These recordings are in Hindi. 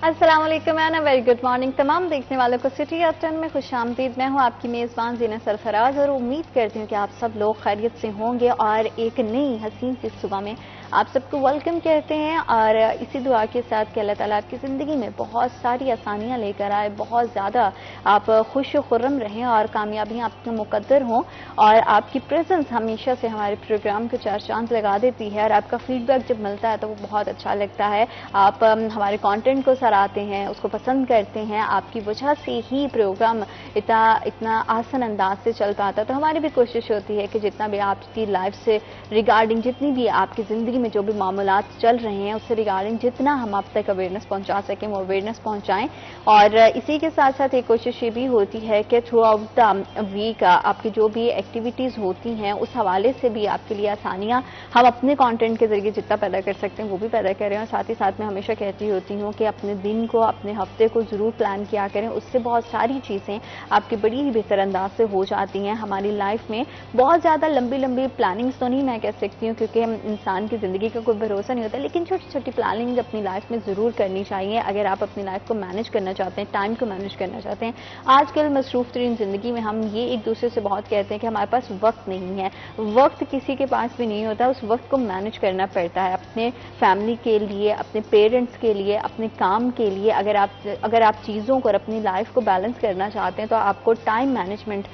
अस्सलाम वालेकुम एंड वेरी गुड मॉर्निंग तमाम देखने वालों को सिटी आफ्टरनून में खुशामदीद। मैं हूं आपकी मेज़बान ज़ीना सरफराज और उम्मीद करती हूं कि आप सब लोग खैरियत से होंगे और एक नई हसीन सी सुबह में आप सबको वेलकम कहते हैं। और इसी दुआ के साथ कि अल्लाह ताला आपकी ज़िंदगी में बहुत सारी आसानियां लेकर आए, बहुत ज़्यादा आप खुश खुर्रम रहें और कामयाबियां आपके मुकद्दर हों। और आपकी प्रेजेंस हमेशा से हमारे प्रोग्राम को चार चांद लगा देती है और आपका फीडबैक जब मिलता है तो वो बहुत अच्छा लगता है। आप हमारे कंटेंट को सराहते हैं, उसको पसंद करते हैं। आपकी वजह से ही प्रोग्राम इतना आसान अंदाज से चल पाता है। तो हमारी भी कोशिश होती है कि जितना भी आपकी लाइफ से रिगार्डिंग, जितनी भी आपकी ज़िंदगी में जो भी मामलात चल रहे हैं उससे रिगार्डिंग जितना हम आप तक अवेयरनेस पहुंचा सकें वो अवेयरनेस पहुंचाएं। और इसी के साथ साथ एक कोशिश ये भी होती है कि थ्रू आउट द वीक आपकी जो भी एक्टिविटीज़ होती हैं उस हवाले से भी आपके लिए आसानियाँ हम अपने कंटेंट के जरिए जितना पैदा कर सकते हैं वो भी पैदा करें। और साथ ही साथ मैं हमेशा कहती होती हूँ कि अपने दिन को, अपने हफ्ते को ज़रूर प्लान किया करें। उससे बहुत सारी चीज़ें आपकी बड़ी ही बेहतर अंदाज से हो जाती हैं। हमारी लाइफ में बहुत ज़्यादा लंबी लंबी प्लानिंग्स तो नहीं मैं कह सकती हूँ क्योंकि हम इंसान की ज़िंदगी का कोई भरोसा नहीं होता, लेकिन छोटी छोटी प्लानिंग अपनी लाइफ में ज़रूर करनी चाहिए अगर आप अपनी लाइफ को मैनेज करना चाहते हैं, टाइम को मैनेज करना चाहते हैं। आजकल मसरूफ़ तरीन ज़िंदगी में हम ये एक दूसरे से बहुत कहते हैं कि हमारे पास वक्त नहीं है। वक्त किसी के पास भी नहीं होता, उस वक्त को मैनेज करना पड़ता है अपने फैमिली के लिए, अपने पेरेंट्स के लिए, अपने काम के लिए। अगर आप चीज़ों को और अपनी लाइफ को बैलेंस करना चाहते हैं तो आपको टाइम मैनेजमेंट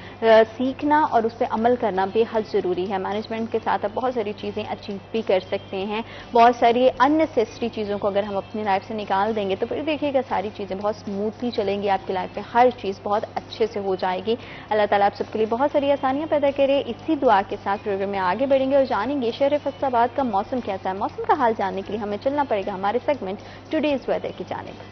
सीखना और उस पर अमल करना बेहद ज़रूरी है। मैनेजमेंट के साथ आप बहुत सारी चीज़ें अचीव भी कर सकते हैं। बहुत सारी अननेसेसरी चीज़ों को अगर हम अपनी लाइफ से निकाल देंगे तो फिर देखिएगा सारी चीज़ें बहुत स्मूथली चलेंगी, आपकी लाइफ में हर चीज़ बहुत अच्छे से हो जाएगी। अल्लाह ताला आप सबके लिए बहुत सारी आसानियाँ पैदा करे। इसी दुआ के साथ प्रोग्राम में आगे बढ़ेंगे और जानेंगे शहर फैसलाबाद का मौसम कैसा है। मौसम का हाल जानने के लिए हमें चलना पड़ेगा हमारे सेगमेंट टुडेज वेदर की जानिब।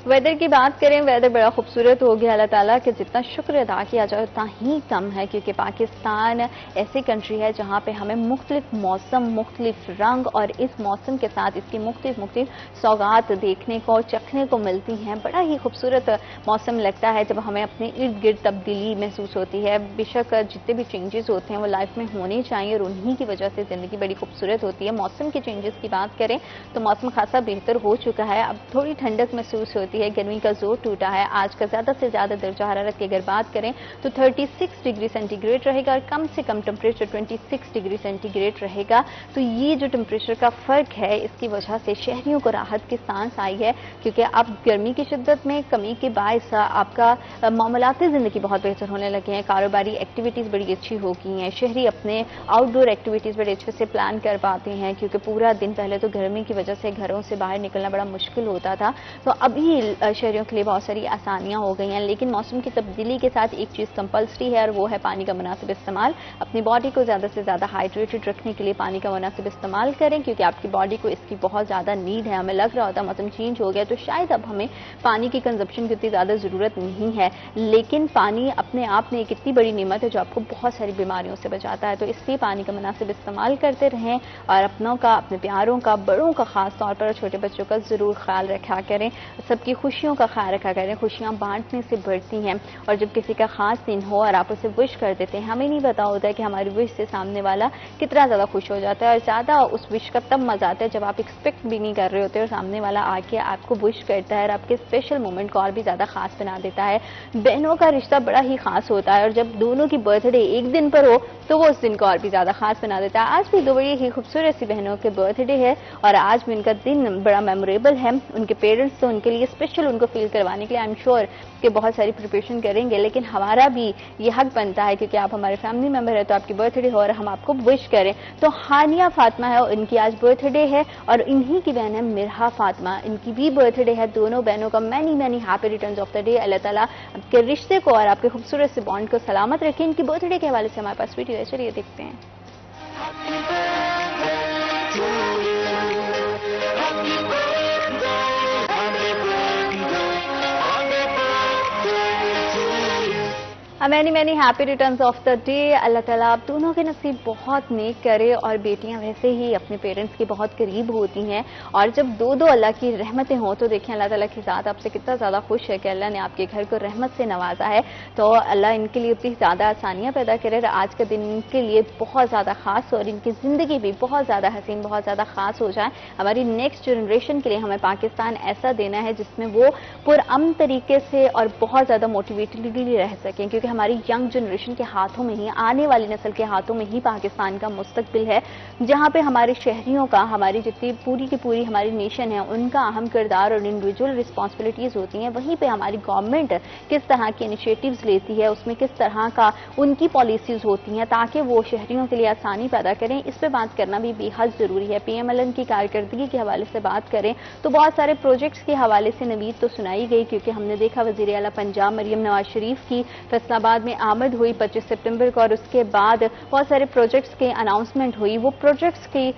वेदर की बात करें, वेदर बड़ा खूबसूरत हो गया। अल्लाह ताला के जितना शुक्र अदा किया जाए उतना ही कम है क्योंकि पाकिस्तान ऐसी कंट्री है जहाँ पे हमें मुख्तलिफ मौसम, मुख्तलिफ रंग और इस मौसम के साथ इसकी मुख्तलिफ सौगात देखने को, चखने को मिलती हैं। बड़ा ही खूबसूरत मौसम लगता है जब हमें अपने इर्द गिर्द तब्दीली महसूस होती है। बेशक जितने भी चेंजेस होते हैं वो लाइफ में होने चाहिए और उन्हीं की वजह से ज़िंदगी बड़ी खूबसूरत होती है। मौसम के चेंजेस की बात करें तो मौसम खासा बेहतर हो चुका है, अब थोड़ी ठंडक महसूस होती है, गर्मी का जोर टूटा है। आज का ज्यादा से ज्यादा दर्जा हरारत की अगर बात करें तो 36 डिग्री सेंटीग्रेड रहेगा और कम से कम टेम्परेचर 26 डिग्री सेंटीग्रेड रहेगा। तो ये जो टेम्परेचर का फर्क है इसकी वजह से शहरियों को राहत की सांस आई है क्योंकि अब गर्मी की शिद्दत में कमी के बायस आपका मामलाती जिंदगी बहुत बेहतर होने लगे हैं। कारोबारी एक्टिविटीज बड़ी अच्छी हो गई हैं। शहरी अपने आउटडोर एक्टिविटीज बड़े अच्छे से प्लान कर पाते हैं क्योंकि पूरा दिन पहले तो गर्मी की वजह से घरों से बाहर निकलना बड़ा मुश्किल होता था। तो अभी शहरियों के लिए बहुत सारी आसानियां हो गई हैं। लेकिन मौसम की तब्दीली के साथ एक चीज़ कंपल्सरी है और वो है पानी का मुनासिब इस्तेमाल। अपनी बॉडी को ज़्यादा से ज़्यादा हाइड्रेटेड रखने के लिए पानी का मुनासिब इस्तेमाल करें क्योंकि आपकी बॉडी को इसकी बहुत ज़्यादा नीड है। हमें लग रहा होता मौसम चेंज हो गया तो शायद अब हमें पानी की कंजप्शन की उतनी ज़्यादा ज़रूरत नहीं है, लेकिन पानी अपने आप में एक इतनी बड़ी नेमत है जो आपको बहुत सारी बीमारियों से बचाता है। तो इसलिए पानी का मुनासिब इस्तेमाल करते रहें और अपनों का, अपने प्यारों का, बड़ों का खास तौर पर, छोटे बच्चों का ज़रूर ख्याल रखा करें। सबकी खुशियों का ख्याल रखा करें। खुशियां बांटने से बढ़ती हैं और जब किसी का खास दिन हो और आप उसे विश कर देते हैं, हमें नहीं पता होता है कि हमारी विश से सामने वाला कितना ज़्यादा खुश हो जाता है। और ज़्यादा उस विश का तब मजा आता है जब आप एक्सपेक्ट भी नहीं कर रहे होते और सामने वाला आके आपको विश करता है और आपके स्पेशल मोमेंट को और भी ज़्यादा खास बना देता है। बहनों का रिश्ता बड़ा ही खास होता है और जब दोनों की बर्थडे एक दिन पर हो तो वो उस दिन को और भी ज़्यादा खास बना देता है। आज भी दो बड़ी ही खूबसूरत सी बहनों के बर्थडे है और आज भी उनका दिन बड़ा मेमोरेबल है। उनके पेरेंट्स तो उनके लिए स्पेशल उनको फील करवाने के लिए आई एम श्योर कि बहुत सारी प्रिपरेशन करेंगे, लेकिन हमारा भी ये हक बनता है क्योंकि आप हमारे फैमिली मेंबर है तो आपकी बर्थडे हो और हम आपको विश करें। तो हानिया फातिमा है, इनकी आज बर्थडे है और इन्हीं की बहन है मिरहा फातिमा, इनकी भी बर्थडे है। दोनों बहनों का many many happy returns of the day. अल्लाह ताला आपके रिश्ते को और आपके खूबसूरत से बॉन्ड को सलामत रखें। इनकी बर्थडे के हवाले से हमारे पास वीडियो है, चलिए देखते हैं। Many many happy returns of the day. अल्लाह ताला आप दोनों के नसीब बहुत नेक करे और बेटियां वैसे ही अपने पेरेंट्स के बहुत करीब होती हैं और जब दो दो अल्लाह की रहमतें हों तो देखें अल्लाह ताला की ज़ात आपसे कितना ज़्यादा खुश है कि अल्लाह ने आपके घर को रहमत से नवाजा है। तो अल्लाह इनके लिए इतनी ज़्यादा आसानियाँ पैदा करे। आज का दिन इनके लिए बहुत ज़्यादा खास और इनकी ज़िंदगी भी बहुत ज़्यादा हसीन, बहुत ज़्यादा खास हो जाए। हमारी नेक्स्ट जनरेशन के लिए हमें पाकिस्तान ऐसा देना है जिसमें वो पुरअमन तरीके से और बहुत ज़्यादा मोटिवेटेडली रह सकें, क्योंकि हमारी यंग जनरेशन के हाथों में ही, आने वाली नस्ल के हाथों में ही पाकिस्तान का मुस्तकबिल है, जहां पे हमारे शहरियों का, हमारी जितनी पूरी की पूरी हमारी नेशन है उनका अहम किरदार और इंडिविजुअल रिस्पॉन्सिबिलिटीज होती हैं। वहीं पे हमारी गवर्नमेंट किस तरह की इनिशिएटिव्स लेती है, उसमें किस तरह का उनकी पॉलिसीज होती हैं ताकि वो शहरियों के लिए आसानी पैदा करें, इस पे बात करना भी बेहद जरूरी है। PMLN की कारकर्दगी के हवाले से बात करें तो बहुत सारे प्रोजेक्ट्स के हवाले से नवीद तो सुनाई गई, क्योंकि हमने देखा वजीर आला पंजाब मरियम नवाज शरीफ की फैसलाबाद में आमद हुई 25 सितंबर को और उसके बाद बहुत सारे प्रोजेक्ट्स के अनाउंसमेंट हुई। वो प्रोजेक्ट्स की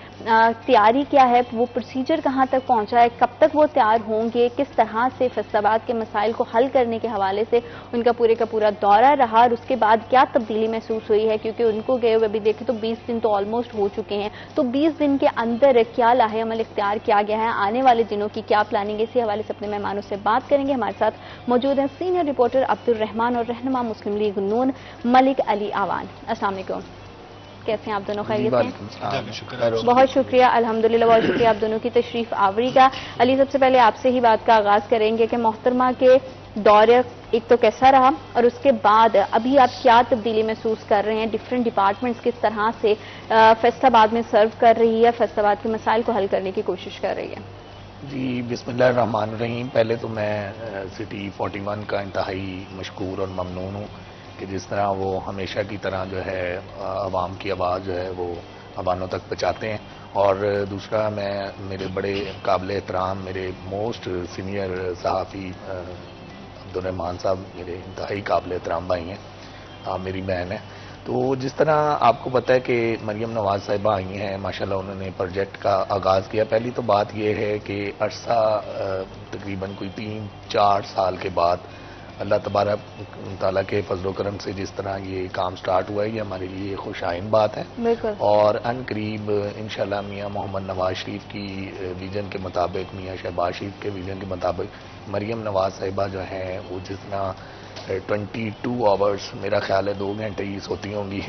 तैयारी क्या है, वो प्रोसीजर कहां तक पहुंचा है, कब तक वो तैयार होंगे, किस तरह से फैसलाबाद के मसाइल को हल करने के हवाले से उनका पूरे का पूरा दौरा रहा और उसके बाद क्या तब्दीली महसूस हुई है, क्योंकि उनको गए हुए अभी देखें तो 20 दिन तो ऑलमोस्ट हो चुके हैं। तो 20 दिन के अंदर क्या लाहे अमल इख्तियार किया गया है, आने वाले दिनों की क्या प्लानिंग है, इसी हवाले से अपने मेहमानों से बात करेंगे। हमारे साथ मौजूद हैं सीनियर रिपोर्टर अब्दुल रहमान और रहनुमा मुस्लिम लीग नून मलिक अली आवान। अस्सलाम वालेकुम, कैसे हैं आप दोनों? खैरियत हैं? बहुत शुक्रिया, अल्हम्दुलिल्लाह, बहुत शुक्रिया आप दोनों की तशरीफ आवरी का। अली, सबसे पहले आपसे ही बात का आगाज करेंगे कि मोहतरमा के दौरे एक तो कैसा रहा और उसके बाद अभी आप क्या तब्दीली महसूस कर रहे हैं, डिफरेंट डिपार्टमेंट्स किस तरह से फैसलाबाद में सर्व कर रही है, फैसलाबाद के मसाइल को हल करने की कोशिश कर रही है? जी, बिस्मिल्लाह रहमान रहीम। पहले तो मैं सिटी 41 का इंतहाई मशकूर और ममनून हूँ कि जिस तरह वो हमेशा की तरह जो है आवाम की आवाज़ जो है वो अवानों तक पहुँचाते हैं। और दूसरा, मैं मेरे बड़े काबिल एहतराम मेरे मोस्ट सीनियर सहाफ़ी अब्दुल रहमान साहब मेरे इंतहाई काबिल एहतराम भाई हैं, आप मेरी बहन है। तो जिस तरह आपको पता है कि मरियम नवाज साहिबा आई हैं, माशाल्लाह उन्होंने प्रोजेक्ट का आगाज़ किया। पहली तो बात यह है कि अरसा तकरीबन कोई 3-4 साल के बाद अल्लाह तबारक ताला के फजलो करम से जिस तरह ये काम स्टार्ट हुआ है, ये हमारे लिए खुशाइन बात है। और अनकरीब इंशाल्लाह मियाँ मोहम्मद नवाज शरीफ की विजन के मुताबिक, मियाँ शहबाज शरीफ के विजन के मुताबिक मरियम नवाज साहिबा जो हैं वो जिस तरह 22 आवर्स, मेरा ख्याल है 2 घंटे ही सोती होंगी,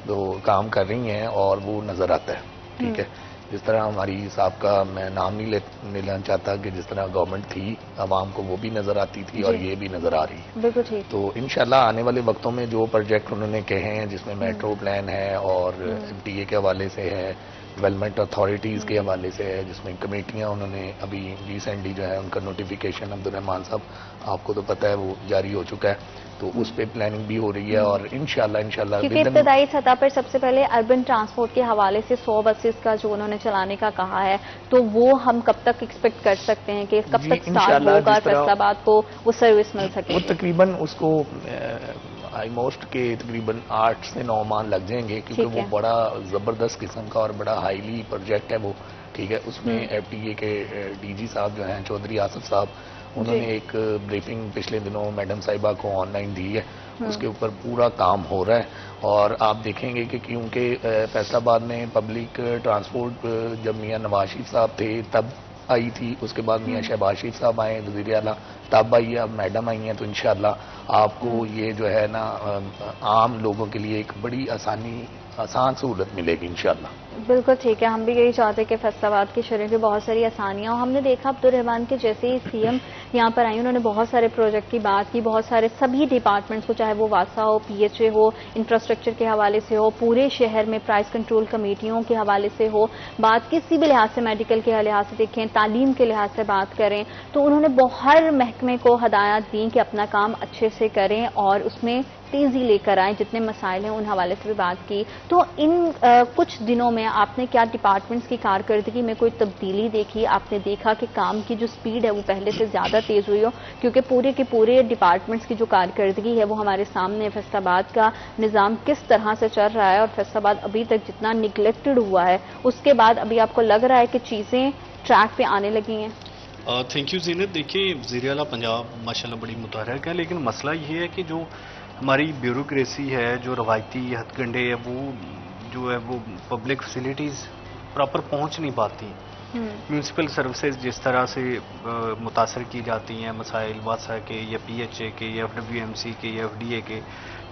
तो काम कर रही हैं और वो नज़र आता है। ठीक है, जिस तरह हमारी साहब का मैं नाम नहीं लेना चाहता कि जिस तरह गवर्नमेंट थी आवाम को वो भी नज़र आती थी और ये भी नज़र आ रही है। बिल्कुल ठीक। तो इंशाल्लाह आने वाले वक्तों में जो प्रोजेक्ट उन्होंने कहे हैं, जिसमें मेट्रो प्लान है और MTA के हवाले से है, डेवलपमेंट अथॉरिटीज़ के हवाले से है, जिसमें कमेटियां उन्होंने अभी रिसेंटली जो है उनका नोटिफिकेशन अब्दुल रहमान साहब आपको तो पता है वो जारी हो चुका है, तो उस पर प्लानिंग भी हो रही है। और इंशाल्लाह क्योंकि इब्तदाई सतह पर सबसे पहले अर्बन ट्रांसपोर्ट के हवाले से 100 बसेस का जो उन्होंने चलाने का कहा है, तो वो हम कब तक एक्सपेक्ट कर सकते हैं कि कब तक स्टार्ट होगा, फैसलाबाद को वो सर्विस मिल सके? वो तकरीबन उसको ऑलमोस्ट के तकरीबन 8 से 9 माह लग जाएंगे, क्योंकि वो बड़ा जबरदस्त किस्म का और बड़ा हाईली प्रोजेक्ट है वो। ठीक है, उसमें FTA के DG साहब जो हैं चौधरी आसिफ साहब, उन्होंने एक ब्रीफिंग पिछले दिनों मैडम साहिबा को ऑनलाइन दी है, उसके ऊपर पूरा काम हो रहा है। और आप देखेंगे कि क्योंकि फैसलाबाद में पब्लिक ट्रांसपोर्ट जब मियाँ नवाज शरीफ साहब थे तब आई थी, उसके बाद मियाँ शहबाज शरीफ साहब आए वज़ीर आला तब आई है, अब मैडम आई हैं, तो इंशाल्लाह आपको ये जो है ना आम लोगों के लिए एक बड़ी आसान सहूलत मिलेगी इंशाल्लाह। बिल्कुल ठीक है, हम भी यही चाहते हैं कि फैसलाबाद के शहर की बहुत सारी आसानियां। हमने देखा अब्दुल रहमान के जैसे ही CM यहाँ पर आई, उन्होंने बहुत सारे प्रोजेक्ट की बात की, बहुत सारे सभी डिपार्टमेंट्स को, चाहे वो वासा हो, PHA हो, इंफ्रास्ट्रक्चर के हवाले से हो, पूरे शहर में प्राइस कंट्रोल कमेटियों के हवाले से हो, बात किसी भी लिहाज से, मेडिकल के लिहाज से देखें, तालीम के लिहाज से बात करें, तो उन्होंने हर महकमे को हदायत दी कि अपना काम अच्छे से करें और उसमें तेजी लेकर आए, जितने मसाइल हैं उन हवाले से भी बात की। तो इन कुछ दिनों में आपने क्या डिपार्टमेंट्स की कारकर्दगी में कोई तब्दीली देखी? आपने देखा कि काम की जो स्पीड है वो पहले से ज्यादा तेज हुई हो? क्योंकि पूरे के पूरे डिपार्टमेंट्स की जो कारकर्दगी है वो हमारे सामने, फैसलाबाद का निज़ाम किस तरह से चल रहा है और फैसलाबाद अभी तक जितना निगलेक्टेड हुआ है, उसके बाद अभी आपको लग रहा है कि चीजें ट्रैक पे आने लगी हैं? थैंक यू जीनत। देखिए, वज़ीर आला पंजाब माशाल्लाह बड़ी मुतहर्रिक है, लेकिन मसला ये है कि जो हमारी ब्यूरोक्रेसी है, जो रवायती हथकंडे है, वो जो है वो पब्लिक फैसिलिटीज़ प्रॉपर पहुंच नहीं पाती। म्यूनसिपल सर्विसेज जिस तरह से मुतासर की जाती हैं मसाइल वासा के या PHA के या FWMC के या FDA के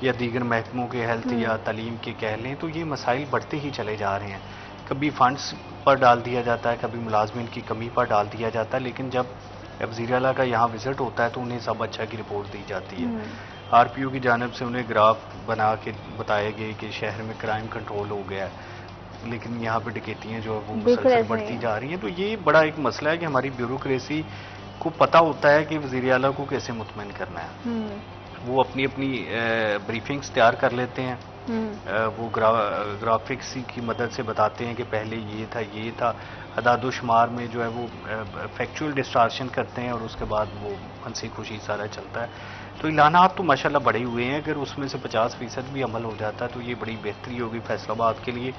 या दीगर महकमों के, हेल्थ या तालीम के कह लें, तो ये मसाइल बढ़ते ही चले जा रहे हैं। कभी फंड्स पर डाल दिया जाता है, कभी मुलाजमिन की कमी पर डाल दिया जाता है, लेकिन जब वज़ीर आला का यहाँ विजिट होता है तो उन्हें सब अच्छा की रिपोर्ट दी जाती है। RPO की जानिब से उन्हें ग्राफ बना के बताया गया कि शहर में क्राइम कंट्रोल हो गया है, लेकिन यहाँ पे डकैतियाँ जो है वो मुसलसल बढ़ती जा रही हैं। तो ये बड़ा एक मसला है कि हमारी ब्यूरोक्रेसी को पता होता है कि वज़ीर आला को कैसे मुतमईन करना है। वो अपनी अपनी ब्रीफिंग्स तैयार कर लेते हैं, वो ग्राफिक्स की मदद से बताते हैं कि पहले ये था, अदादोशुमार में जो है वो फैक्चुअल डिस्टार्शन करते हैं और उसके बाद वो हंसी खुशी सारा चलता है। तो ऐलानात तो माशाल्लाह बढ़े हुए हैं, अगर उसमें से 50% भी अमल हो जाता है तो ये बड़ी बेहतरी होगी फैसलाबाद के लिए।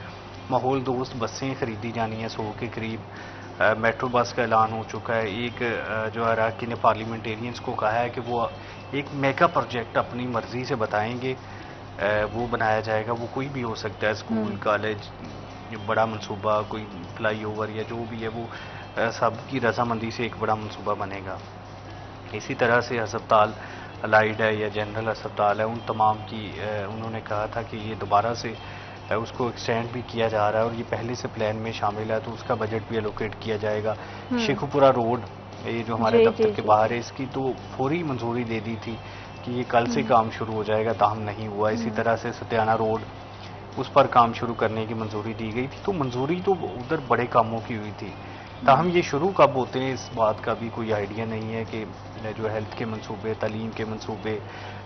माहौल दोस्त बसें खरीदी जानी है 100 के करीब, मेट्रो बस का ऐलान हो चुका है। एक जो अराकीन ने पार्लियामेंटेरियंस को कहा है कि वो एक मेगा प्रोजेक्ट अपनी मर्जी से बताएंगे, वो बनाया जाएगा, वो कोई भी हो सकता है, स्कूल कॉलेज, बड़ा मंसूबा, कोई फ्लाईओवर या जो भी है, वो सबकी रजामंदी से एक बड़ा मंसूबा बनेगा। इसी तरह से अस्पताल अलाइड है या जनरल अस्पताल है, उन तमाम की उन्होंने कहा था कि ये दोबारा से उसको एक्सटेंड भी किया जा रहा है और ये पहले से प्लान में शामिल है, तो उसका बजट भी एलोकेट किया जाएगा। शेखुपुरा रोड, ये जो हमारे दफ्तर के बाहर है, इसकी तो फौरी मंजूरी दे दी थी कि ये कल से काम शुरू हो जाएगा, ताहम नहीं हुआ। इसी तरह से सत्याना रोड, उस पर काम शुरू करने की मंजूरी दी गई थी, तो मंजूरी तो उधर बड़े कामों की हुई थी। ताहम ये शुरू कब होते हैं इस बात का भी कोई आइडिया नहीं है कि जो हेल्थ के मंसूबे, तालीम के मंसूबे,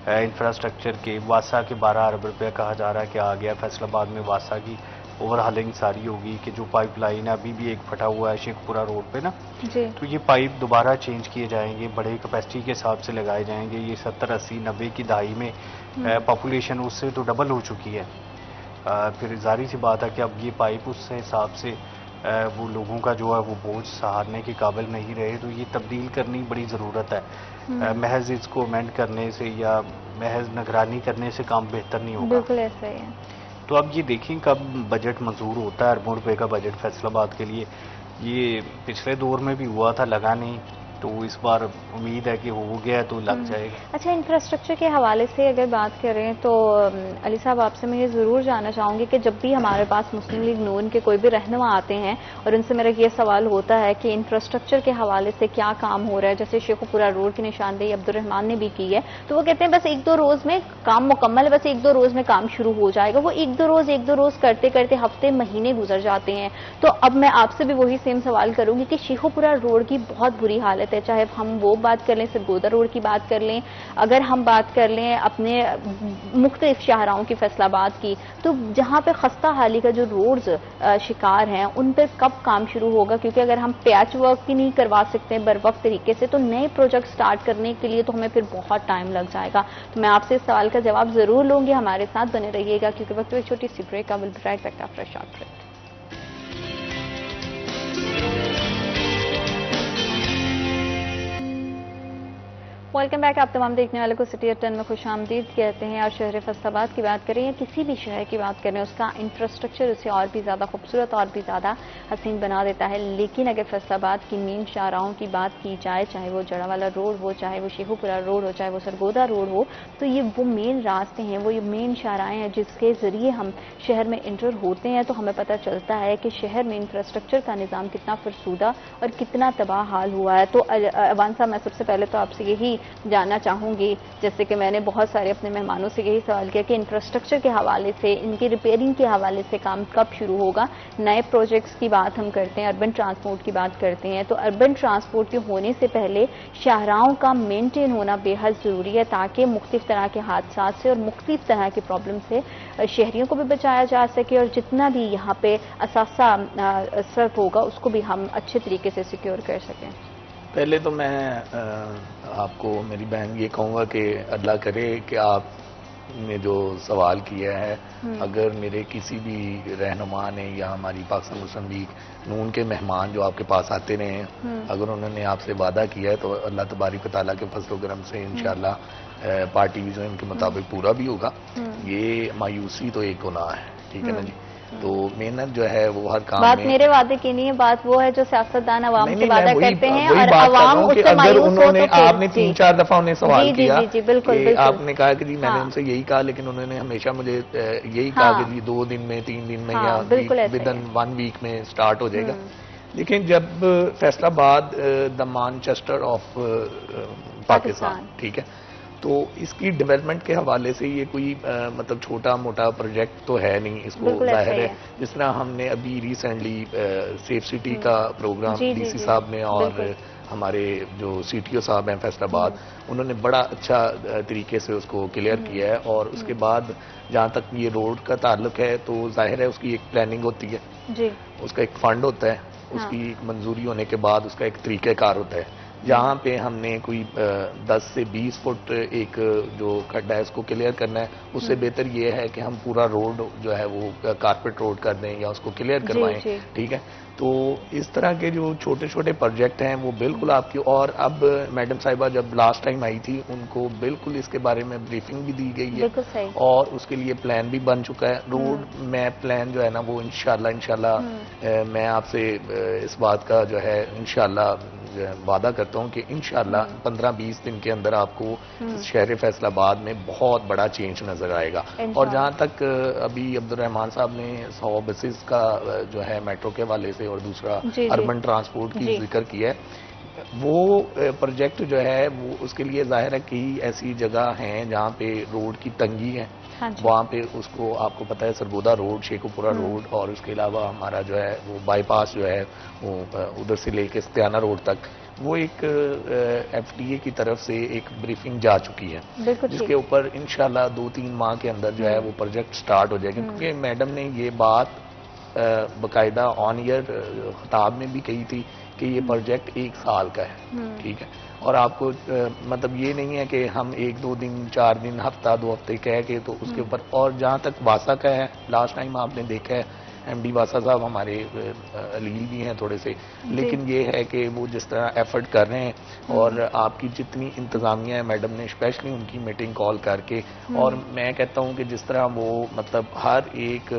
इंफ्रास्ट्रक्चर के, वासा के 12 अरब रुपया कहा जा रहा है कि आ गया। फैसलाबाद में वासा की ओवरहालिंग सारी होगी कि जो पाइपलाइन है अभी भी एक फटा हुआ है शेखपुरा रोड पे ना, तो ये पाइप दोबारा चेंज किए जाएंगे, बड़े कैपेसिटी के हिसाब से लगाए जाएंगे। ये 70, 80, 90 की दहाई में पॉपुलेशन उससे तो डबल हो चुकी है। फिर जाहिर सी बात है कि अब ये पाइप उस हिसाब से वो लोगों का जो है वो बोझ सहारने के काबिल नहीं रहे, तो ये तब्दील करनी बड़ी ज़रूरत है। महज इसको अमेंड करने से या महज निगरानी करने से काम बेहतर नहीं होगा। बिल्कुल ऐसा ही है। तो अब ये देखें कब बजट मंजूर होता है, अरबों रुपए का बजट फैसलाबाद के लिए। ये पिछले दौर में भी हुआ था, लगा नहीं, तो इस बार उम्मीद है कि हो गया तो लग जाएगा। अच्छा, इंफ्रास्ट्रक्चर के हवाले से अगर बात करें तो अली साहब आपसे मैं ये ज़रूर जानना चाहूँगी कि जब भी हमारे पास मुस्लिम लीग नून के कोई भी रहनुमा आते हैं और उनसे मेरा ये सवाल होता है कि इंफ्रास्ट्रक्चर के हवाले से क्या काम हो रहा है, जैसे शेखुपुरा रोड की निशानदेही अब्दुर्रहमान ने भी की है, तो वो कहते हैं बस 1-2 रोज़ में काम मुकम्मल है, बस 1-2 रोज़ में काम शुरू हो जाएगा। वो 1-2 रोज़ करते करते हफ्ते महीने गुजर जाते हैं। तो अब मैं आपसे भी वही सेम सवाल करूँगी कि शेखुपुरा रोड की बहुत बुरी हालत है, चाहे हम वो बात कर लें, सरगोदा रोड की बात कर लें, अगर हम बात कर लें अपने मुख्तलिफ शाहराओं की फैसलाबाद की, तो जहाँ पे खस्ता हाली का जो रोड्स शिकार हैं उन पर कब काम शुरू होगा? क्योंकि अगर हम पैच वर्क भी नहीं करवा सकते बर वक्त तरीके से, तो नए प्रोजेक्ट स्टार्ट करने के लिए तो हमें फिर बहुत टाइम लग जाएगा। तो मैं आपसे इस सवाल का जवाब जरूर लूंगी, हमारे साथ बने रहिएगा क्योंकि वक्त एक छोटी सी ब्रेक का will be right back after a short break. Welcome back. आप तमाम देखने वाले को सिटी एट 10 में खुश आमदीद कहते हैं। और शहर फैसलाबाद की बात करें या किसी भी शहर की बात करें, उसका इंफ्रास्ट्रक्चर उसे और भी ज़्यादा खूबसूरत और भी ज़्यादा हसीन बना देता है। लेकिन अगर फैसलाबाद की मेन शाहराहों की बात की जाए, चाहे वो जड़ावाला रोड हो, चाहे वो शेखुपुरा रोड हो, चाहे वो सरगोदा रोड हो, तो ये वो मेन रास्ते हैं, वो ये मेन शाहराएँ हैं जिसके ज़रिए हम शहर में इंटर होते हैं। तो हमें पता चलता है कि शहर में इंफ्रास्ट्रक्चर का निज़ाम कितना फरसूदा और कितना तबाह हाल हुआ है। तो अवान साहब, मैं सबसे पहले तो आपसे यही जानना चाहूंगी, जैसे कि मैंने बहुत सारे अपने मेहमानों से यही सवाल किया कि इंफ्रास्ट्रक्चर के हवाले से, इनकी रिपेयरिंग के हवाले से काम कब शुरू होगा? नए प्रोजेक्ट्स की बात हम करते हैं, अर्बन ट्रांसपोर्ट की बात करते हैं, तो अर्बन ट्रांसपोर्ट के होने से पहले शाहराहों का मेंटेन होना बेहद ज़रूरी है ताकि मुख्तलिफ तरह के हादसा से और मुख्तलिफ तरह के प्रॉब्लम से शहरियों को भी बचाया जा सके और जितना भी यहाँ पे असासा सर्व होगा उसको भी हम अच्छे तरीके से सिक्योर कर सकें। पहले तो मैं आपको, मेरी बहन, ये कहूँगा कि अल्लाह करे कि आपने जो सवाल किया है, अगर मेरे किसी भी रहनुमा ने या हमारी पाकिस्तान मुस्लिम लीग नून के मेहमान जो आपके पास आते रहे हैं, अगर उन्होंने आपसे वादा किया है तो अल्लाह तबारिक व तआला के फजल व करम से इंशाअल्लाह पार्टी विजन के मुताबिक पूरा भी होगा। ये मायूसी तो एक गुनाह है, ठीक है ना जी। तो मेहनत जो है वो हर काम बात में, मेरे वादे की नहीं है, बात वो है जो सियासतदान अवाम से नहीं, वादा मैं करते हैं वही और बात कर रहा अवाम हूं कि उससे अगर मायूस हो उन्होंने, तो फिर आपने 3-4 दफा उन्हें सवाल किया जी, बिल्कुल, कि बिल्कुल। आपने कहा कि जी मैंने हाँ। उनसे यही कहा, लेकिन उन्होंने हमेशा मुझे यही कहा हाँ। कि जी 2 दिन में, 3 दिन में, हाँ, या बिल्कुल ऐसा विद ही इन है। 1 वीक में स्टार्ट हो जाएगा। लेकिन जब Faisalabad the Manchester of Pakistan, ठीक है, तो इसकी डेवलपमेंट के हवाले से ये कोई मतलब छोटा मोटा प्रोजेक्ट तो है नहीं, इसको बिल्कुल ऐसा जाहिर ही है। है। जिस तरह हमने अभी रिसेंटली सेफ सिटी का प्रोग्राम जी, जी, डीसी जी, साहब ने और बिल्कुल। हमारे जो सीटीओ साहब हैं फैसलाबाद, उन्होंने बड़ा अच्छा तरीके से उसको क्लियर किया है। और उसके बाद जहाँ तक ये रोड का ताल्लुक है तो जाहिर है उसकी एक प्लानिंग होती है जी। उसका एक फंड होता है, उसकी मंजूरी होने के बाद उसका एक तरीक़ेकार होता है। जहाँ पे हमने कोई 10 से 20 फुट एक जो खड्डा है उसको क्लियर करना है, उससे बेहतर ये है कि हम पूरा रोड जो है वो कारपेट रोड कर दें या उसको क्लियर करवाएं, ठीक है। तो इस तरह के जो छोटे छोटे प्रोजेक्ट हैं वो बिल्कुल आपकी, और अब मैडम साहिबा जब लास्ट टाइम आई थी उनको बिल्कुल इसके बारे में ब्रीफिंग भी दी गई है और उसके लिए प्लान भी बन चुका है। रोड मैप प्लान जो है ना वो इंशाल्लाह मैं आपसे इस बात का जो है इंशाल्लाह वादा करता हूं कि इंशाल्लाह 15-20 दिन के अंदर आपको शहर फैसलाबाद में बहुत बड़ा चेंज नजर आएगा। और जहां तक अभी अब्दुर्रहमान साहब ने 100 बसेस का जो है मेट्रो के हवाले से और दूसरा अर्बन ट्रांसपोर्ट की जिक्र किया है, वो प्रोजेक्ट जो है वो उसके लिए जाहिर है कि ऐसी जगह हैं जहाँ पे रोड की तंगी है। वहाँ पे उसको आपको पता है सरगोदा रोड, शेखुपुरा रोड और उसके अलावा हमारा जो है वो बाईपास जो है वो उधर से लेके सत्याना रोड तक, वो एक एफडीए की तरफ से एक ब्रीफिंग जा चुकी है जिसके ऊपर इंशाल्लाह 2-3 माह के अंदर जो है वो प्रोजेक्ट स्टार्ट हो जाएगा। क्योंकि मैडम ने ये बात बाकायदा ऑन ईयर खिताब में भी कही थी कि ये प्रोजेक्ट 1 साल का है, ठीक है। और आपको मतलब ये नहीं है कि हम 1-2 दिन, 4 दिन, हफ्ता 2 हफ्ते कह के तो उसके ऊपर। और जहाँ तक वासा का है, लास्ट टाइम आपने देखा है एमडी वासा साहब हमारे अलील भी हैं थोड़े से, लेकिन ये है कि वो जिस तरह एफर्ट कर रहे हैं और आपकी जितनी इंतजामिया है, मैडम ने स्पेशली उनकी मीटिंग कॉल करके, और मैं कहता हूँ कि जिस तरह वो मतलब हर एक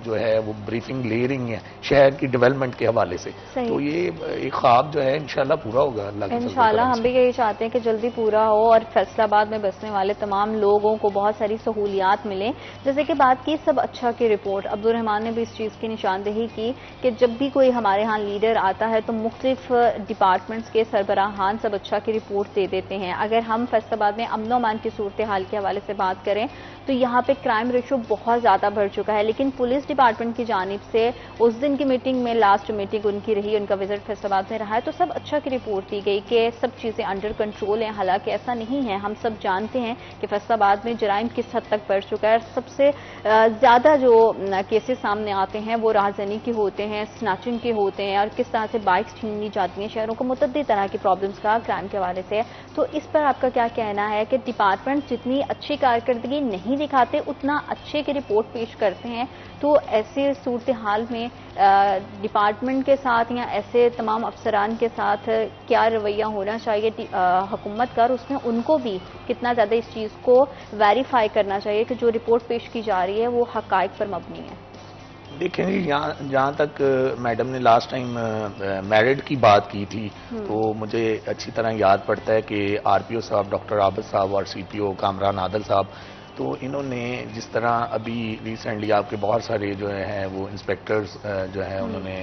जो है वो ब्रीफिंग ले रही हैं शहर की डेवलपमेंट के हवाले से, तो ये एक ख्वाब जो है इंशाल्लाह पूरा होगा। इंशाल्लाह हम भी यही चाहते हैं कि जल्दी पूरा हो और फैसलाबाद में बसने वाले तमाम लोगों को बहुत सारी सहूलियात मिलें। जैसे कि बात की सब अच्छा की रिपोर्ट, अब्दुर्रहमान ने भी चीज़ की निशानदेही की कि जब भी कोई हमारे यहाँ लीडर आता है तो मुख्तलिफ डिपार्टमेंट्स के सरबराहान सब अच्छा की रिपोर्ट दे देते हैं। अगर हम फैसलाबाद में अमन अमान की सूरत हाल के हवाले से बात करें तो यहाँ पे क्राइम रेशो बहुत ज़्यादा बढ़ चुका है, लेकिन पुलिस डिपार्टमेंट की जानिब से उस दिन की मीटिंग में, लास्ट मीटिंग उनकी रही, उनका विजिट फैसलाबाद में रहा है, तो सब अच्छा की रिपोर्ट दी गई कि सब चीज़ें अंडर कंट्रोल हैं। हालांकि ऐसा नहीं है, हम सब जानते हैं कि फैसलाबाद में जराइम किस हद तक बढ़ चुका है। सबसे ज़्यादा जो केसेस सामने आते हैं वो राहजनी के होते हैं, स्नैचिंग के होते हैं और किस तरह से बाइक्स छीन ली जाती हैं शहरों को, मुतअद्दिद तरह की प्रॉब्लम्स का क्राइम के हवाले से। तो इस पर आपका क्या कहना है कि डिपार्टमेंट जितनी अच्छी कारकर्दगी नहीं दिखाते उतना अच्छे की रिपोर्ट पेश करते हैं, तो ऐसे सूरत हाल में डिपार्टमेंट के साथ या ऐसे तमाम अफसरान के साथ क्या रवैया होना चाहिए हुकूमत का, और उसमें उनको भी कितना ज़्यादा इस चीज़ को वेरीफाई करना चाहिए कि जो रिपोर्ट पेश की जा रही है वो हक़ाइक़ पर मबनी है? देखें जी, जहाँ तक मैडम ने लास्ट टाइम मैरिड की बात की थी तो मुझे अच्छी तरह याद पड़ता है कि आरपीओ साहब डॉक्टर आबिद साहब और सीपीओ कामरान आदिल साहब, तो इन्होंने जिस तरह अभी रिसेंटली आपके बहुत सारे जो हैं वो इंस्पेक्टर्स जो हैं उन्होंने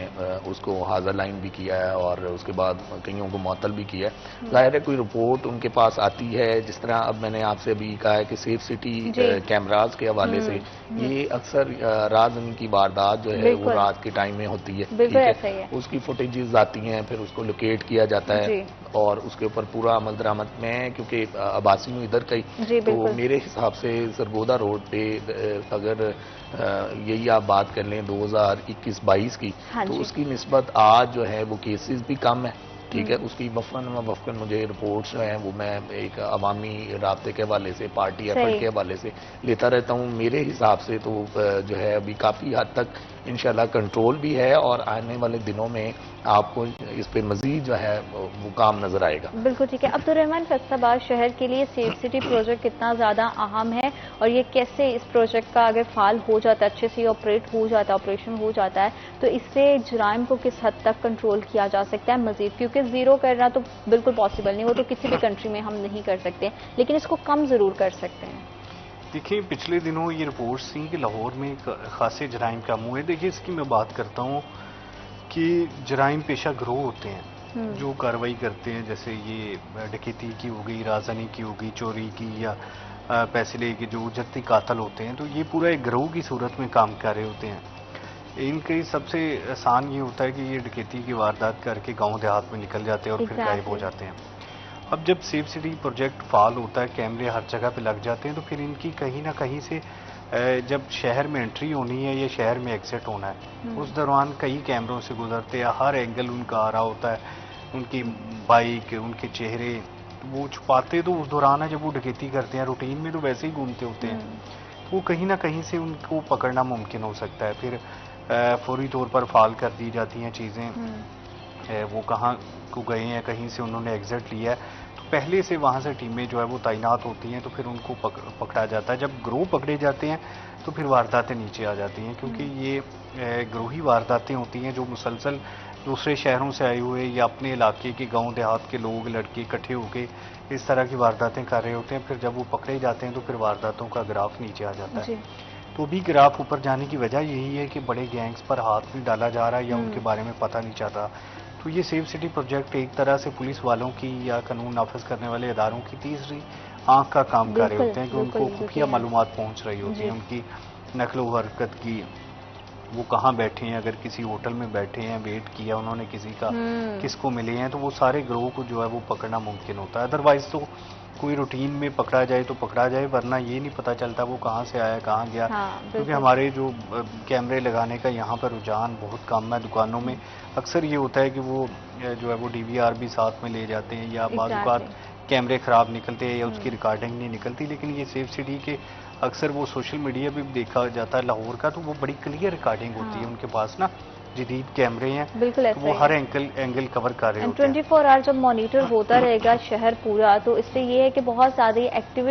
उसको हाजिर लाइन भी किया है और उसके बाद कईयों को मुअत्तल भी किया है। जाहिर है कोई रिपोर्ट उनके पास आती है, जिस तरह अब मैंने आपसे अभी कहा है कि सेफ सिटी कैमराज के हवाले से ये अक्सर राजनी की वारदात जो है वो रात के टाइम में होती है, ठीक है, उसकी फुटेजेस आती हैं, फिर उसको लोकेट किया जाता है और उसके ऊपर पूरा अमल दरामद में, क्योंकि आबासी में इधर कई, तो मेरे हिसाब से सरगोदा रोड पे अगर यही आप बात कर लें 2021-22 की, तो उसकी निस्बत आज जो है वो केसेस भी कम है ठीक है। उसकी वफ़क़न मुझे रिपोर्ट्स जो हैं वो मैं एक अवामी राब्ते के हवाले से, पार्टी एफर्ट के हवाले से लेता रहता हूँ। मेरे हिसाब से तो जो है अभी काफ़ी हद तक इंशाल्लाह कंट्रोल भी है और आने वाले दिनों में आपको इस पे मजीद जो है वो काम नजर आएगा। बिल्कुल ठीक है। अब्दुर्रहमान, फैसलाबाद शहर के लिए सेफ सिटी प्रोजेक्ट कितना ज्यादा अहम है और ये कैसे इस प्रोजेक्ट का अगर फाल हो जाता है, अच्छे से ऑपरेट हो जाता है, ऑपरेशन हो जाता है, तो इससे जुराइम को किस हद तक कंट्रोल किया जा सकता है मजीद? क्योंकि जीरो करना तो बिल्कुल पॉसिबल नहीं, वो तो किसी भी कंट्री में हम नहीं कर सकते, लेकिन इसको कम जरूर कर सकते हैं। देखिए, पिछले दिनों ये रिपोर्ट्स थी कि लाहौर में खासे जराइम कम हुए। देखिए, इसकी मैं बात करता हूँ कि जराइम पेशा गिरोह होते हैं जो कार्रवाई करते हैं, जैसे ये डकैती की हो गई, राजनी की हो गई, चोरी की, या पैसे लेके जो उजरती कातल होते हैं, तो ये पूरा एक गिरोह की सूरत में काम कर रहे होते हैं। इनके सबसे आसान ये होता है कि ये डकैती की वारदात करके गांव देहात में निकल जाते हैं और फिर गायब हो जाते हैं। अब जब सेफ सिटी प्रोजेक्ट फाल होता है, कैमरे हर जगह पे लग जाते हैं, तो फिर इनकी कहीं ना कहीं से जब शहर में एंट्री होनी है या शहर में एग्जिट होना है, उस दौरान कई कैमरों से गुजरते हैं, हर एंगल उनका आ रहा होता है, उनकी बाइक, उनके चेहरे, वो छुपाते तो उस दौरान है जब वो डकैती करते हैं। रूटीन में तो वैसे ही घूमते होते हैं, तो वो कहीं ना कहीं से उनको पकड़ना मुमकिन हो सकता है। फिर फौरी तौर पर फाल कर दी जाती हैं चीज़ें, वो कहाँ को गए हैं, कहीं से उन्होंने एग्जिट लिया है, तो पहले से वहाँ से टीमें जो है वो तैनात होती हैं, तो फिर उनको पकड़ा जाता है। जब गिरोह पकड़े जाते हैं तो फिर वारदातें नीचे आ जाती हैं, क्योंकि ये गिरोही वारदातें होती हैं जो मुसलसल दूसरे शहरों से आए हुए या अपने इलाके के गांव देहात के लोग, लड़के इकट्ठे होकर इस तरह की वारदातें कर रहे होते हैं। फिर जब वो पकड़े जाते हैं तो फिर वारदातों का ग्राफ नीचे आ जाता है। तो भी ग्राफ ऊपर जाने की वजह यही है कि बड़े गैंग्स पर हाथ नहीं डाला जा रहा या उनके बारे में पता नहीं चल रहा। तो ये सेफ सिटी प्रोजेक्ट एक तरह से पुलिस वालों की या कानून नाफिज करने वाले इदारों की तीसरी आंख का काम कर रहे होते हैं कि उनको खुफिया मालूमात पहुंच रही होती है, उनकी नकलो हरकत की, वो कहाँ बैठे हैं, अगर किसी होटल में बैठे हैं, वेट किया उन्होंने किसी का, किसको मिले हैं, तो वो सारे गिरोह को जो है वो पकड़ना मुमकिन होता है। अदरवाइज तो कोई रूटीन में पकड़ा जाए तो पकड़ा जाए, वरना ये नहीं पता चलता वो कहाँ से आया, कहाँ गया। क्योंकि हमारे जो कैमरे लगाने का यहाँ पर रुझान बहुत कम है। दुकानों में अक्सर ये होता है कि वो जो है वो DVR भी साथ में ले जाते हैं, या बाज़ औक़ात कैमरे ख़राब निकलते हैं या उसकी रिकॉर्डिंग नहीं निकलती। लेकिन ये सेफ सिटी के अक्सर वो सोशल मीडिया पे भी देखा जाता है लाहौर का, तो वो बड़ी क्लियर रिकॉर्डिंग होती है, उनके पास ना जदीद कैमरे हैं, बिल्कुल तो वो हर एंगल कवर कर रहे होते हैं। 24 आवर जब मॉनिटर होता रहेगा शहर पूरा, तो इससे ये है कि बहुत ज़्यादा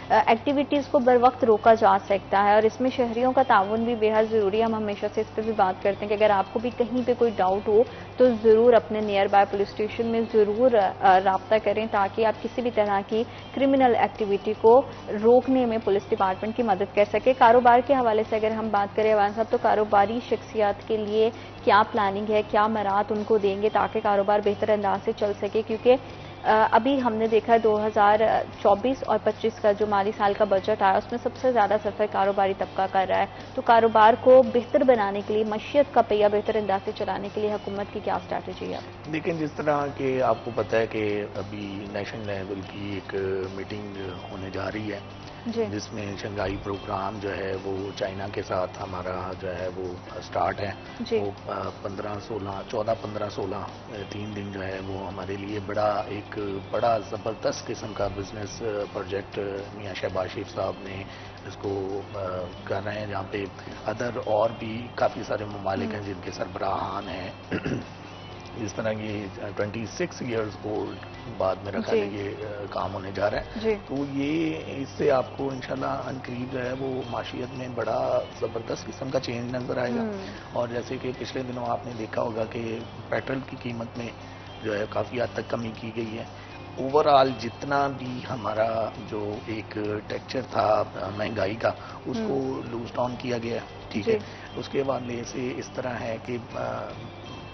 एक्टिविटीज़ को बर वक्त रोका जा सकता है, और इसमें शहरियों का ताउन भी बेहद ज़रूरी है। हम हमेशा से इस पर भी बात करते हैं कि अगर आपको भी कहीं पे कोई डाउट हो तो ज़रूर अपने नियर बाय पुलिस स्टेशन में ज़रूर राब्ता करें, ताकि आप किसी भी तरह की क्रिमिनल एक्टिविटी को रोकने में पुलिस डिपार्टमेंट की मदद कर सके। कारोबार के हवाले से अगर हम बात करें अवान साहब, तो कारोबारी शख्सियात के लिए क्या प्लानिंग है, क्या मराहत उनको देंगे ताकि कारोबार बेहतर अंदाज से चल सके? क्योंकि अभी हमने देखा 2024 और 25 का जो माली साल का बजट आया, उसमें सबसे ज़्यादा सफर कारोबारी तबका कर रहा है। तो कारोबार को बेहतर बनाने के लिए, मईशत का पहिया बेहतर अंदाज से चलाने के लिए हुकूमत की क्या स्ट्रैटेजी है? लेकिन जिस तरह के आपको पता है कि अभी नेशनल लेवल की एक मीटिंग होने जा रही है, जिसमें शंघाई प्रोग्राम जो है वो चाइना के साथ हमारा जो है वो स्टार्ट है। वो 14, 15, 16 3 दिन जो है वो हमारे लिए एक बड़ा ज़बरदस्त किस्म का बिजनेस प्रोजेक्ट मियां शहबाज शरीफ साहब ने इसको कर रहे हैं, जहाँ पे अदर और भी काफ़ी सारे ममालिक हैं जिनके सरबराहान हैं। इस तरह की 26 ईयर्स ओल्ड बाद मेरा ख्याल है ये काम होने जा रहा है। तो ये इससे आपको इंशाल्लाह अनकरीब जो है वो माशियत में बड़ा ज़बरदस्त किस्म का चेंज नज़र आएगा। और जैसे कि पिछले दिनों आपने देखा होगा कि पेट्रोल की कीमत में जो है काफ़ी हद तक कमी की गई है। ओवरऑल जितना भी हमारा जो एक टेक्सचर था महंगाई का, उसको लूज डाउन किया गया, ठीक है। उसके बाद से इस तरह है कि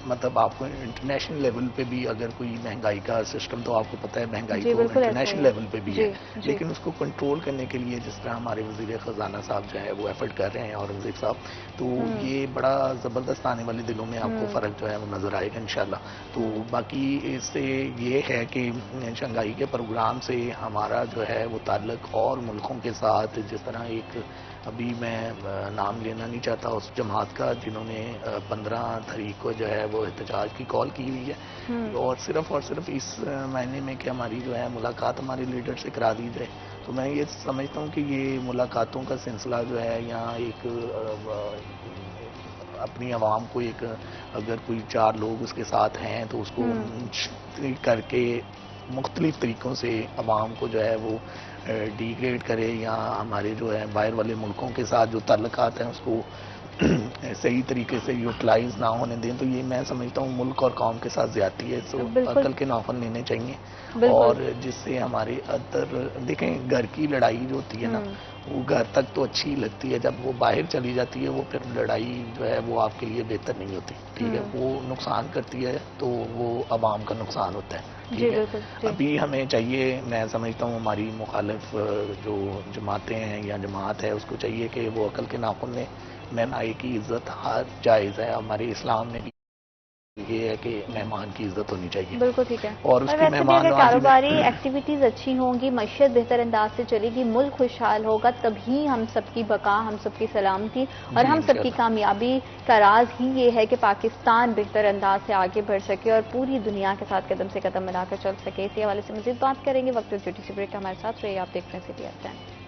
मतलब आपको इंटरनेशनल लेवल पे भी अगर कोई महंगाई का सिस्टम, तो आपको पता है महंगाई तो इंटरनेशनल लेवल पे भी है, लेकिन उसको कंट्रोल करने के लिए जिस तरह हमारे वजीर खजाना साहब जो है वो एफर्ट कर रहे हैं, औरंगजेब साहब, तो ये बड़ा ज़बरदस्त आने वाले दिनों में आपको फ़र्क जो है वो नज़र आएगा इंशाल्लाह। तो बाकी इससे ये है कि शंघाई के प्रोग्राम से हमारा जो है वो ताल्लुक और मुल्कों के साथ, जिस तरह एक अभी मैं नाम लेना नहीं चाहता उस जमात का जिन्होंने 15 तारीख को जो है वो एहतजाज की कॉल की हुई है और सिर्फ इस महीने में कि हमारी जो है मुलाकात हमारे लीडर से करा दी जाए। तो मैं ये समझता हूँ कि ये मुलाकातों का सिलसिला जो है यहाँ एक अपनी आवाम को एक अगर कोई 4 लोग उसके साथ हैं तो उसको करके मुख्तलिफ तरीक़ों से आवाम को जो है वो डिग्रेड करे या हमारे जो है बाहर वाले मुल्कों के साथ जो ताल्लुकात हैं उसको सही तरीके से यूटिलाइज ना होने दें। तो ये मैं समझता हूँ मुल्क और कौम के साथ ज्यादती है। तो अकल के नाफन लेने चाहिए और जिससे हमारे अंदर देखें घर की लड़ाई जो होती है ना वो घर तक तो अच्छी लगती है, जब वो बाहर चली जाती है वो फिर लड़ाई जो है वो आपके लिए बेहतर नहीं होती। ठीक है, वो नुकसान करती है तो वो आवाम का नुकसान होता है। ठीक है, अभी हमें चाहिए, मैं समझता हूँ हमारी मुखालिफ जो जमातें हैं या जमात है उसको चाहिए कि वो अकल के नाखुन लें। मेहमान की इज्जत हर जायज़ है, हमारे इस्लाम में भी ये है कि मेहमान की इज्जत होनी चाहिए। बिल्कुल ठीक है। और उसकी मेहमान कारोबारी एक्टिविटीज अच्छी होंगी, मईशत बेहतर अंदाज से चलेगी, मुल्क खुशहाल होगा, तभी हम सबकी बका, हम सबकी सलामती और हम सबकी कामयाबी का राज ही ये है कि पाकिस्तान बेहतर अंदाज से आगे बढ़ सके और पूरी दुनिया के साथ कदम से कदम मिलाकर चल सके। इसी हवाले से मजीद बात करेंगे। वक्त छोटी सी ब्रेक हमारे साथ रहिए। आप देख रहे हैं city at 10।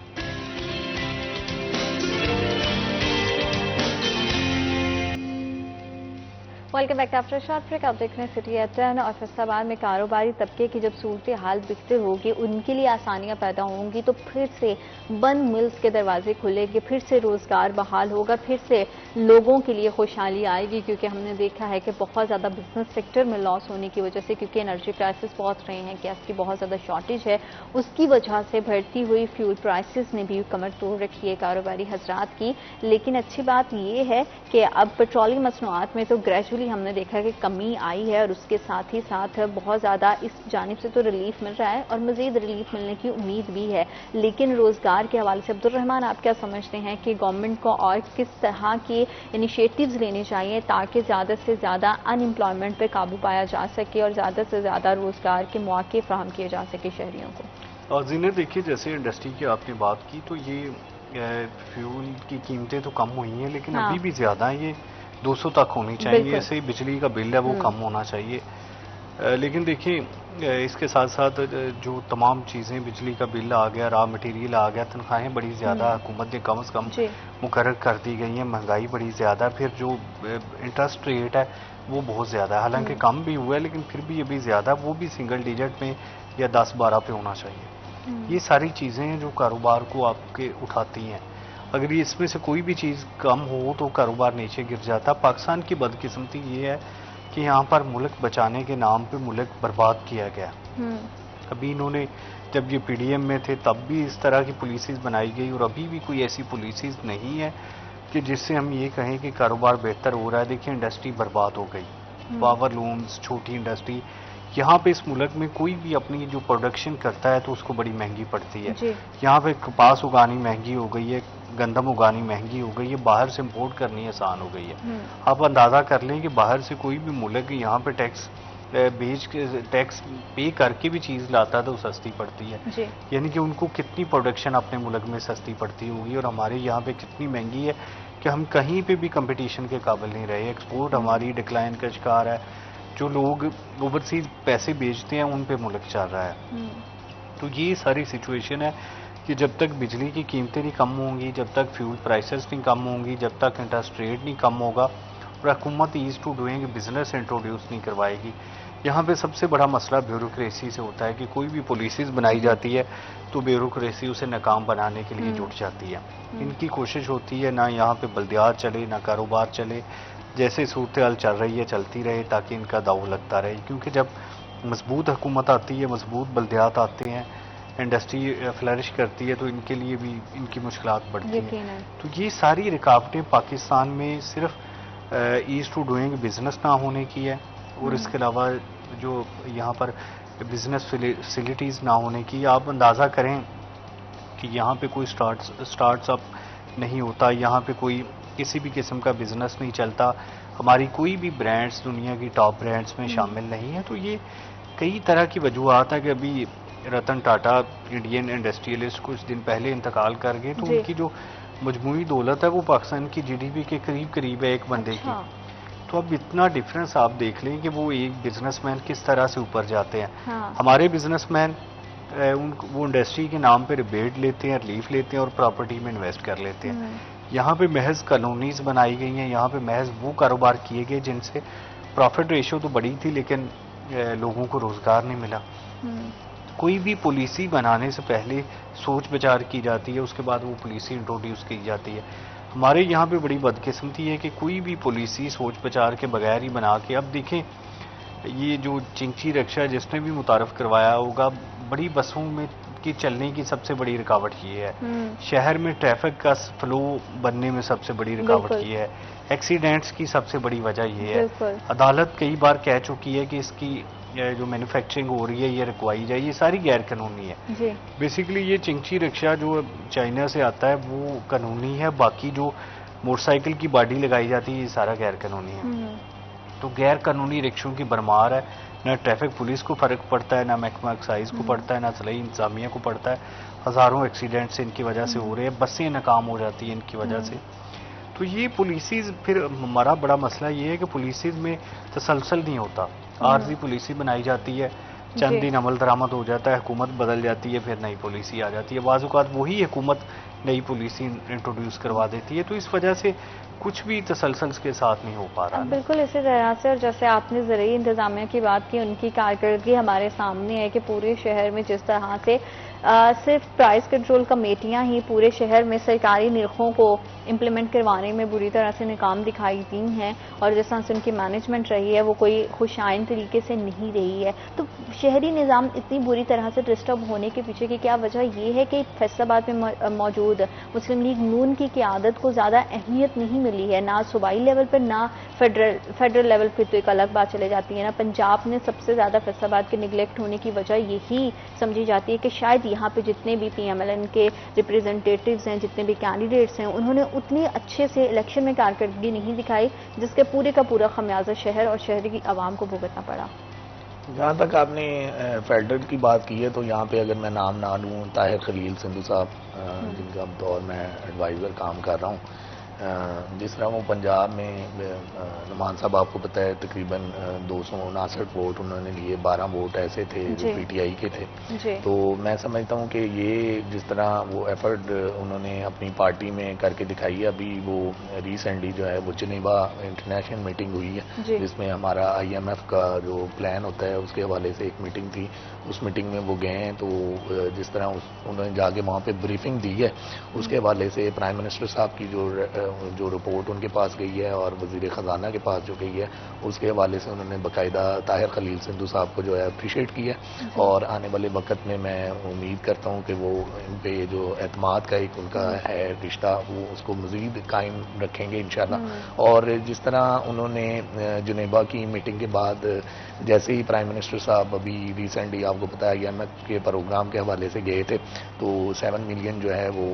Welcome back after short break. आप देख रहे हैं सिटी एट 10 और फैसलाबाद में कारोबारी तबके की जब सूरत हाल बेहतर होगी, उनके लिए आसानियां पैदा होंगी तो फिर से बंद मिल्स के दरवाजे खुलेंगे, फिर से रोजगार बहाल होगा, फिर से लोगों के लिए खुशहाली आएगी। क्योंकि हमने देखा है कि बहुत ज़्यादा बिजनेस सेक्टर में लॉस होने की वजह से, क्योंकि एनर्जी प्राइसेस बहुत रहे हैं, गैस की बहुत ज़्यादा शॉर्टेज है, उसकी वजह से बढ़ती हुई फ्यूल प्राइसेस ने भी कमर तोड़ रखी है कारोबारी हजरात की। लेकिन अच्छी बात यह है कि अब पेट्रोलियम मसनूआत में तो ग्रेजुअली हमने देखा कि कमी आई है और उसके साथ ही साथ बहुत ज़्यादा इस जानिब से तो रिलीफ मिल रहा है और मज़ीद रिलीफ मिलने की उम्मीद भी है। लेकिन रोज़गार के हवाले से अब्दुर्रहमान, आप क्या समझते हैं कि गवर्नमेंट को और किस तरह के इनिशिएटिव्स लेने चाहिए ताकि ज़्यादा से ज़्यादा अनएम्प्लॉयमेंट पर काबू पाया जा सके और ज़्यादा से ज़्यादा रोज़गार के मौके फ्राहम किए जा सके शहरियों को? और जिन्हें देखिए, जैसे इंडस्ट्री की आपने बात की तो ये फ्यूल की कीमतें तो कम हुई हैं, लेकिन अभी भी ज़्यादा है, ये 200 तक होनी चाहिए। ऐसे ही बिजली का बिल है वो कम होना चाहिए। लेकिन देखिए इसके साथ साथ जो तमाम चीज़ें, बिजली का बिल आ गया, रॉ मटेरियल आ गया, तनख्वाहें बड़ी ज़्यादा हुकूमत ने कम से कम मुकर्रर कर दी गई हैं, महंगाई बड़ी ज़्यादा, फिर जो इंटरेस्ट रेट है वो बहुत ज़्यादा है। हालांकि कम भी हुआ है लेकिन फिर भी अभी ज़्यादा, वो भी सिंगल डिजिट में या 10-12 पे होना चाहिए। ये सारी चीज़ें हैं जो कारोबार को आपके उठाती हैं। अगर ये इसमें से कोई भी चीज़ कम हो तो कारोबार नीचे गिर जाता। पाकिस्तान की बदकिस्मती ये है कि यहाँ पर मुल्क बचाने के नाम पे मुल्क बर्बाद किया गया। अभी इन्होंने जब ये पीडीएम में थे तब भी इस तरह की पॉलिसीज़ बनाई गई और अभी भी कोई ऐसी पॉलिसीज़ नहीं है कि जिससे हम ये कहें कि कारोबार बेहतर हो रहा है। देखिए इंडस्ट्री बर्बाद हो गई, पावर लूम्स, छोटी इंडस्ट्री, यहाँ पे इस मुल्क में कोई भी अपनी जो प्रोडक्शन करता है तो उसको बड़ी महंगी पड़ती है। यहाँ पे कपास उगानी महंगी हो गई है, गंदम उगानी महंगी हो गई है, बाहर से इंपोर्ट करनी आसान हो गई है। आप अंदाज़ा कर लें कि बाहर से कोई भी मुल्क यहाँ पे टैक्स पे करके भी चीज़ लाता है तो सस्ती पड़ती है। यानी कि उनको कितनी प्रोडक्शन अपने मुल्क में सस्ती पड़ती होगी और हमारे यहाँ पे कितनी महंगी है कि हम कहीं पे भी कंपटीशन के काबिल नहीं रहे। एक्सपोर्ट हमारी डिक्लाइन का शिकार है, जो लोग ओवरसीज पैसे बेचते हैं उन पे मुल्क चल रहा है। तो ये सारी सिचुएशन है कि जब तक बिजली की कीमतें नहीं कम होंगी, जब तक फ्यूल प्राइसेस नहीं कम होंगी, जब तक इंटरेस्ट रेट नहीं कम होगा और हुकूमत ease to doing business introduce नहीं करवाएगी। यहाँ पे सबसे बड़ा मसला ब्यूरोक्रेसी से होता है कि कोई भी पॉलिसीज बनाई जाती है तो ब्यूरोक्रेसी उसे नाकाम बनाने के लिए जुट जाती है। इनकी कोशिश होती है ना यहाँ पे बल्दियात चले ना कारोबार चले, जैसे सूरत हाल चल रही है चलती रहे ताकि इनका दाव लगता रहे। क्योंकि जब मजबूत हुकूमत आती है, मजबूत बल्दियात आते हैं, इंडस्ट्री फ्लरिश करती है तो इनके लिए भी इनकी मुश्किलात बढ़ती हैं। तो ये सारी रुकावटें पाकिस्तान में सिर्फ ईज टू डूइंग बिजनेस ना होने की है और इसके अलावा जो यहाँ पर बिजनेस फैसिलिटीज़ ना होने की। आप अंदाज़ा करें कि यहाँ पे कोई स्टार्टअप नहीं होता, यहाँ पे कोई किसी भी किस्म का बिजनेस नहीं चलता, हमारी कोई भी ब्रांड्स दुनिया की टॉप ब्रांड्स में शामिल नहीं है। तो ये कई तरह की वजूहत है कि अभी रतन टाटा इंडियन इंडस्ट्रियलिस्ट कुछ दिन पहले इंतकाल कर गए तो उनकी जो मजमूई दौलत है वो पाकिस्तान की जीडीपी के करीब करीब है एक बंदे की। तो अब इतना डिफरेंस आप देख लें कि वो एक बिजनेसमैन किस तरह से ऊपर जाते हैं। हाँ। हमारे बिजनेसमैन वो इंडस्ट्री के नाम पे रिबेट लेते हैं, रिलीफ लेते हैं और प्रॉपर्टी में इन्वेस्ट कर लेते हैं। यहाँ पे महज कॉलोनीज बनाई गई हैं, यहाँ पे महज वो कारोबार किए गए जिनसे प्रॉफिट रेशियो तो बड़ी थी लेकिन लोगों को रोजगार नहीं मिला। कोई भी पॉलिसी बनाने से पहले सोच विचार की जाती है, उसके बाद वो पॉलिसी इंट्रोड्यूस की जाती है। हमारे यहाँ पे बड़ी बदकिस्मती है कि कोई भी पॉलिसी सोच विचार के बगैर ही बना के, अब देखें ये जो चिंची रिक्शा जिसने भी मुतारफ करवाया होगा, बड़ी बसों में की चलने की सबसे बड़ी रुकावट ये है। शहर में ट्रैफिक का फ्लो बनने में सबसे बड़ी रुकावट ये है। एक्सीडेंट्स की सबसे बड़ी वजह ये है। अदालत कई बार कह चुकी है कि इसकी जो मैन्युफैक्चरिंग हो रही है ये रुकवाई जाए, ये सारी गैर कानूनी है। बेसिकली ये चिंची रिक्शा जो चाइना से आता है वो कानूनी है, बाकी जो मोटरसाइकिल की बॉडी लगाई जाती है ये सारा गैर कानूनी है। तो गैर कानूनी रिक्शों की भरमार है, न ट्रैफिक पुलिस को फर्क पड़ता है, न महकमा एक्साइज को पड़ता है, न सलाई इंतजामिया को पड़ता है। हजारों एक्सीडेंट्स इनकी वजह से हो रहे हैं, बसें नाकाम हो जाती हैं इनकी वजह से। तो ये पुलिसीज, फिर हमारा बड़ा मसला ये है कि पुलिसीज में तसलसल नहीं होता। आर्जी पॉलिसी बनाई जाती है, चंद दिन अमल दरामद हो जाता है, हुकूमत बदल जाती है, फिर नई पॉलिसी आ जाती है। बाज़ औक़ात वही हुकूमत नई पॉलिसी इंट्रोड्यूस करवा देती है, तो इस वजह से कुछ भी तसलसल के साथ नहीं हो पा रहा। बिल्कुल इसी तरह से, और जैसे आपने ज़रूरी इंतजामिया की बात की, उनकी कारकर्दगी हमारे सामने है कि पूरे शहर में जिस तरह से सिर्फ प्राइस कंट्रोल कमेटियां ही पूरे शहर में सरकारी निरखों को इम्प्लीमेंट करवाने में बुरी तरह से नाकाम दिखाई दी हैं, और जिस तरह से उनकी मैनेजमेंट रही है वो कोई खुशाइन तरीके से नहीं रही है। तो शहरी निज़ाम इतनी बुरी तरह से डिस्टर्ब होने के पीछे की क्या वजह ये है कि फैसलाबाद में मौजूद मुस्लिम लीग नून की क़यादत को ज़्यादा अहमियत नहीं मिली है, ना सूबाई लेवल पर, ना फेडरल लेवल पर, तो एक अलग बात चले जाती है ना पंजाब ने सबसे ज़्यादा फैसलाबाद के निगलेक्ट होने की वजह यही समझी जाती है कि शायद यहाँ पे जितने भी PMLN के रिप्रेजेंटेटिव्स हैं, जितने भी कैंडिडेट्स हैं, उन्होंने उतनी अच्छे से इलेक्शन में कारकर्दगी नहीं दिखाई, जिसके पूरे का पूरा खमियाजा शहर और शहर की आवाम को भुगतना पड़ा। जहाँ तक आपने फेडरल की बात की है, तो यहाँ पे अगर मैं नाम ना लूँ, ताहिर खलील सिंधु साहब, जिनका अब दौर में एडवाइज़र काम कर रहा हूँ, जिस तरह वो पंजाब में नुमान साहब आपको पता है तकरीबन 259 वोट उन्होंने लिए, 12 वोट ऐसे थे जो PTI के थे। तो मैं समझता हूँ कि ये जिस तरह वो एफर्ट उन्होंने अपनी पार्टी में करके दिखाई है, अभी वो रिसेंटली जो है वो जिनेवा इंटरनेशनल मीटिंग हुई है जिसमें हमारा IMF का जो प्लान होता है उसके हवाले से एक मीटिंग थी। उस मीटिंग में वो गए हैं, तो जिस तरह उन्होंने जाके वहाँ पे ब्रीफिंग दी है, उसके हवाले से प्राइम मिनिस्टर साहब की जो रिपोर्ट उनके पास गई है और वजीर ख़जाना के पास जो गई है, उसके हवाले से उन्होंने बाकायदा ताहिर खलील सिंधु साहब को जो है अप्रिशिएट किया। और आने वाले वक्त में मैं उम्मीद करता हूँ कि वो इन पे जो एतमाद का एक उनका है रिश्ता, वो उसको मज़ीद कायम रखेंगे इंशाल्लाह। और जिस तरह उन्होंने जिनेवा की मीटिंग के बाद जैसे ही प्राइम मिनिस्टर साहब अभी रिसेंटली आपको पता है IMF के प्रोग्राम के हवाले से गए थे, तो 7 मिलियन जो है वो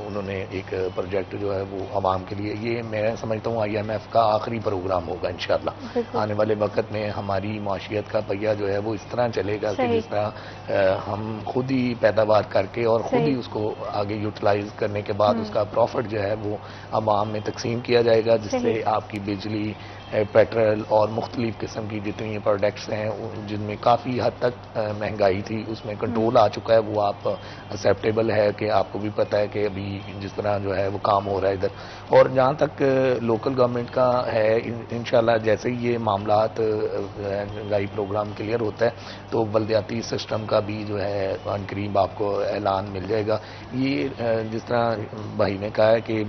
उन्होंने एक प्रोजेक्ट जो है वो आवाम के लिए, ये मैं समझता हूँ IMF का आखिरी प्रोग्राम होगा इंशाल्लाह। आने वाले वक्त में हमारी माशियत का पहिया जो है वो इस तरह चलेगा कि जिस तरह हम खुद ही पैदावार करके और खुद ही उसको आगे यूटिलाइज करने के बाद उसका प्रॉफिट जो है वो आवाम में तकसीम किया जाएगा, जिससे आपकी बिजली, पेट्रोल और मुख्तलिफ किस्म की जितनी प्रोडक्ट्स हैं जिनमें काफ़ी हद तक महंगाई थी उसमें कंट्रोल आ चुका है। वो आप एक्सेप्टेबल है कि आपको भी पता है कि अभी जिस तरह जो है वो काम हो रहा है इधर। और जहाँ तक लोकल गवर्नमेंट का है, इंशाल्लाह जैसे ही ये मामलात महंगाई प्रोग्राम क्लियर होता है तो बल्दियाती सिस्टम का भी जो है अनकरीब आपको ऐलान मिल जाएगा। ये जिस तरह भाई ने कहा है कि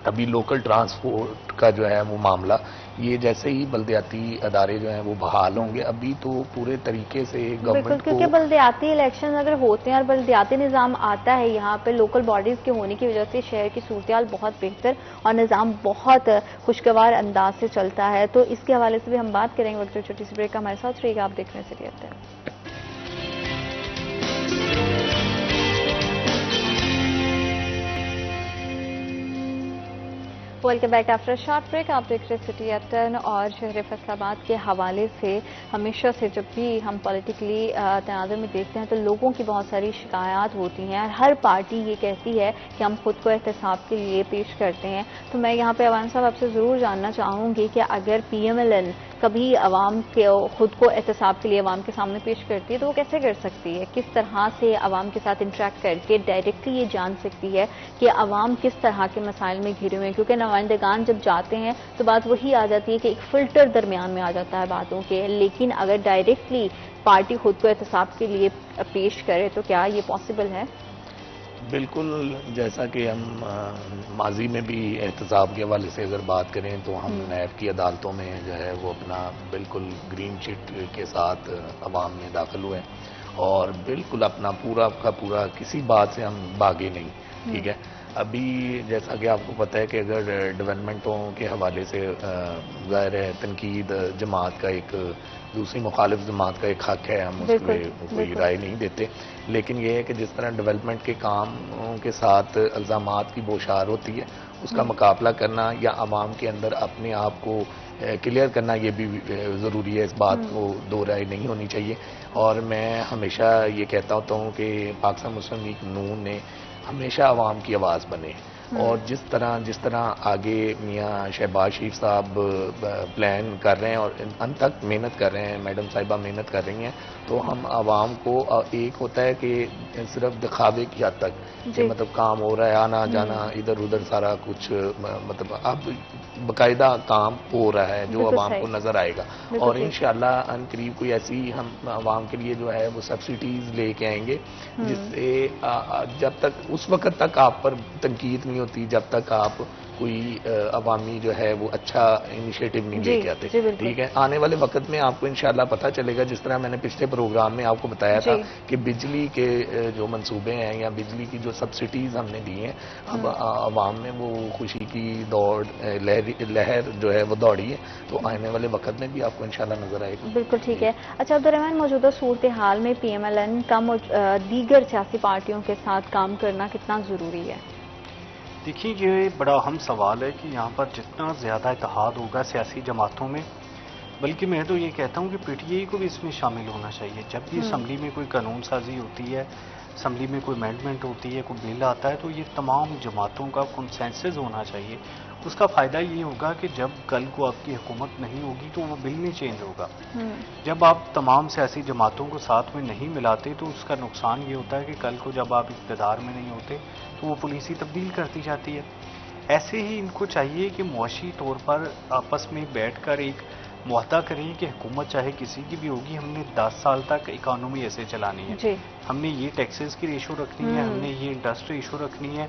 अभी लोकल ट्रांसपोर्ट का जो है वो मामला, ये जैसे ही बल्दियाती अदारे जो हैं वो बहाल होंगे, अभी तो पूरे तरीके से गवर्नमेंट को, क्योंकि बल्दियाती इलेक्शन अगर होते हैं और बल्दियाती निज़ाम आता है यहाँ पे लोकल बॉडीज़ के होने की वजह से शहर की सूरत बहुत बेहतर और निज़ाम बहुत खुशगवार अंदाज से चलता है। तो इसके हवाले से भी हम बात करेंगे। वक्त छोटी सी ब्रेक, हमारे साथ रहिएगा, आप देखने से कहते हैं। Welcome back after short break. आप देख रहे सिटी एट 10 और शहर फैसलाबाद के हवाले से हमेशा से जब भी हम पॉलिटिकली तनाज़ुर में देखते हैं तो लोगों की बहुत सारी शिकायत होती हैं और हर पार्टी ये कहती है कि हम खुद को एहतसाब के लिए पेश करते हैं। तो मैं यहाँ पे अवान साहब आपसे ज़रूर जानना चाहूँगी कि अगर PMLN कभी अवाम के खुद को एहतसाब के लिए अवाम के सामने पेश करती है तो वो कैसे कर सकती है, किस तरह से अवाम के साथ इंटरेक्ट करके डायरेक्टली ये जान सकती है कि अवाम किस तरह के मसाइल में घिरे हुए हैं। क्योंकि नुमाइंदगान जब जाते हैं तो बात वही आ जाती है कि एक फिल्टर दरमियान में आ जाता है बातों के, लेकिन अगर डायरेक्टली पार्टी खुद को एहतसाब के लिए पेश करे तो क्या ये पॉसिबल है? बिल्कुल, जैसा कि हम माजी में भी एहतसाब के हवाले से अगर बात करें तो हम नैब की अदालतों में जो है वो अपना बिल्कुल ग्रीन चिट के साथ अवाम में दाखिल हुए और बिल्कुल अपना पूरा का पूरा किसी बात से हम भागे नहीं। ठीक है, अभी जैसा कि आपको पता है कि अगर डेवलपमेंटों के हवाले से ज़ाहिर है तनकीद जमात का एक दूसरी मुखालिफ जमात का एक हक है, हम उस पर कोई राय नहीं देते, लेकिन यह है कि जिस तरह डेवलपमेंट के कामों के साथ इल्ज़ामात की बौछार होती है उसका मुकाबला करना या आवाम के अंदर अपने आप को क्लियर करना ये भी ज़रूरी है। इस बात को दो राय नहीं होनी चाहिए। और मैं हमेशा ये कहता होता हूँ कि पाकिस्तान मुस्लिम लीग नून ने हमेशा आवाम की आवाज़ बने और जिस तरह आगे मियाँ शहबाज शरीफ साहब प्लान कर रहे हैं और अंत तक मेहनत कर रहे हैं, मैडम साहिबा मेहनत कर रही हैं, तो हम आवाम को एक होता है कि सिर्फ दिखावे की हद तक कि मतलब काम हो रहा है, आना जाना इधर उधर सारा कुछ, मतलब अब बाकायदा काम हो रहा है जो आवाम को नजर आएगा और इंशाल्लाह अनकरीब कोई ऐसी हम आवाम के लिए जो है वो सब्सिडीज लेके आएंगे जिससे जब तक उस वक्त तक आप पर तनकीद नहीं होती, जब तक आप कोई अवामी जो है वो अच्छा इनिशिएटिव नहीं लेके आते। ठीक है, आने वाले वक्त में आपको इंशाल्लाह पता चलेगा, जिस तरह मैंने पिछले प्रोग्राम में आपको बताया था कि बिजली के जो मंसूबे हैं या बिजली की जो सब्सिडीज हमने दी हैं, अब अवाम में वो खुशी की दौड़ लहर जो है वो दौड़ी है, तो आने वाले वक्त में भी आपको इंशाल्लाह नजर आएगा। बिल्कुल ठीक है। अच्छा अब्दुर्रहमान, मौजूदा सूरत हाल में PMLN का दीगर सियासी पार्टियों के साथ काम करना कितना जरूरी है? देखिए, ये बड़ा अहम सवाल है कि यहाँ पर जितना ज़्यादा इत्तेहाद होगा सियासी जमातों में, बल्कि मैं तो ये कहता हूँ कि PTI को भी इसमें शामिल होना चाहिए। जब भी असम्बली में कोई कानून साजी होती है, असम्बली में कोई अमेंडमेंट होती है, कोई बिल आता है, तो ये तमाम जमातों का कंसेंसस होना चाहिए। उसका फ़ायदा ये होगा कि जब कल को आपकी हुकूमत नहीं होगी तो वो बिल नहीं चेंज होगा। जब आप तमाम सियासी जमातों को साथ में नहीं मिलाते तो उसका नुकसान ये होता है कि कल को जब आप इक़्तिदार में नहीं होते तो वो पॉलिसी तब्दील करती जाती है। ऐसे ही इनको चाहिए कि मुआशी तौर पर आपस में बैठकर एक मुआहदा करें कि हुकूमत चाहे किसी की भी होगी, हमने 10 साल तक इकानमी ऐसे चलानी है, हमने ये टैक्सेस की रेशो रखनी है, हमने ये इंडस्ट्री रेशो रखनी है,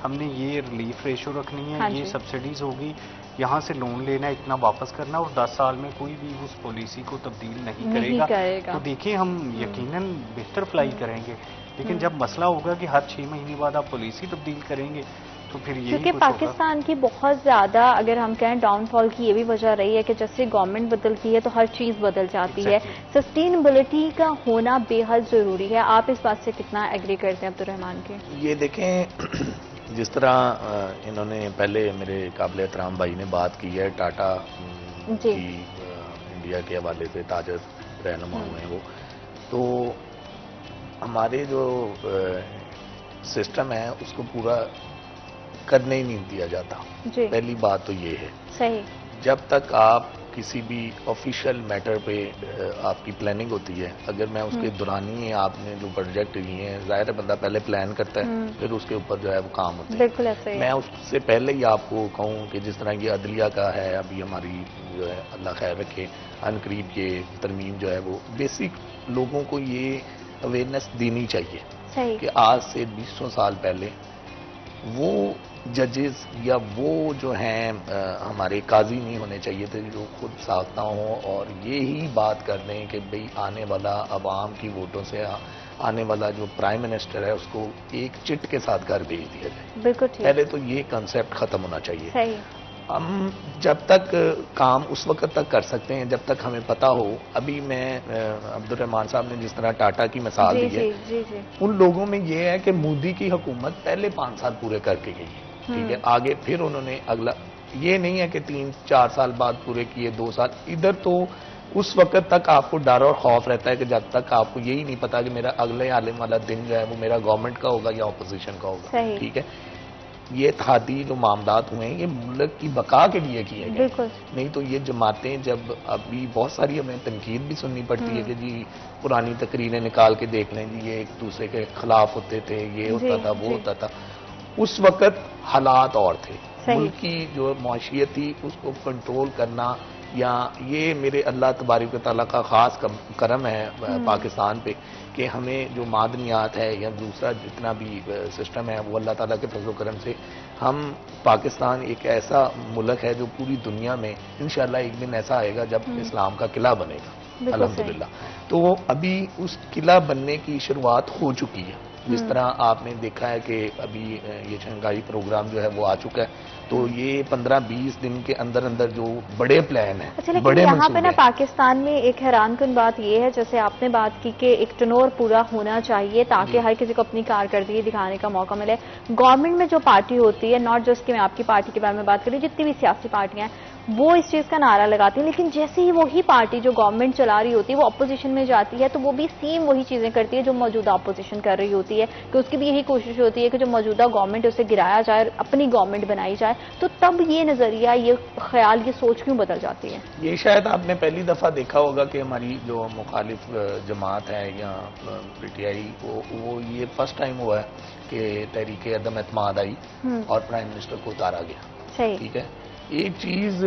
हमने ये रिलीफ रेशो रखनी है, ये सब्सिडीज होगी, यहाँ से लोन लेना, इतना वापस करना, और 10 साल में कोई भी उस पॉलिसी को तब्दील नहीं करेगा। तो देखिए, हम यकीनन बेहतर फ्लाई करेंगे, लेकिन जब मसला होगा कि हर 6 महीने बाद आप पॉलिसी तब्दील करेंगे तो फिर यही क्योंकि पाकिस्तान की बहुत ज्यादा अगर हम कहें डाउनफॉल की ये भी वजह रही है कि जैसे गवर्नमेंट बदलती है तो हर चीज बदल जाती है। सस्टेनेबिलिटी का होना बेहद जरूरी है। आप इस बात से कितना एग्री करते हैं अब्दुर्रहमान के? ये देखें, जिस तरह इन्होंने पहले मेरे काबिल एहतराम भाई ने बात की है टाटा की इंडिया के हवाले से ताजर रहनुमा हुए हैं वो, तो हमारे जो सिस्टम है उसको पूरा करने ही नहीं दिया जाता। पहली बात तो ये है। सही। जब तक आप किसी भी ऑफिशियल मैटर पे आपकी प्लानिंग होती है, अगर मैं उसके दौरान ही आपने जो प्रोजेक्ट लिए हैं, जाहिर है बंदा पहले प्लान करता है फिर उसके ऊपर जो है वो काम होता है। बिल्कुल ऐसे ही। मैं उससे पहले ही आपको कहूँ कि जिस तरह ये अदलिया का है, अभी हमारी जो है अल्लाह खैर रखे, अनकरीब ये तरमीम जो है वो बेसिक लोगों को ये अवेयरनेस देनी चाहिए कि आज से 200 साल पहले वो जजेस या वो जो हैं हमारे काजी नहीं होने चाहिए थे जो खुद साधना हो और ये ही बात कर दें कि भाई आने वाला अवाम की वोटों से आने वाला जो प्राइम मिनिस्टर है उसको एक चिट के साथ घर भेज दिया जाए। बिल्कुल ठीक। पहले तो ये कंसेप्ट खत्म होना चाहिए। सही। हम जब तक काम उस वक्त तक कर सकते हैं जब तक हमें पता हो। अभी मैं अब्दुर्रहमान साहब ने जिस तरह टाटा की मिसाल दी है, उन लोगों में ये है कि मोदी की हुकूमत पहले 5 साल पूरे करके गई है। ठीक है। आगे फिर उन्होंने अगला, ये नहीं है कि 3-4 साल बाद पूरे किए, 2 साल, इधर तो उस वक्त तक आपको डर और खौफ रहता है कि जब तक आपको यही नहीं पता कि मेरा अगले आने वाला दिन जो है वो मेरा गवर्नमेंट का होगा या ऑपोजिशन का होगा। ठीक है, ये थादी जो मामलात हुए हैं ये मुल्क की बका के लिए किए गए, नहीं तो ये जमातें जब अभी बहुत सारी हमें तनकीद भी सुननी पड़ती है कि जी पुरानी तकरीरें निकाल के देख लें जी ये एक दूसरे के खिलाफ होते थे, ये होता था, वो होता था। उस वक्त हालात और थे, मुल्क की जो माशियत थी उसको कंट्रोल करना, या ये मेरे अल्लाह तबारक व तआला का खास करम है पाकिस्तान पे कि हमें जो मादनियात है या दूसरा जितना भी सिस्टम है वो अल्लाह ताला के फजल करम से हम पाकिस्तान एक ऐसा मुल्क है जो पूरी दुनिया में इंशाअल्लाह एक दिन ऐसा आएगा जब इस्लाम का किला बनेगा अल्हम्दुलिल्लाह। तो अभी उस किला बनने की शुरुआत हो चुकी है। जिस तरह आपने देखा है कि अभी ये शंघाई प्रोग्राम जो है वो आ चुका है, तो ये 15-20 दिन के अंदर अंदर जो बड़े प्लान हैं, अच्छा, लेकिन यहाँ पे ना पाकिस्तान में एक हैरानकुन बात ये है, जैसे आपने बात की कि एक टर्नओवर पूरा होना चाहिए ताकि हर किसी को अपनी कारकर्दगी दिखाने का मौका मिले। गवर्नमेंट में जो पार्टी होती है, नॉट जस्ट कि मैं आपकी पार्टी के बारे में बात करूँ, जितनी भी सियासी पार्टियां हैं वो इस चीज का नारा लगाती है, लेकिन जैसे ही वही पार्टी जो गवर्नमेंट चला रही होती है वो अपोजिशन में जाती है तो वो भी सेम वही चीजें करती है जो मौजूदा अपोजिशन कर रही होती है, कि उसकी भी यही कोशिश होती है कि जो मौजूदा गवर्नमेंट है उसे गिराया जाए और अपनी गवर्नमेंट बनाई जाए। तो तब ये नजरिया, ये ख्याल, ये सोच क्यों बदल जाती है? ये शायद आपने पहली दफा देखा होगा कि हमारी जो मुखालिफ जमात है या पीटीआई, वो ये फर्स्ट टाइम हुआ है कि तहरीक अदम एतमाद आई और प्राइम मिनिस्टर को उतारा गया। ठीक है, एक चीज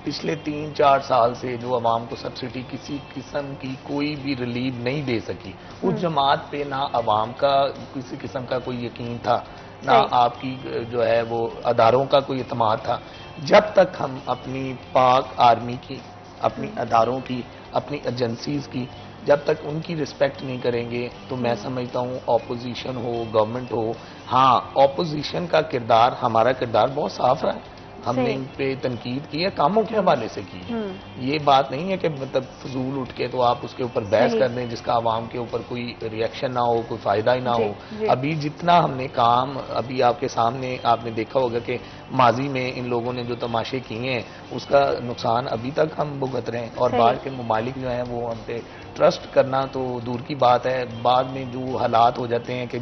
पिछले 3-4 साल से जो अवाम को सब्सिडी किसी किस्म की कोई भी रिलीफ नहीं दे सकी, उस जमात पे ना अवाम का किसी किस्म का कोई यकीन था, ना आपकी जो है वो अदारों का कोई इत्मीनान था। जब तक हम अपनी पाक आर्मी की, अपनी अदारों की, अपनी एजेंसीज की, जब तक उनकी रिस्पेक्ट नहीं करेंगे तो मैं समझता हूँ ऑपोजिशन हो, गवर्नमेंट हो, हाँ ऑपोजिशन का किरदार, हमारा किरदार बहुत साफ रहा है। हमने इन पे तनकीद की है, कामों के हवाले से की है। ये बात नहीं है कि मतलब फजूल उठ के तो आप उसके ऊपर बहस कर दें जिसका आवाम के ऊपर कोई रिएक्शन ना हो, कोई फायदा ही ना हो। अभी जितना हमने काम, अभी आपके सामने आपने देखा होगा कि माजी में इन लोगों ने जो तमाशे किए हैं उसका नुकसान अभी तक हम भुगत रहे हैं, और बाहर के ममालिक जो हैं वो हम पे ट्रस्ट करना तो दूर की बात है, बाद में जो हालात हो जाते हैं कि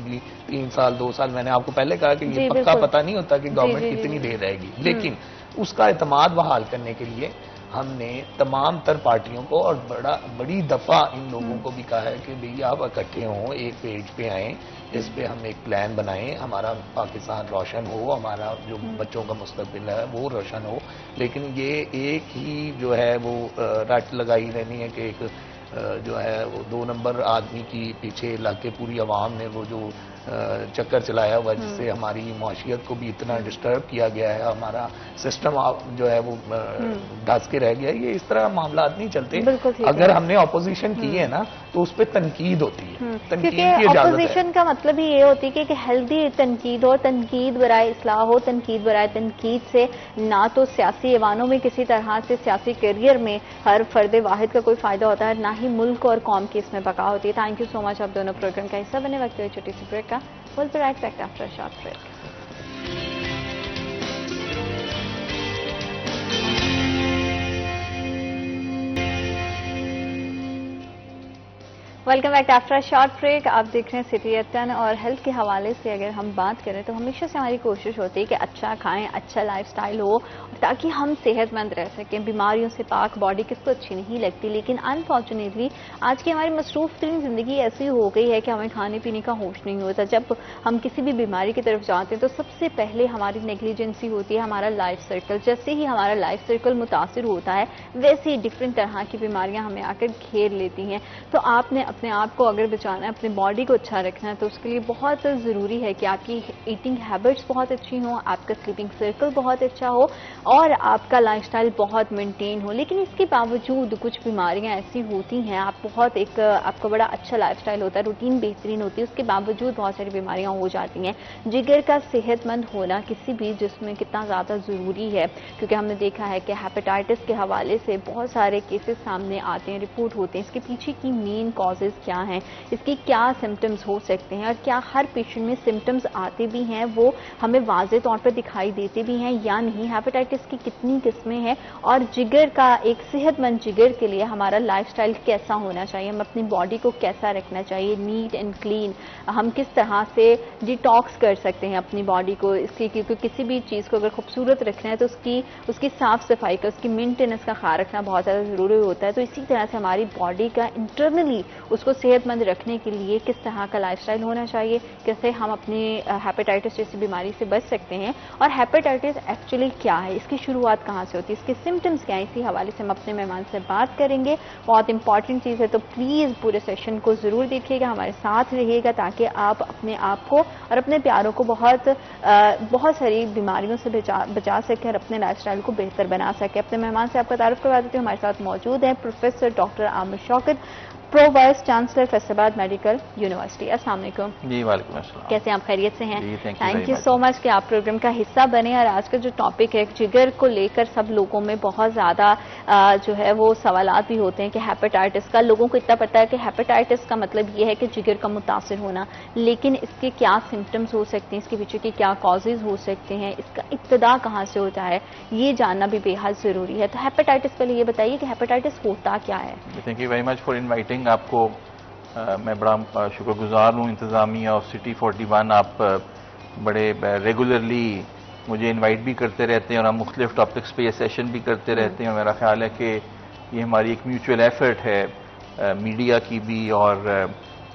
3 साल 2 साल, मैंने आपको पहले कहा कि ये पक्का पता नहीं होता कि गवर्नमेंट कितनी देर रहेगी, लेकिन उसका एतमाद बहाल करने के लिए हमने तमाम तर पार्टियों को और बड़ी दफा इन लोगों को भी कहा है कि भैया आप इकट्ठे हों, एक पेज पे आएँ, इस पे हम एक प्लान बनाएं, हमारा पाकिस्तान रोशन हो, हमारा जो बच्चों का मुस्तकबिल है वो रोशन हो। लेकिन ये एक ही जो है वो रट लगाई रहनी है कि एक जो है वो 2 नंबर आदमी की पीछे लग के पूरी आवाम ने वो जो चक्कर चलाया हुआ, जिससे हमारी माशियत को भी इतना डिस्टर्ब किया गया है, हमारा सिस्टम जो है वो धंस के रह गया है। ये इस तरह मामला नहीं चलते। अगर हमने ऑपोजिशन की है ना तो उस पर तनकीद होती है, तनकीद की इजाजत है। ऑपोजिशन का मतलब ही ये होती है कि हेल्दी तनकीद हो, तनकीद बराए इस्लाह हो, तनकीद बराए तनकीद से ना तो सियासी ऐवानों में किसी तरह से सियासी करियर में हर फर्द वाहिद का कोई फायदा होता है, ना ही मुल्क और कौम की इसमें बका होती है। थैंक यू सो मच आप दोनों प्रोग्राम का हिस्सा बने। वक्त छोटी सी ब्रेक का, we'll be right back after a short break. Welcome back after short break. आप देख रहे हैं सिटी एट 10 और हेल्थ के हवाले से अगर हम बात करें तो हमेशा से हमारी कोशिश होती है कि अच्छा खाएं, अच्छा लाइफस्टाइल हो ताकि हम सेहतमंद रह सकें, बीमारियों से पाक। बॉडी किसको अच्छी नहीं लगती, लेकिन अनफॉर्चुनेटली आज की हमारी मसरूफ तरीन जिंदगी ऐसी हो गई है कि हमें खाने पीने का होश नहीं होता। जब हम किसी भी बीमारी की तरफ जाते हैं तो सबसे पहले हमारी नेग्लिजेंसी होती है हमारा लाइफ सर्कल। जैसे ही हमारा लाइफ सर्कल मुतासिर होता है वैसे ही डिफरेंट तरह की बीमारियां हमें आकर घेर लेती हैं। तो आपने अपने आप को अगर बचाना है, अपनी बॉडी को अच्छा रखना है, तो उसके लिए बहुत ज़रूरी है कि आपकी ईटिंग हैबिट्स बहुत अच्छी हों, आपका स्लीपिंग सर्कल बहुत अच्छा हो और आपका लाइफस्टाइल बहुत मेंटेन हो। लेकिन इसके बावजूद कुछ बीमारियां ऐसी होती हैं, आप बहुत एक आपका बड़ा अच्छा लाइफस्टाइल होता है, रूटीन बेहतरीन होती है, उसके बावजूद बहुत सारी बीमारियां हो जाती हैं। जिगर का सेहतमंद होना किसी भी जिस्म में कितना ज़्यादा ज़रूरी है, क्योंकि हमने देखा है कि हेपेटाइटिस के हवाले से बहुत सारे केसेस सामने आते हैं, रिपोर्ट होते हैं। इसके पीछे की मेन कॉज कॉजेज क्या हैं, इसकी क्या सिम्टम्स हो सकते हैं और क्या हर पेशेंट में सिम्टम्स आते भी हैं, वो हमें वाज़े तौर पर दिखाई देते भी हैं या नहीं, हेपेटाइटिस की कितनी किस्में हैं और जिगर का, एक सेहतमंद जिगर के लिए हमारा लाइफस्टाइल कैसा होना चाहिए, हम अपनी बॉडी को कैसा रखना चाहिए, नीट एंड क्लीन, हम किस तरह से डिटॉक्स कर सकते हैं अपनी बॉडी को इसकी, क्योंकि किसी भी चीज़ को अगर खूबसूरत रखना है तो उसकी साफ सफाई का, उसकी मेंटेनेंस का ख्याल रखना बहुत ज़्यादा ज़रूरी होता है। तो इसी तरह से हमारी बॉडी का इंटरनली उसको सेहतमंद रखने के लिए किस तरह का लाइफस्टाइल होना चाहिए, कैसे हम अपनी हेपेटाइटिस जैसी बीमारी से बच सकते हैं और हेपेटाइटिस एक्चुअली क्या है, इसकी शुरुआत कहाँ से होती है, इसके सिम्टम्स क्या है, इसी हवाले से हम अपने मेहमान से बात करेंगे। बहुत इंपॉर्टेंट चीज़ है, तो प्लीज़ पूरे सेशन को ज़रूर देखिएगा, हमारे साथ रहिएगा ताकि आप अपने आप को और अपने प्यारों को बहुत सारी बीमारियों से बचा सकें और अपने लाइफस्टाइल को बेहतर बना सके। अपने मेहमान से आपका तारुफ करवा देती हूँ। हमारे साथ मौजूद हैं professor doctor Aamir Shaukat, pro vice chancellor Faisalabad medical university. अस्सलाम वालेकुम। जी वालेकुम अस्सलाम। कैसे आप, खैरियत से हैं? थैंक यू सो मच कि आप प्रोग्राम का हिस्सा बने। और आज का जो टॉपिक है जिगर को लेकर सब लोगों में बहुत ज़्यादा जो है वो सवालात भी होते हैं कि हेपेटाइटिस का, लोगों को इतना पता है कि हेपेटाइटिस का मतलब ये है कि जिगर का मुतासिर होना, लेकिन इसके क्या सिम्टम्स हो सकते हैं, इसके पीछे के क्या कॉजेज हो सकते हैं, इसका इब्तिदा कहाँ से होता है, ये जानना भी बेहद ज़रूरी है। तो हेपेटाइटिस पहले ये बताइए कि हेपेटाइटिस होता क्या है? Thank you very much for inviting आपको। मैं बड़ा शुक्रगुजार हूँ इंतज़ामिया और सिटी 41, आप बड़े रेगुलरली मुझे इनवाइट भी करते रहते हैं और हम मुख्तलिफ टॉपिक्स पे ये सेशन भी करते रहते हैं और मेरा ख्याल है कि ये हमारी एक म्यूचुअल एफर्ट है मीडिया की भी और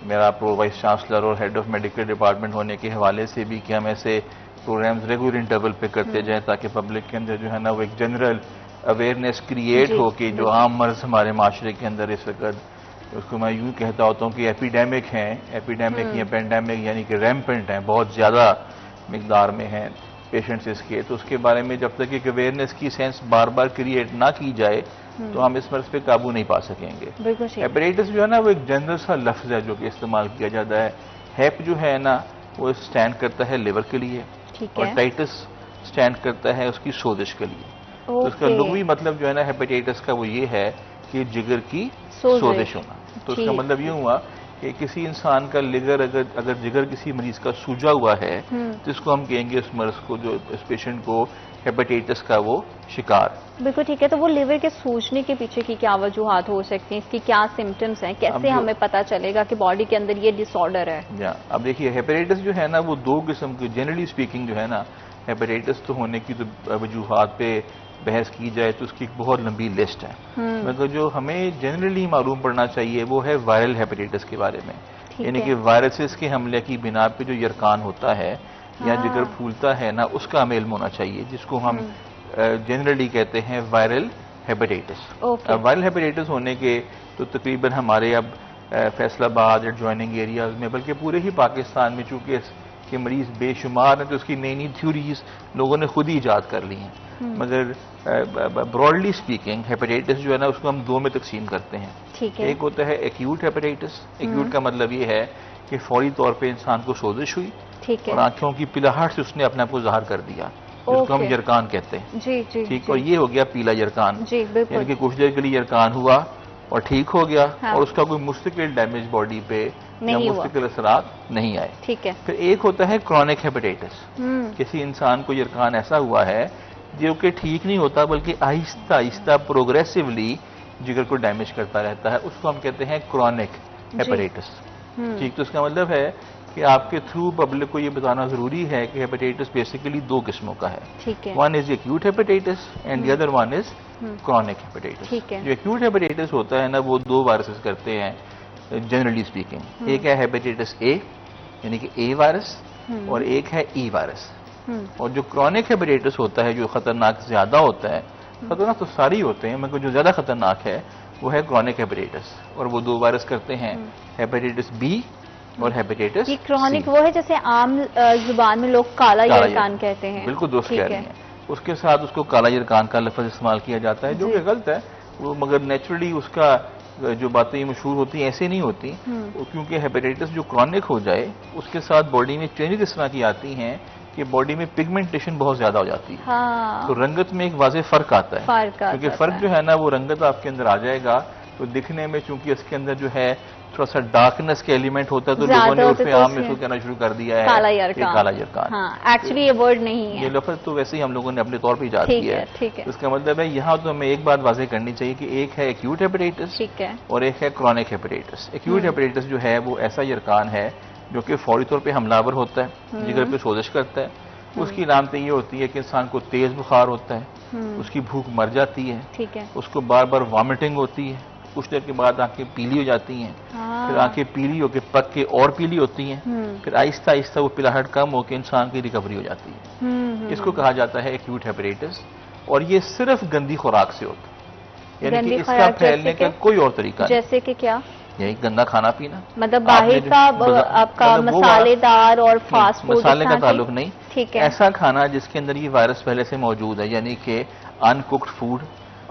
मेरा प्रो वाइस चांसलर और हेड ऑफ मेडिकल डिपार्टमेंट होने के हवाले से भी कि हम ऐसे प्रोग्राम्स रेगुलर इंटरवल पे करते जाएं ताकि पब्लिक के अंदर जो है ना वो एक जनरल अवेयरनेस क्रिएट हो कि जो आम मर्ज हमारे माशरे के अंदर इस वक्त, उसको मैं यूं कहता होता हूँ कि एपिडेमिक हैं, एपिडेमिक या पेंडेमिक यानी कि रैम्पेंट हैं, बहुत ज़्यादा मिकदार में हैं पेशेंट्स इसके। तो उसके बारे में जब तक एक अवेयरनेस की सेंस बार बार क्रिएट ना की जाए तो हम इस मर्ज पे काबू नहीं पा सकेंगे। हेपेटाइटिस जो है ना वो एक जनरल सा लफ्ज़ है जो कि इस्तेमाल किया जाता है। हेप जो है ना वो स्टैंड करता है लिवर के लिए और टाइटिस स्टैंड करता है उसकी सोजिश के लिए। तो उसका लुग़वी मतलब जो है ना हेपेटाइटिस का वो ये है कि जिगर की सोजिश होना। तो उसका मतलब ये हुआ कि किसी इंसान का लिवर अगर जिगर किसी मरीज का सूजा हुआ है तो इसको हम कहेंगे उस मर्ज को, जो इस पेशेंट को हेपेटाइटिस का वो शिकार। बिल्कुल ठीक है। तो वो लिवर के सूजने के पीछे की क्या वजूहात हो सकती हैं, इसकी क्या सिम्टम्स हैं, कैसे हमें पता चलेगा कि बॉडी के अंदर ये डिसऑर्डर है? अब देखिए हेपेटाइटिस जो है ना वो दो किस्म की, जनरली स्पीकिंग जो है ना हेपेटाइटिस तो होने की तो वजूहात पे बहस की जाए तो उसकी एक बहुत लंबी लिस्ट है, मगर जो हमें जनरली मालूम पड़ना चाहिए वो है वायरल हेपेटाइटिस के बारे में, यानी कि वायरसेस के हमले की बिना पे जो यरकान होता है या जिगर फूलता है ना उसका हमें इल्म होना चाहिए, जिसको हम जनरली कहते हैं वायरल हेपेटाइटिस। वायरल हेपेटाइटिस होने के तो तकरीबन हमारे अब फैसलाबाद एडजॉइनिंग एरियाज में बल्कि पूरे ही पाकिस्तान में चूंकि इसके मरीज बेशुमार हैं तो उसकी नई नई थ्योरीज लोगों ने खुद ही ईजाद कर ली हैं। मगर ब्रॉडली स्पीकिंग हेपेटाइटिस जो है ना उसको हम दो में तकसीम करते हैं। एक होता है एक्यूट हेपेटाइटिस। एक्यूट का मतलब ये है कि फौरी तौर पे इंसान को सोजिश हुई और आंखों की पिलाहट से उसने अपने आप को ज़ाहिर कर दिया, जिसको हम यरकान कहते हैं। ठीक, और ये हो गया पीला यरकान, यानी कि कुछ देर के लिए यरकान हुआ और ठीक हो गया और उसका कोई मुस्तकिल डैमेज बॉडी पे या मुस्तकिल असरात नहीं आए। ठीक है। फिर एक होता है क्रॉनिक हेपेटाइटिस। किसी इंसान को यरकान ऐसा हुआ है जो कि ठीक नहीं होता बल्कि आहिस्ता आहिस्ता प्रोग्रेसिवली जिगर को डैमेज करता रहता है, उसको हम कहते हैं क्रॉनिक हेपेटाइटिस। ठीक, तो उसका मतलब है कि आपके थ्रू पब्लिक को ये बताना जरूरी है कि हेपेटाइटिस बेसिकली दो किस्मों का है। One is acute hepatitis and the other one is chronic hepatitis. जो एक्यूट हेपेटाइटिस होता है ना वो दो वायरसेस करते हैं जनरली स्पीकिंग। एक है हेपेटाइटिस ए यानी कि ए वायरस और एक है ई वायरस। और जो क्रॉनिक हेपेटाइटिस होता है जो खतरनाक ज्यादा होता है, खतरनाक तो सारी होते हैं मगर जो ज्यादा खतरनाक है वो है क्रॉनिक हेपेटाइटिस, और वो दो वायरस करते हैं हेपेटाइटिस बी और हेपेटाइटिस। क्रॉनिक वो है जैसे आम जुबान में लोग काला यरकान कहते हैं। बिल्कुल दोस्त कह रही हैं। उसके साथ उसको काला यरकान का लफ्ज इस्तेमाल किया जाता है जो कि गलत है वो, मगर नेचुरली उसका जो बातें मशहूर होती हैं ऐसे नहीं होती, क्योंकि हेपेटाइटिस जो क्रॉनिक हो जाए उसके साथ बॉडी में चेंजेस इस तरह की आती हैं कि बॉडी में पिगमेंटेशन बहुत ज्यादा हो जाती है। तो रंगत में एक वाज़ेह फर्क आता है, क्योंकि फर्क जो है ना वो रंगत आपके अंदर आ जाएगा तो दिखने में, चूंकि इसके अंदर जो है थोड़ा सा डार्कनेस के एलिमेंट होता है तो लोगों ने उर्फ आम में इसको कहना शुरू कर दिया है काला काला यरकान। यरकान। हाँ, एक्चुअली ये वर्ड नहीं है, ये लफ्ज तो वैसे ही हम लोगों ने अपने तौर पर इजाद किया है। ठीक है। तो इसका मतलब है यहाँ तो हमें एक बात वाज़ेह करनी चाहिए कि एक है एक्यूट हेपेटाइटिस, ठीक है, और एक है क्रॉनिक हेपेटाइटिस। एक्यूट हेपेटाइटिस जो है वो ऐसा यरकान है जो कि फौरी तौर पे हमलावर होता है, जिगर पे सोजिश करता है। उसकी अलामतें ये होती है कि इंसान को तेज बुखार होता है, उसकी भूख मर जाती है, ठीक है, उसको बार बार वॉमिटिंग होती है, कुछ देर के बाद आंखें पीली हो जाती हैं, फिर आंखें पीली होकर पक के और पीली होती हैं, फिर आहिस्ता आहिस्ता वो पिलाहट कम होकर इंसान की रिकवरी हो जाती है। इसको कहा जाता है एक्यूट हेपेटाइटिस, और ये सिर्फ गंदी खुराक से होता है, यानी कि इसका फैलने का कोई और तरीका नहीं। जैसे कि क्या? यही गंदा खाना पीना, मतलब बाहर का आपका मसालेदार और फास्ट फूड, मसाले का ताल्लुक नहीं, ठीक है, ऐसा खाना जिसके अंदर ये वायरस पहले से मौजूद है, यानी कि अनकुक्ड फूड,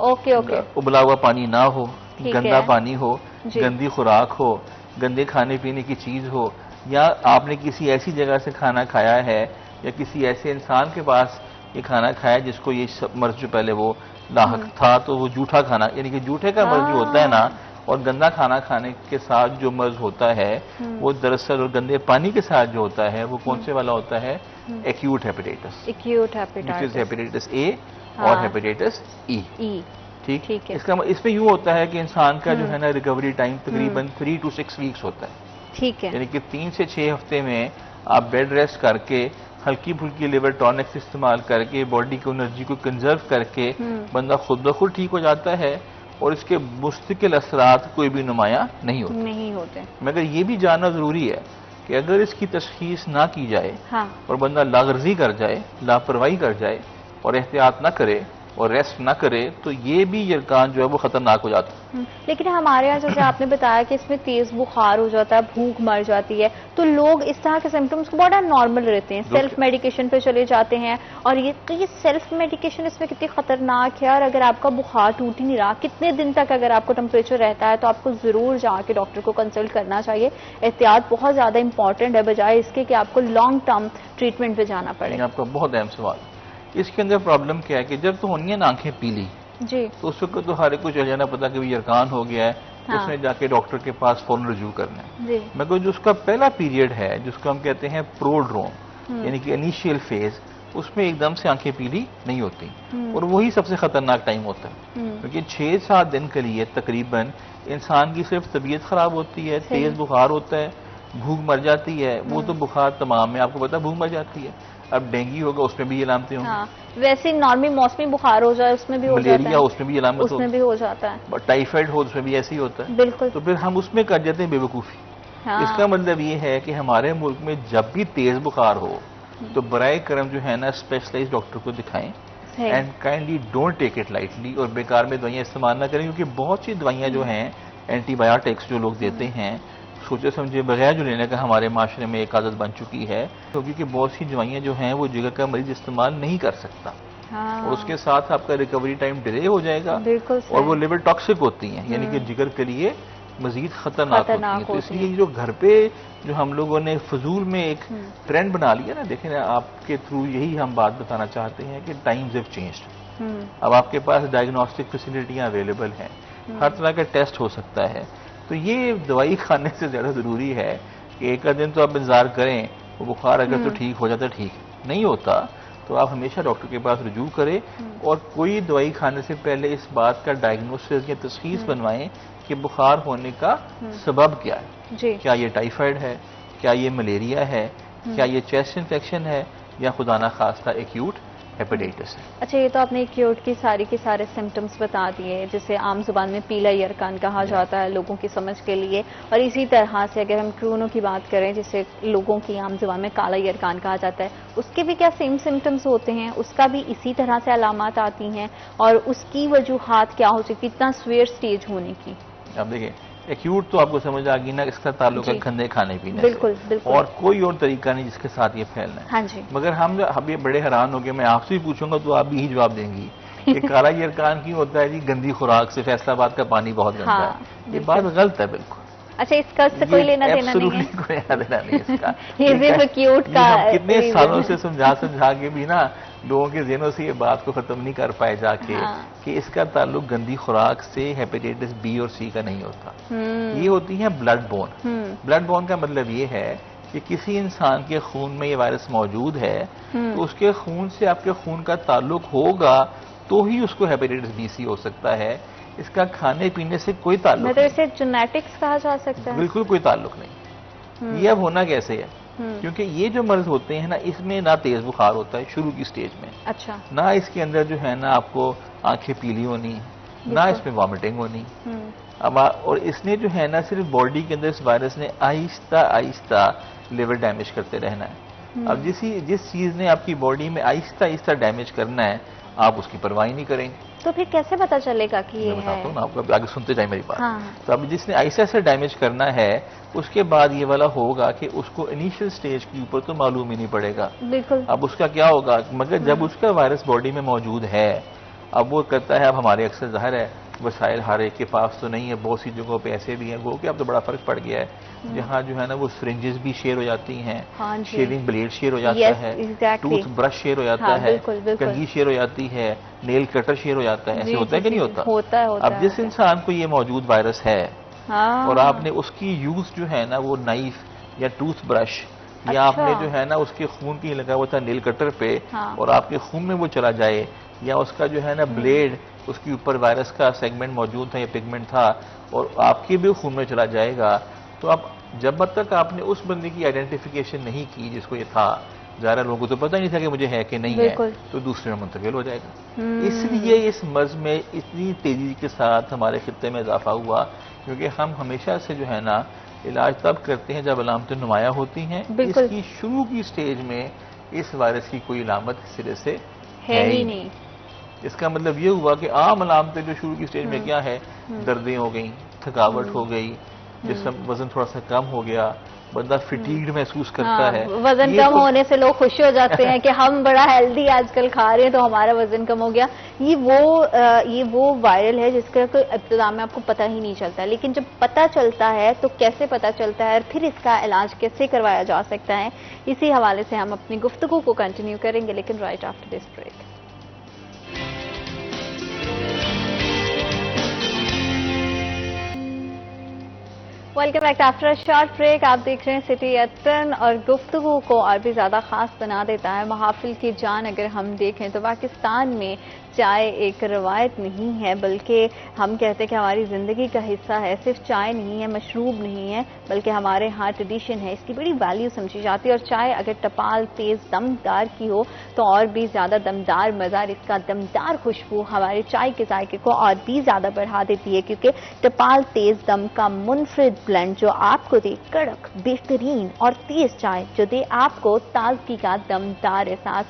ओके ओके, उबला हुआ पानी ना हो, गंदा पानी हो, गंदी खुराक हो, गंदे खाने पीने की चीज हो, या आपने किसी ऐसी जगह से खाना खाया है या किसी ऐसे इंसान के पास ये खाना खाया जिसको ये मर्ज जो पहले वो लाहक था, तो वो जूठा खाना, यानी कि जूठे का मर्ज जो होता है ना, और गंदा खाना खाने के साथ जो मर्ज होता है वो दरअसल, और गंदे पानी के साथ जो होता है वो कौन से वाला होता है? Acute hepatitis, acute hepatitis, hepatitis A और हेपेटाइटिस ई। ठीक है। इसमें यूं होता है कि इंसान का जो है ना रिकवरी टाइम तकरीबन 3 to 6 वीक्स होता है, ठीक है, यानी कि 3 से 6 हफ्ते में आप बेड रेस्ट करके हल्की फुल्की लिवर टॉनिक्स इस्तेमाल करके बॉडी की एनर्जी को कंजर्व करके बंदा खुद ब खुद ठीक हो जाता है, और इसके मुस्तकिल असरात कोई भी नुमाया नहीं होते। मगर ये भी जानना जरूरी है कि अगर इसकी तशखीस ना की जाए, हाँ, और बंदा लागर्जी कर जाए, लापरवाही कर जाए और एहतियात ना करे और रेस्ट ना करे, तो ये भी यरकान जो है वो खतरनाक हो जाता है। लेकिन हमारे यहाँ जैसे आपने बताया कि इसमें तेज बुखार हो जाता है, भूख मर जाती है, तो लोग इस तरह के सिम्टम्स बड़ा नॉर्मल रहते हैं, सेल्फ मेडिकेशन पे चले जाते हैं, और ये सेल्फ मेडिकेशन इसमें कितनी खतरनाक है। और अगर आपका बुखार टूट ही नहीं रहा, कितने दिन तक अगर आपको टेम्परेचर रहता है, तो आपको जरूर जाके डॉक्टर को कंसल्ट करना चाहिए। एहतियात बहुत ज्यादा इंपॉर्टेंट है, बजाय इसके कि आपको लॉन्ग टर्म ट्रीटमेंट पे जाना पड़े। आपका बहुत अहम सवाल। इसके अंदर प्रॉब्लम क्या है कि जब तो होनी है ना आंखें पीली जी, तो उस वक्त तो हर एक को चल जाना पता कि यरकान हो गया है, हाँ, उसने जाके डॉक्टर के पास फौरन रुजू करना है। मगर जो उसका पहला पीरियड है, जिसको हम कहते हैं प्रोड्रोम, यानी कि इनिशियल फेज, उसमें एकदम से आंखें पीली नहीं होती, और वही सबसे खतरनाक टाइम होता है, क्योंकि 6-7 दिन के लिए तकरीबन इंसान की सिर्फ तबीयत खराब होती है, तेज बुखार होता है, भूख मर जाती है। वो तो बुखार तमाम में आपको पता भूख मर जाती है। अब डेंगू होगा उसमें भी ये अलामतें होंगी, हाँ, वैसे नॉर्मल मौसमी बुखार हो जाए उसमें भी हो जाता है, मलेरिया उसमें भी अलामत उसमें भी हो जाता है, टाइफाइड हो उसमें भी ऐसे ही होता है, बिल्कुल। तो फिर हम उसमें कर जाते हैं बेवकूफ़ी। हाँ। इसका मतलब ये है कि हमारे मुल्क में जब भी तेज बुखार हो तो बराए करम जो है ना स्पेशलाइज्ड डॉक्टर को दिखाएं, and kindly don't take it lightly, और बेकार में दवाइयाँ इस्तेमाल ना करें, क्योंकि बहुत सी दवाइयाँ जो हैं एंटीबायोटिक्स जो लोग देते हैं सोचे समझे बगैर जो लेने का हमारे माशरे में एक आदत बन चुकी है, क्योंकि बहुत सी दवाइयाँ जो हैं वो जिगर का मरीज इस्तेमाल नहीं कर सकता, हाँ, और उसके साथ आपका रिकवरी टाइम डिले हो जाएगा, और वो लिवर टॉक्सिक होती हैं, यानी कि जिगर के लिए मजीद खतरनाक होती हैं। तो इसलिए जो घर पे जो हम लोगों ने फजूल में एक ट्रेंड बना लिया ना, देखें ना, आपके थ्रू यही हम बात बताना चाहते हैं कि टाइम्स हैव चेंज्ड। अब आपके पास डायग्नोस्टिक फैसिलिटियां अवेलेबल हैं, हर तरह का टेस्ट हो सकता है, तो ये दवाई खाने से ज्यादा जरूरी है कि एक दिन तो आप इंतजार करें, वो बुखार अगर तो ठीक हो जाता, ठीक नहीं होता तो आप हमेशा डॉक्टर के पास रुजू करें, और कोई दवाई खाने से पहले इस बात का डायग्नोसिस या तशखीस बनवाएं कि बुखार होने का सबब क्या है जी। क्या ये टाइफाइड है, क्या ये मलेरिया है, क्या ये चेस्ट इन्फेक्शन है, या खुदा ना खास्ता एक्यूट हेपेटाइटिस है। अच्छा, ये तो आपने एक्यूट की सारी के सारे सिम्टम्स बता दिए, जिसे आम जुबान में पीला यरकान कहा जाता है लोगों की समझ के लिए, और इसी तरह से अगर हम क्रोनो की बात करें जिसे लोगों की आम जुबान में काला यरकान कहा जाता है, उसके भी क्या सेम सिम्टम्स होते हैं? उसका भी इसी तरह से अलामत आती हैं, और उसकी वजूहात क्या हो सकती, इतना स्वेयर स्टेज होने की? अब देखिए, एक्यूट तो आपको समझ आ गई ना, इसका ताल्लुक है गंदे खाने पीने बिल्कुल, से, बिल्कुल, और कोई और तरीका नहीं जिसके साथ ये फैलना है। हाँ जी। मगर हम ये बड़े हैरान हो गए, मैं आपसे भी पूछूंगा तो आप भी यही जवाब देंगी कि काला यरकान क्यों होता है जी? गंदी खुराक से, फैसलाबाद का पानी बहुत गंदा है। ये बात गलत है बिल्कुल। अच्छा, इसका उससे कोई लेना देना नहीं है? कोई लेना देना नहीं इसका। ये सिर्फ एक्यूट का कितने सालों से समझा के भी ना लोगों के ज़हनों से ये बात को ख़त्म नहीं कर पाए जाके कि इसका ताल्लुक गंदी खुराक से हेपेटाइटिस बी और सी का नहीं होता। ये होती है ब्लड बोर्न। ब्लड बोर्न का मतलब ये है कि किसी इंसान के खून में ये वायरस मौजूद है तो उसके खून से आपके खून का ताल्लुक होगा तो ही उसको हेपेटाइटिस बी सी हो सकता है। इसका खाने पीने से कोई ताल्लुक मतलब इसे जेनेटिक्स कहा जा सकता है? बिल्कुल कोई ताल्लुक नहीं। ये अब होना कैसे है? क्योंकि ये जो मर्ज होते हैं ना, इसमें ना तेज बुखार होता है शुरू की स्टेज में, अच्छा, ना इसके अंदर जो है ना आपको आंखें पीली होनी, ना इसमें वॉमिटिंग होनी। अब और इसने जो है ना सिर्फ बॉडी के अंदर इस वायरस ने आहिस्ता आहिस्ता लिवर डैमेज करते रहना है। अब जिस चीज ने आपकी बॉडी में आहिस्ता आहिस्ता डैमेज करना है आप उसकी परवाह नहीं करेंगे। तो फिर कैसे पता चलेगा कि ये मैं बताता हूँ ना आपको, आगे सुनते जाए मेरी बात। हाँ। तो अब जिसने ऐसा ऐसा डैमेज करना है उसके बाद ये वाला होगा कि उसको इनिशियल स्टेज के ऊपर तो मालूम ही नहीं पड़ेगा। बिल्कुल। अब उसका क्या होगा, मगर जब उसका वायरस बॉडी में मौजूद है अब वो करता है, अब हमारे अक्सर जाहिर है वसाइल हर एक के पास तो नहीं है, बहुत सी जगहों पे ऐसे भी हैं वो कि अब तो बड़ा फर्क पड़ गया है जहाँ जो है ना वो सिरिंजेस भी शेयर हो जाती हैं, शेविंग ब्लेड शेयर हो जाता है, टूथ ब्रश शेयर हो जाता है, कंघी शेयर हो जाती है, नेल कटर शेयर हो जाता है। ऐसे होता है कि नहीं होता? होता है। अब जिस इंसान को ये मौजूद वायरस है और आपने उसकी यूज जो है ना वो नाइफ या टूथ ब्रश या आपने जो है ना उसके खून की लगा हुआ था नेल कटर पे और आपके खून में वो चला जाए या उसका जो है ना ब्लेड उसके ऊपर वायरस का सेगमेंट मौजूद था या पिगमेंट था और आपके भी खून में चला जाएगा, तो आप जब तक आपने उस बंदे की आइडेंटिफिकेशन नहीं की जिसको ये था, ज़्यादा लोगों को तो पता नहीं था कि मुझे है कि नहीं है, तो दूसरे में मुंतकिल हो जाएगा। इसलिए इस मर्ज में इतनी तेजी के साथ हमारे खित्ते में इजाफा हुआ क्योंकि हम हमेशा से जो है ना इलाज तब करते हैं जब अलामतें नुमाया होती हैं। इसकी शुरू की स्टेज में इस वायरस की कोई अलामत सिरे से है ही नहीं। इसका मतलब ये हुआ कि आम अलामतें जो शुरू की स्टेज में क्या है, दर्दें हो गई, थकावट हो गई, जिसम वजन थोड़ा सा कम हो गया, बंदा फिटीग्ड महसूस करता है। वजन कम होने से लोग खुश हो जाते हैं कि हम बड़ा हेल्दी आजकल खा रहे हैं तो हमारा वजन कम हो गया। ये वो वायरल है जिसका कोई इब्तिदा में आपको पता ही नहीं चलता, लेकिन जब पता चलता है तो कैसे पता चलता है और फिर इसका इलाज कैसे करवाया जा सकता है, इसी हवाले से हम अपनी गुफ्तगू को कंटिन्यू करेंगे, लेकिन right after this break. Welcome back after short break. आप देख रहे हैं सिटी एट 10 और गुफ्तगू को और भी ज्यादा खास बना देता है महाफिल की जान। अगर हम देखें तो पाकिस्तान में चाय एक रवायत नहीं है बल्कि हम कहते हैं कि हमारी जिंदगी का हिस्सा है। सिर्फ चाय नहीं है, मशरूब नहीं है, बल्कि हमारे यहाँ ट्रेडिशन है, इसकी बड़ी वैल्यू समझी जाती है। और चाय अगर टपाल तेज दमदार की हो तो और भी ज्यादा दमदार मजा, इसका दमदार खुशबू हमारे चाय के जायके को और भी ज्यादा बढ़ा देती है, क्योंकि टपाल तेज दम का मुनफरिद ब्लेंड जो आपको दे कड़क बेहतरीन और तेज चाय, जो दे आपको ताजगी का दमदार एहसास।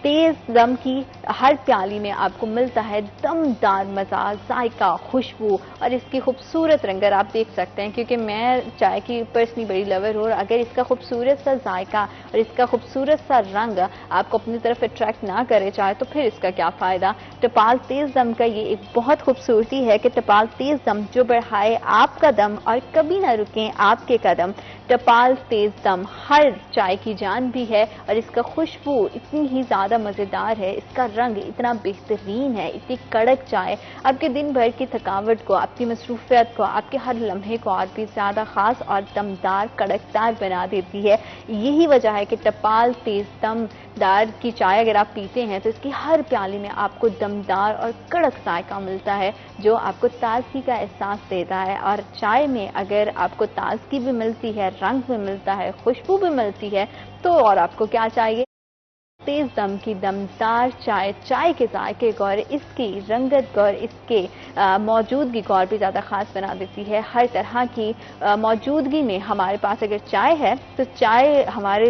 तेज दम की हर प्याली में आपको मिलता है दमदार मजा, जायका, खुशबू और इसकी खूबसूरत रंगर आप देख सकते हैं। क्योंकि मैं चाय की पर्सनली बड़ी लवर हूँ और अगर इसका खूबसूरत सा जायका और इसका खूबसूरत सा रंग आपको अपनी तरफ अट्रैक्ट ना करे चाहे तो फिर इसका क्या फायदा। टपाल तेज दम का ये एक बहुत खूबसूरती है कि टपाल तेज दम जो बढ़ाए आपका दम और कभी ना रुके आपके कदम। टपाल तेज दम हर चाय की जान भी है और इसका खुशबू इतनी ही ज्यादा मजेदार है, इसका रंग इतना बेहतरीन है, इतनी कड़क चाय आपके दिन भर की थकावट को, आपकी मसरूफियत को, आपके हर लम्हे को और भी ज्यादा खास और दमदार कड़कदार बना देती है। यही वजह है कि टपाल तेज दमदार की चाय अगर आप पीते हैं तो इसकी हर प्याली में आपको दमदार और कड़क जायका मिलता है जो आपको ताजगी का एहसास देता है। और चाय में अगर आपको ताजगी भी मिलती है, रंग भी मिलता है, खुशबू भी मिलती है, तो और आपको क्या चाहिए। तेज दम की दमदार चाय, चाय के जायके को और इसकी रंगत को और इसके मौजूदगी को और भी ज़्यादा ख़ास बना देती है। हर तरह की मौजूदगी में हमारे पास अगर चाय है तो चाय हमारे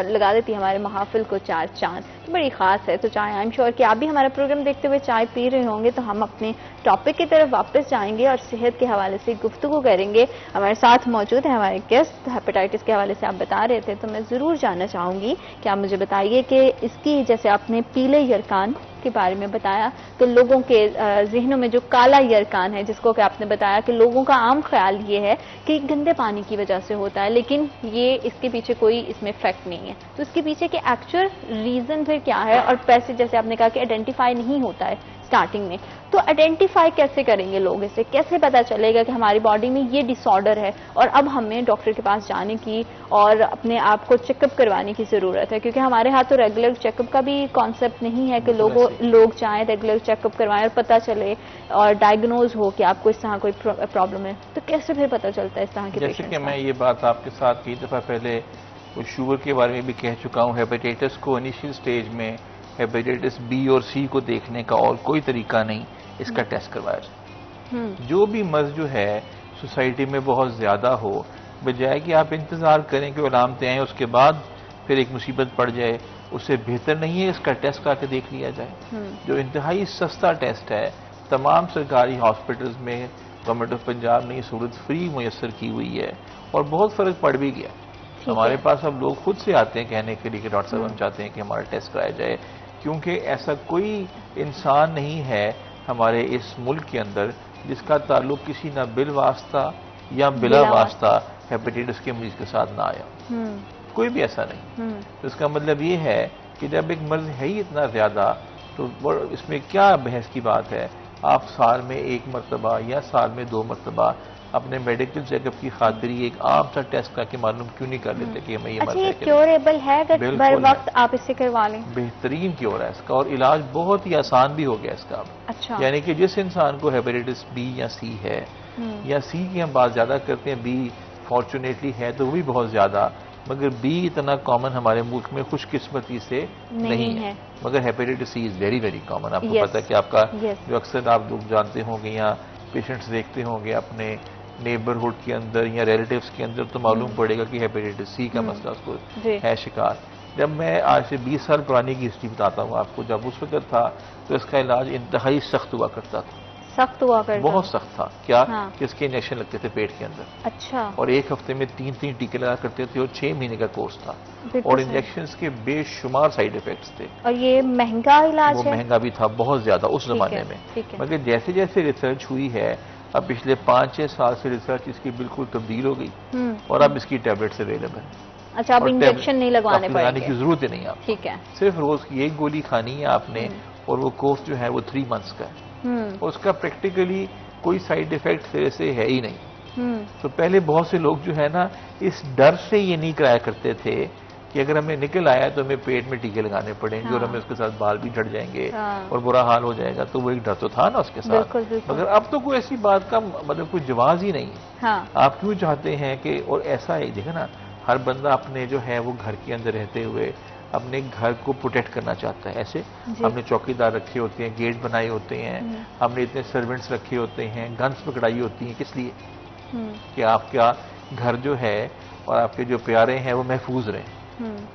लगा देती है हमारे महाफिल को चार चांद, तो बड़ी ख़ास है। तो चाय आई एम श्योर कि आप भी हमारा प्रोग्राम देखते हुए चाय पी रहे होंगे, तो हम अपने टॉपिक की तरफ वापस जाएंगे और सेहत के हवाले से गुफ्तगू करेंगे। हमारे साथ मौजूद है हमारे गेस्ट, हेपेटाइटिस के हवाले से आप बता रहे थे, तो मैं ज़रूर जानना चाहूँगी कि आप मुझे बताइए कि इसकी, जैसे आपने पीले यरकान के बारे में बताया कि लोगों के जहनों में जो काला यरकान है, जिसको कि आपने बताया कि लोगों का आम ख्याल ये है कि गंदे पानी की वजह से होता है, लेकिन ये इसके पीछे कोई इसमें फैक्ट नहीं है। तो इसके पीछे के एक्चुअल रीजन फिर क्या है, और पैसे जैसे आपने कहा कि आइडेंटिफाई नहीं होता है स्टार्टिंग में, तो आइडेंटिफाई कैसे करेंगे लोग, इसे कैसे पता चलेगा कि हमारी बॉडी में ये डिसऑर्डर है और अब हमें डॉक्टर के पास जाने की और अपने आप को चेकअप करवाने की जरूरत है? क्योंकि हमारे हाथ तो रेगुलर चेकअप का भी कॉन्सेप्ट नहीं है कि लोग चाहें रेगुलर चेकअप करवाएं और पता चले और डायग्नोज हो कि आपको इस तरह कोई प्रॉब्लम है। तो कैसे फिर पता चलता है इस तरह के जैसे कि मैं ये बात आपके साथ कई दफा पहले शुगर के बारे में भी कह चुका हूँ, हेपेटाइटिस को इनिशियल स्टेज में हेपेटाइटिस बी और सी को देखने का और कोई तरीका नहीं, इसका टेस्ट करवाया जाए। जो भी मर्ज जो है सोसाइटी में बहुत ज्यादा हो, बजाय कि आप इंतजार करें कि अलामतें आएँ उसके बाद फिर एक मुसीबत पड़ जाए, उससे बेहतर नहीं है इसका टेस्ट करके देख लिया जाए। जो इंतहाई सस्ता टेस्ट है, तमाम सरकारी हॉस्पिटल्स में गवर्नमेंट ऑफ पंजाब ने ये सहूलत फ्री मुयसर की हुई है और बहुत फर्क पड़ भी गया। हमारे पास अब लोग खुद से आते हैं कहने के लिए कि डॉक्टर साहब हम चाहते हैं कि हमारा टेस्ट कराया जाए, क्योंकि ऐसा कोई इंसान नहीं है हमारे इस मुल्क के अंदर जिसका ताल्लुक किसी ना बिल वास्ता या बिला वास्ता हेपेटाइटिस के मरीज के साथ ना आया। कोई भी ऐसा नहीं। तो इसका मतलब ये है कि जब एक मर्ज है ही इतना ज्यादा, तो इसमें क्या बहस की बात है? आप साल में 1 मरतबा या साल में 2 मरतबा अपने मेडिकल चेकअप की खातिर एक आम सा टेस्ट करके मालूम क्यों नहीं कर लेते कि हमें ये मर्ज है? क्योरेबल है अगर बर वक्त आप इसे करवा लें? बेहतरीन क्योर है इसका, और इलाज बहुत ही आसान भी हो गया इसका। अच्छा। यानी कि जिस इंसान को हेपेटाइटिस बी या सी है, या सी की हम बात ज्यादा करते हैं, बी फॉर्चुनेटली है तो वो भी बहुत ज्यादा, मगर बी इतना कॉमन हमारे मुल्क में खुशकिस्मती से नहीं है। मगर hepatitis C is very very common. आपको पता है कि आपका जो अक्सर आप लोग जानते होंगे या पेशेंट्स देखते होंगे अपने नेबरहुड के अंदर या रिलेटिव्स के अंदर, तो मालूम पड़ेगा कि हेपेटाइटिस सी का मसला उसको है शिकार। जब मैं आज से 20 साल पुरानी की हिस्ट्री बताता हूँ आपको, जब उस वक्त था तो इसका इलाज इंतहाई सख्त हुआ करता था। सख्त हुआ करता? बहुत सख्त था। क्या? कि इसके इंजेक्शन लगते थे पेट के अंदर। अच्छा। और 1 हफ्ते में 3-3 टीके लगा करते थे और 6 महीने का कोर्स था, और इंजेक्शन के बेशुमार साइड इफेक्ट्स थे। और ये महंगा इलाज है? वो महंगा भी था बहुत ज्यादा उस जमाने में। मगर जैसे जैसे रिसर्च हुई है, अब पिछले 5-6 साल से रिसर्च इसकी बिल्कुल तब्दील हो गई और अब इसकी टैबलेट्स अवेलेबल है। अच्छा, अब इंजेक्शन नहीं लगवाने पड़ेंगे की जरूरत ही नहीं है। ठीक है, सिर्फ रोज की 1 गोली खानी है आपने, और वो कोर्स जो है वो 3 मंथ्स का है। और उसका प्रैक्टिकली कोई साइड इफेक्ट सिरे से है ही नहीं। तो पहले बहुत से लोग जो है ना, इस डर से ये नहीं कराया करते थे कि अगर हमें निकल आया तो हमें पेट में टीके लगाने पड़ेंगे और हमें उसके साथ बाल भी झड़ जाएंगे और बुरा हाल हो जाएगा। तो वो एक डर तो था ना उसके साथ। मगर अब तो कोई ऐसी बात का मतलब कोई जवाब ही नहीं है। आप क्यों चाहते हैं कि, और ऐसा है देखा ना, हर बंदा अपने जो है वो घर के अंदर रहते हुए अपने घर को प्रोटेक्ट करना चाहता है। ऐसे हमने चौकीदार रखे होते हैं, गेट बनाए होते हैं, हमने इतने सर्वेंट्स रखे होते हैं, गन्स पकड़ाई होती हैं, किस लिए? कि आपका घर जो है और आपके जो प्यारे हैं वो महफूज रहें।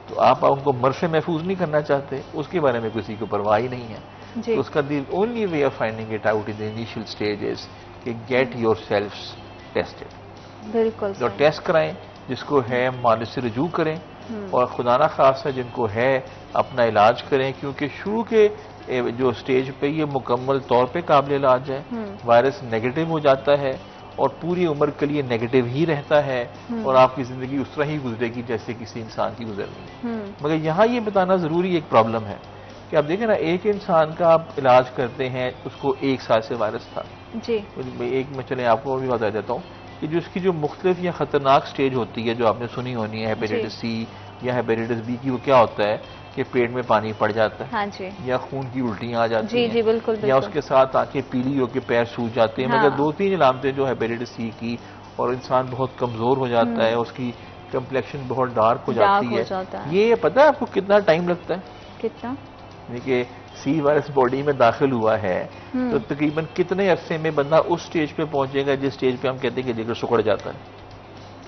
तो आप उनको मर से महफूज नहीं करना चाहते, उसके बारे में किसी को परवाह ही नहीं है। तो उसका the only way of finding it out in the initial stage is कि गेट योर सेल्फ्स टेस्टेड। बिल्कुल, जो टेस्ट कराएं, जिसको है मालिज से रजू करें, और खुदा ना खासा जिनको है अपना इलाज करें, क्योंकि शुरू के जो स्टेज पे ये मुकम्मल तौर पे काबिल इलाज है। वायरस नेगेटिव हो जाता है और पूरी उम्र के लिए नेगेटिव ही रहता है, और आपकी जिंदगी उस तरह ही गुजरेगी जैसे किसी इंसान की गुजरनी। मगर यहाँ ये बताना जरूरी एक प्रॉब्लम है कि आप देखें ना, एक इंसान का आप इलाज करते हैं, उसको 1 साल से वायरस था जी। एक मैं चले आपको भी बता देता हूँ कि जो इसकी जो मुख्तलिफ या खतरनाक स्टेज होती है जो आपने सुनी होनी है, हेपेटाइटिस सी या हेपेटाइटिस बी की, वो क्या होता है कि पेट में पानी पड़ जाता है। हाँ जी। या खून की उल्टियां आ जाती हैं। जी, बिल्कुल, या उसके साथ आंखें पीली होकर पैर सूज जाते हैं। हाँ। मगर 2-3 अलामतें जो हेपेटाइटिस सी की, और इंसान बहुत कमजोर हो जाता है, उसकी कम्प्लेक्शन बहुत डार्क हो जाती है। ये पता है आपको कितना टाइम लगता है? कितना? देखिए, सी वायरस बॉडी में दाखिल हुआ है तो तकरीबन कितने अरसे में बंदा उस स्टेज पे पहुंचेगा जिस स्टेज पे हम कहते हैं कि जिगर सुकड़ जाता है?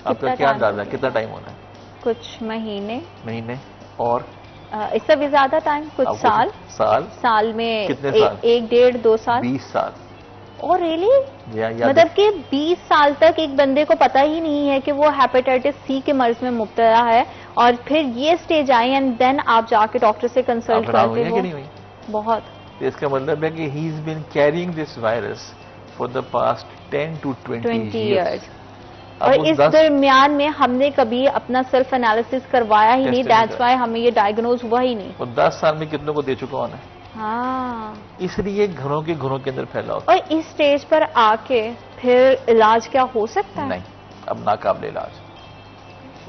आपका क्या अंदाजा, कितना टाइम होना है? कुछ महीने और इससे भी ज्यादा टाइम, कुछ साल में कितने साल? 1-1.5-2 साल, 20 साल। और रियली मतलब कि 20 साल तक एक बंदे को पता ही नहीं है कि वो हेपेटाइटिस सी के मर्ज में मुब्तला है, और फिर ये स्टेज आई एंड देन आप जाके डॉक्टर से कंसल्ट करते हो। बहुत तो इसका मतलब है कि he is been carrying this virus for the past 10 to 20 years. और इस दरमियान में हमने कभी अपना सेल्फ एनालिसिस करवाया ही नहीं, दैट्स व्हाई हमें ये डायग्नोज हुआ ही नहीं। और 10 साल में कितनों को दे चुका होना है। हाँ, इसलिए घरों के अंदर फैला होता है। और इस स्टेज पर आके फिर इलाज क्या हो सकता है? नहीं, अब नाकाबिल इलाज।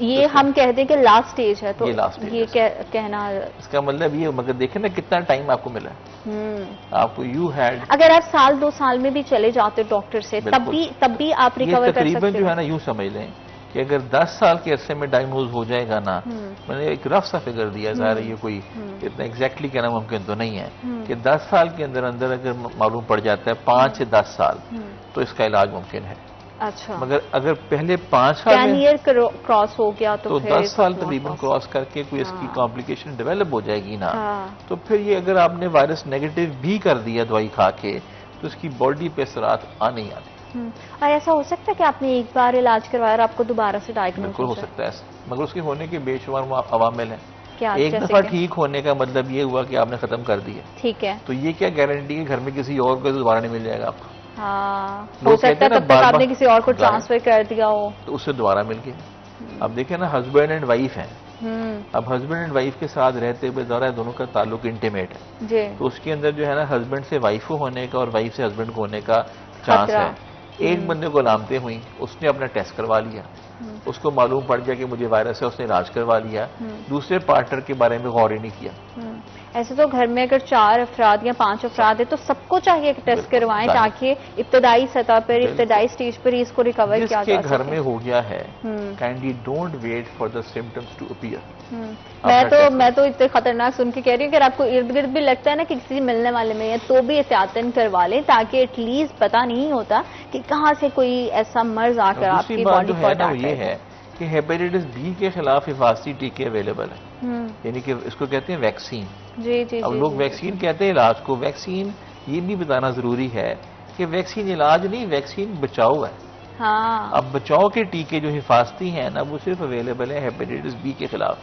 ये तो हम कहते हैं कि लास्ट स्टेज है, तो ये कहना इसका मतलब ये, मगर देखें ना कितना टाइम आपको मिला है। आपको यू हैड, अगर आप साल 2 साल में भी चले जाते डॉक्टर से, तब भी आप रिकवर कर सकते हो। जो है ना, यूं समझ लें कि अगर 10 साल के अरसे में डायग्नोज हो जाएगा ना, मैंने एक रफ सा फिगर दिया, ज़ाहिर है ये कोई इतना एग्जैक्टली कहना मुमकिन तो नहीं है कि 10 साल के अंदर अंदर अगर मालूम पड़ जाता है 5 से 10 साल, तो इसका इलाज मुमकिन है। अच्छा, मगर अगर पहले 5 साल 10 ईयर क्रॉस हो गया तो 10 साल तकरीबन क्रॉस करके कोई इसकी कॉम्प्लिकेशन डेवलप हो जाएगी ना, तो फिर ये अगर आपने वायरस नेगेटिव भी कर दिया दवाई खा के, तो इसकी बॉडी पे असरात आने ही आने। और ऐसा हो सकता है कि आपने एक बार इलाज करवाया और आपको दोबारा से डायग्नोज बिल्कुल हो सकता है, मगर उसके होने के बेशुमार अवामिल है। एक दफा ठीक होने का मतलब ये हुआ कि आपने खत्म कर दिया, ठीक है, तो ये क्या गारंटी है घर में किसी और को दोबारा नहीं मिल जाएगा आपको। हाँ, हो सकता है तब तक आपने किसी और को ट्रांसफर कर दिया हो, तो उससे दोबारा मिल गया। अब देखें ना, हस्बैंड एंड वाइफ हैं, अब हस्बैंड एंड वाइफ के साथ रहते हुए दोनों का ताल्लुक इंटीमेट है, तो उसके अंदर जो है ना हस्बैंड से वाइफ को होने का और वाइफ से हस्बैंड को होने का चांस है। एक बंदे को लामते हुई, उसने अपना टेस्ट करवा लिया, उसको मालूम पड़ गया कि मुझे वायरस है, उसने इलाज करवा लिया, दूसरे पार्टनर के बारे में गौर ही नहीं किया। ऐसे तो घर में अगर 4 अफराद या 5 अफराद है तो सबको चाहिए कि टेस्ट करवाएं, ताकि इब्तदाई सतह पर, इब्तदाई स्टेज पर इसको रिकवर किया जा सके। घर में हो गया है, kindly don't wait for the symptoms to appear. मैं तो इतने खतरनाक सुन के कह रही हूँ कि आपको इर्द गिर्द भी लगता है ना कि किसी मिलने वाले में है, तो भी एहतियातन करवा लें, ताकि एटलीस्ट पता नहीं होता कि कहाँ से कोई ऐसा मर्ज आकर आपकी बॉडी को अटैक करे। ये है कि हेपेटाइटिस बी के खिलाफ हिफाजती टीके अवेलेबल है, यानी कि इसको कहते हैं वैक्सीन। जी। अब लोग वैक्सीन कहते हैं इलाज को। वैक्सीन, ये भी बताना जरूरी है कि वैक्सीन इलाज नहीं, वैक्सीन बचाव है। हाँ। अब बचाव के टीके जो हिफाजती हैं ना, वो सिर्फ अवेलेबल है हेपेटाइटिस बी के खिलाफ।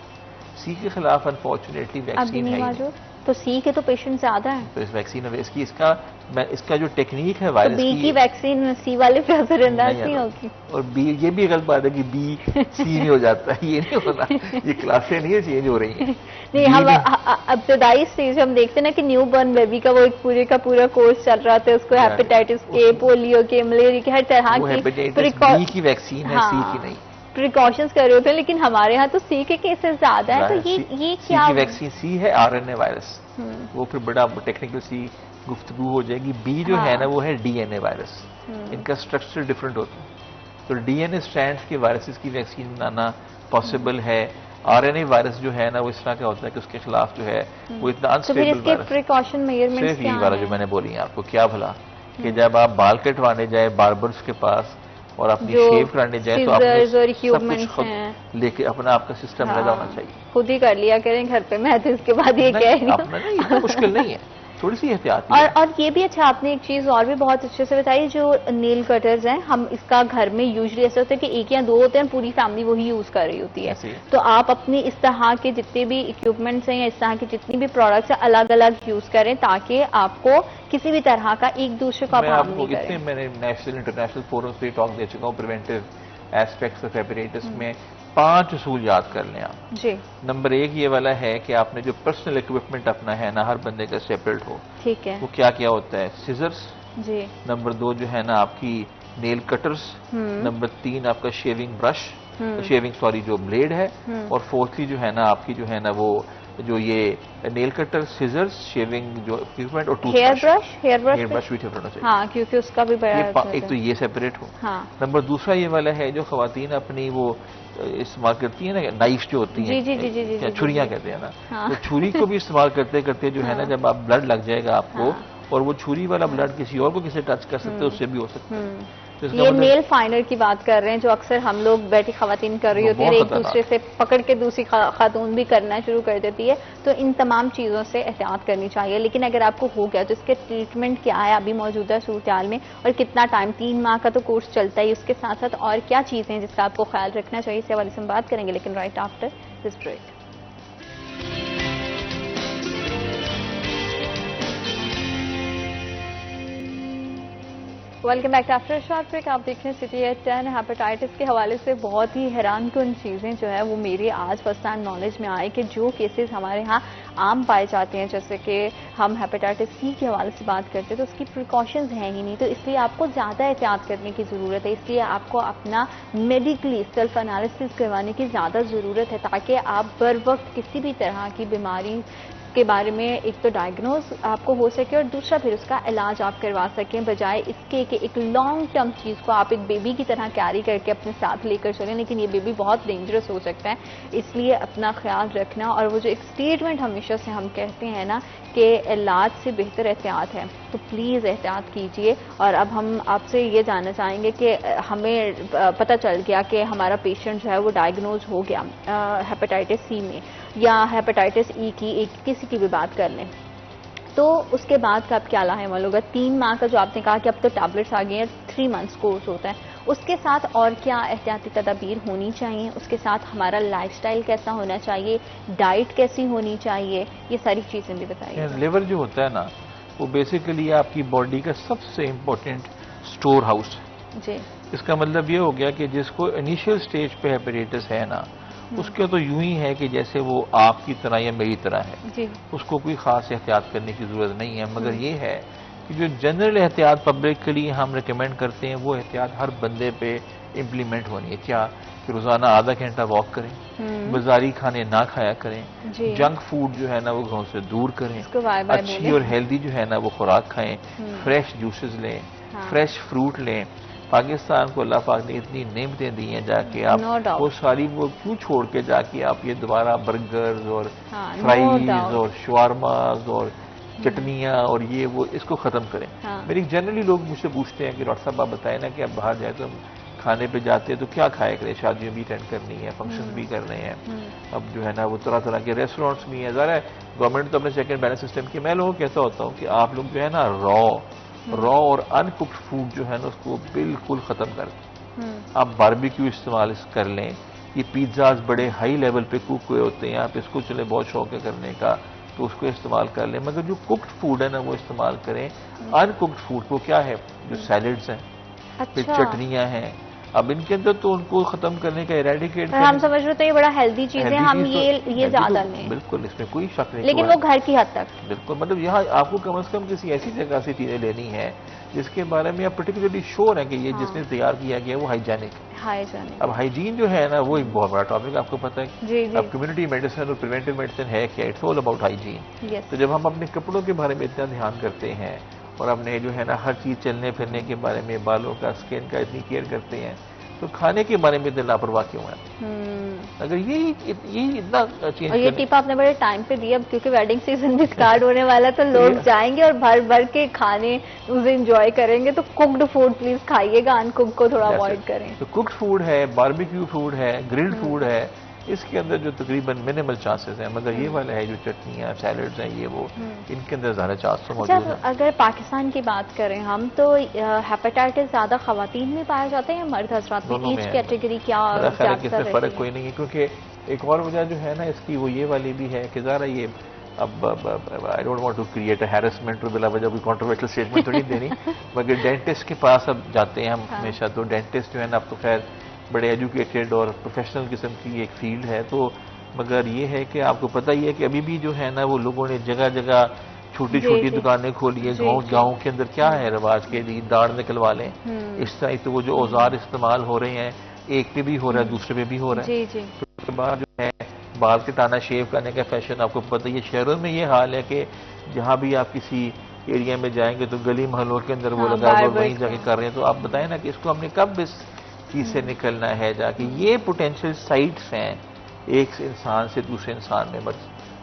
सी के खिलाफ अनफॉर्चुनेटली वैक्सीन है, तो सी के तो पेशेंट ज्यादा है, तो इस वैक्सीन इसका जो टेक्निक है वायरस बी की वैक्सीन सी वाले पे असरअंदाज नहीं होगी। और बी, ये भी गलत बात है कि बी सी में हो जाता है, ये नहीं होना, ये क्लासें नहीं चेंज हो रही हैं। नहीं, हम इब्तदाई स्टेज हम देखते हैं ना कि न्यू बॉर्न बेबी का वो एक पूरे का पूरा कोर्स चल रहा था, उसको हेपेटाइटिस के, पोलियो के, मलेरिया के, हर तरह की वैक्सीन है, सी की नहीं। प्रिकॉशंस कर रहे होते हैं, लेकिन हमारे यहाँ तो सी के केसेस ज्यादा है, तो ये क्या वैक्सीन सी है आरएनए वायरस, वो फिर बड़ा टेक्निकल सी गुफ्तगू हो जाएगी। बी जो है ना वो है डीएनए वायरस, इनका स्ट्रक्चर डिफरेंट होता है, तो डीएनए स्ट्रैंड्स के वायरसेस की वैक्सीन बनाना पॉसिबल है। आरएनए वायरस जो है ना वो इस तरह का होता है कि उसके खिलाफ जो है वो इतना अनस्टेबल वायरस। प्रिकॉशन मेजरमेंट्स सिर्फ यही वाला जो मैंने बोली है आपको, क्या भला कि जब आप बाल कटवाने जाए बार्बर्स के पास और अपनी शेव कराने जाए, तो आपने सब कुछ खुद लेके अपना आपका सिस्टम लगा होना चाहिए, खुद ही कर लिया करें घर पे। मैं तो इसके बाद ये कह रही हूँ, अपना नहीं, इतना मुश्किल नहीं है, थोड़ी सी एहतियात। और ये भी अच्छा, आपने एक चीज और भी बहुत अच्छे से बताई, जो नेल कटर्स हैं, हम इसका घर में यूजुअली ऐसा होता है कि 1 या 2 होते हैं, पूरी फैमिली वही यूज कर रही होती है, तो आप अपनी इस तरह के जितने भी इक्विपमेंट्स हैं या इस तरह की जितनी भी प्रोडक्ट्स हैं अलग अलग यूज करें, ताकि आपको किसी भी तरह का एक दूसरे को हार्म नहीं करे। मैंने नेशनल इंटरनेशनल फोरम्स पे टॉक दे चुका हूँ प्रिवेंटिव एस्पेक्ट्स ऑफ हेपेटाइटिस में। 5 उसूल याद कर लें आप जी। नंबर 1 ये वाला है कि आपने जो पर्सनल इक्विपमेंट अपना है ना, हर बंदे का सेपरेट हो, ठीक है, वो क्या क्या होता है, सिजर्स जी। नंबर 2 जो है ना आपकी नेल कटर्स, नंबर 3 आपका शेविंग ब्रश, जो ब्लेड है, और 4थली जो है ना आपकी जो है ना वो जो ये नेल कटर, सिजर्स, शेविंग जो इक्विपमेंट और टूथब्रश, हेयर ब्रश भी होना चाहिए। हाँ, क्योंकि उसका भी बड़ा एक तो ये सेपरेट हो। हाँ। नंबर दूसरा ये वाला है जो खवातीन अपनी वो इस्तेमाल करती है ना, नाइफ जो होती है, छुरियां कहते हैं ना, हाँ। तो छुरी को भी इस्तेमाल करते करते जो है ना, जब आप ब्लड लग जाएगा आपको, और वो छुरी वाला ब्लड किसी और को किसी टच कर सकते हैं, उससे भी हो सकता है। ये नेल फाइनर की बात कर रहे हैं, जो अक्सर हम लोग बैठी खवातीन कर रही होती है, एक दूसरे से पकड़ के दूसरी खातून भी करना शुरू कर देती है, तो इन तमाम चीज़ों से एहतियात करनी चाहिए। लेकिन अगर आपको हो गया तो इसके ट्रीटमेंट क्या है अभी मौजूदा सूरत में, और कितना टाइम, 3 माह का तो कोर्स चलता है, उसके साथ साथ और क्या चीज़ें हैं जिसका आपको ख्याल रखना चाहिए, इस हवाले से हम बात करेंगे, लेकिन right after this break. Welcome back after short break. आप देख रहे हैं सिटी एट 10। हेपेटाइटिस के हवाले से बहुत ही हैरानकुन चीज़ें जो है वो मेरी आज फर्स्ट टाइम नॉलेज में आई कि जो केसेस हमारे यहाँ आम पाए जाते हैं, जैसे कि हम हेपेटाइटिस सी के हवाले से बात करते हैं, तो उसकी प्रिकॉशंस हैं ही नहीं, तो इसलिए आपको ज़्यादा एहतियात करने की ज़रूरत है। इसलिए आपको अपना मेडिकली सेल्फ एनालिसिस करवाने की ज़्यादा ज़रूरत है ताकि आप बर वक्त किसी भी तरह की बीमारी के बारे में एक तो डायग्नोज आपको हो सके और दूसरा फिर उसका इलाज आप करवा सकें, बजाय इसके कि एक लॉन्ग टर्म चीज़ को आप एक बेबी की तरह कैरी करके अपने साथ लेकर चलें, लेकिन ये बेबी बहुत डेंजरस हो सकता है। इसलिए अपना ख्याल रखना, और वो जो एक स्टेटमेंट हमेशा से हम कहते हैं ना कि इलाज से बेहतर एहतियात है, तो प्लीज़ एहतियात कीजिए। और अब हम आपसे ये जानना चाहेंगे कि हमें पता चल गया कि हमारा पेशेंट जो है वो डायग्नोज हो गया हेपेटाइटिस सी में या हेपेटाइटिस ई की, एक किसी की भी बात कर लें, तो उसके बाद का अब क्या लाहेमल होगा? 3 माह का जो आपने कहा कि अब तो टैबलेट्स आ गई हैं, 3 मंथ्स कोर्स होता है, उसके साथ और क्या एहतियाती तदाबीर होनी चाहिए? उसके साथ हमारा लाइफस्टाइल कैसा होना चाहिए, डाइट कैसी होनी चाहिए, ये सारी चीज़ें भी बताइए। लिवर जो होता है ना, वो बेसिकली आपकी बॉडी का सबसे इम्पोर्टेंट स्टोर हाउस है जी। इसका मतलब ये हो गया कि जिसको इनिशियल स्टेज पे हेपेटाइटिस है ना, उसके तो यूं ही है कि जैसे वो आपकी तरह या मेरी तरह है जी। उसको कोई खास एहतियात करने की जरूरत नहीं है। मगर ये है कि जो जनरल एहतियात पब्लिक के लिए हम रिकमेंड करते हैं, वो एहतियात हर बंदे पे इम्प्लीमेंट होनी है। क्या कि रोजाना आधा घंटा वॉक करें, बाजारी खाने ना खाया करें, जंक फूड जो है ना वो घरों से दूर करें, अच्छी और हेल्दी जो है ना वो खुराक खाएं, फ्रेश जूसेस लें, फ्रेश फ्रूट लें। पाकिस्तान को अल्लाह पाक ने इतनी नेमतें दी हैं, जाके आप वो सारी वो क्यों छोड़ के जाके आप ये दोबारा बर्गर्स और फ्राइज और शवारमाज और चटनियाँ और ये वो इसको खत्म करें। मेरी जनरली लोग मुझसे पूछते हैं कि डॉक्टर साहब आप बताएं ना कि आप बाहर जाए तो खाने पे जाते हैं तो क्या खाया करें, शादियों भी अटेंड करनी है, फंक्शन भी करने हैं, अब जो है ना वो तरह तरह के रेस्टोरेंट्स भी हैं। ज़रा है गवर्नमेंट तो अपने चेक एंड बैलेंस सिस्टम की, मैं लोगों को कहता होता हूँ कि आप लोग जो है ना रॉ और अनकुक्ड फूड जो है ना उसको बिल्कुल खत्म कर दें। आप बारबेक्यू इस्तेमाल कर लें, ये पिज्जाज बड़े हाई लेवल पे कुक हुए होते हैं, आप इसको चले बहुत शौक है करने का तो उसको इस्तेमाल कर लें, मगर जो कुक्ड फूड है ना वो इस्तेमाल करें। अनकुक्ड फूड को क्या है, जो सैलेड्स हैं, फिर चटनियाँ हैं, अब इनके अंदर तो उनको खत्म करने का इरेडिकेट हम समझ रहे तो ये बड़ा हेल्दी चीज है, हम ये ज्यादा लें, बिल्कुल इसमें कोई शक नहीं, लेकिन वो घर की हद तक बिल्कुल। मतलब यहाँ आपको कम से कम किसी ऐसी जगह से चीजें लेनी है जिसके बारे में आप पर्टिकुलरली श्योर है कि ये जिसने तैयार किया गया वो हाइजेनिक है। अब हाइजीन जो है ना वो एक बहुत बड़ा टॉपिक आपको पता है। अब कम्युनिटी मेडिसिन और प्रिवेंटिव मेडिसिन है क्या, इट्स ऑल अबाउट हाइजीन। तो जब हम अपने कपड़ों के बारे में इतना ध्यान करते हैं और अपने जो है ना हर चीज चलने फिरने के बारे में, बालों का, स्किन का इतनी केयर करते हैं, तो खाने के बारे में इतने लापरवाह क्यों है? अगर ये इतना चेंज, और ये टिप आपने बड़े टाइम पे दी, अब क्योंकि वेडिंग सीजन भी स्टार्ट होने वाला है तो लोग जाएंगे और भर भर के खाने उसे एंजॉय करेंगे, तो कुक्ड फूड प्लीज खाइएगा, अनकुक्ड को थोड़ा अवॉइड करें। तो कुक्ड फूड है, बारबेक्यू फूड है, ग्रिल्ड फूड है, इसके अंदर जो तकरीबन मिनिमल चांसेस हैं, मगर ये वाला है जो चटनियाँ, सैलड्स हैं, ये वो इनके अंदर ज़्यादा चांस मौजूद है। अगर पाकिस्तान की बात करें हम, तो हेपेटाइटिस ज्यादा खवातीन में पाए जाते हैं या मर्द हजरात में? ईच कैटेगरी क्या फर्क कोई नहीं है, क्योंकि एक और वजह जो है ना इसकी वो ये वाली भी है कि ज़रा ये अब I don't want to create a harassment और बिला वजह कोई कॉन्ट्रोवर्शियल स्टेटमेंट तो नहीं देनी, मगर डेंटिस्ट के पास अब जाते हैं हम हमेशा, तो डेंटिस्ट जो है ना अब तो खैर बड़े एजुकेटेड और प्रोफेशनल किस्म की एक फील्ड है, तो मगर ये है कि आपको पता ही है कि अभी भी जो है ना वो लोगों ने जगह जगह छोटी छोटी दुकानें खोली है। गाँव के अंदर क्या है रवाज के लिए दाढ़ निकलवा लें, इस तरह तो वो जो औजार इस्तेमाल हो रहे हैं, एक पे भी हो रहा है दूसरे पे भी हो रहा है। तो उसके बाद जो है बाल कटाना, शेव करने का फैशन आपको पता ही है। शहरों में ये हाल है कि जहाँ भी आप किसी एरिया में जाएंगे तो गली मोहल्लों के अंदर वो लगा और वहीं जाके कर रहे हैं। तो आप बताएं ना कि इसको हमने कब इस चीज से निकलना है जाके। ये पोटेंशियल साइट्स हैं एक इंसान से दूसरे इंसान में मर्ज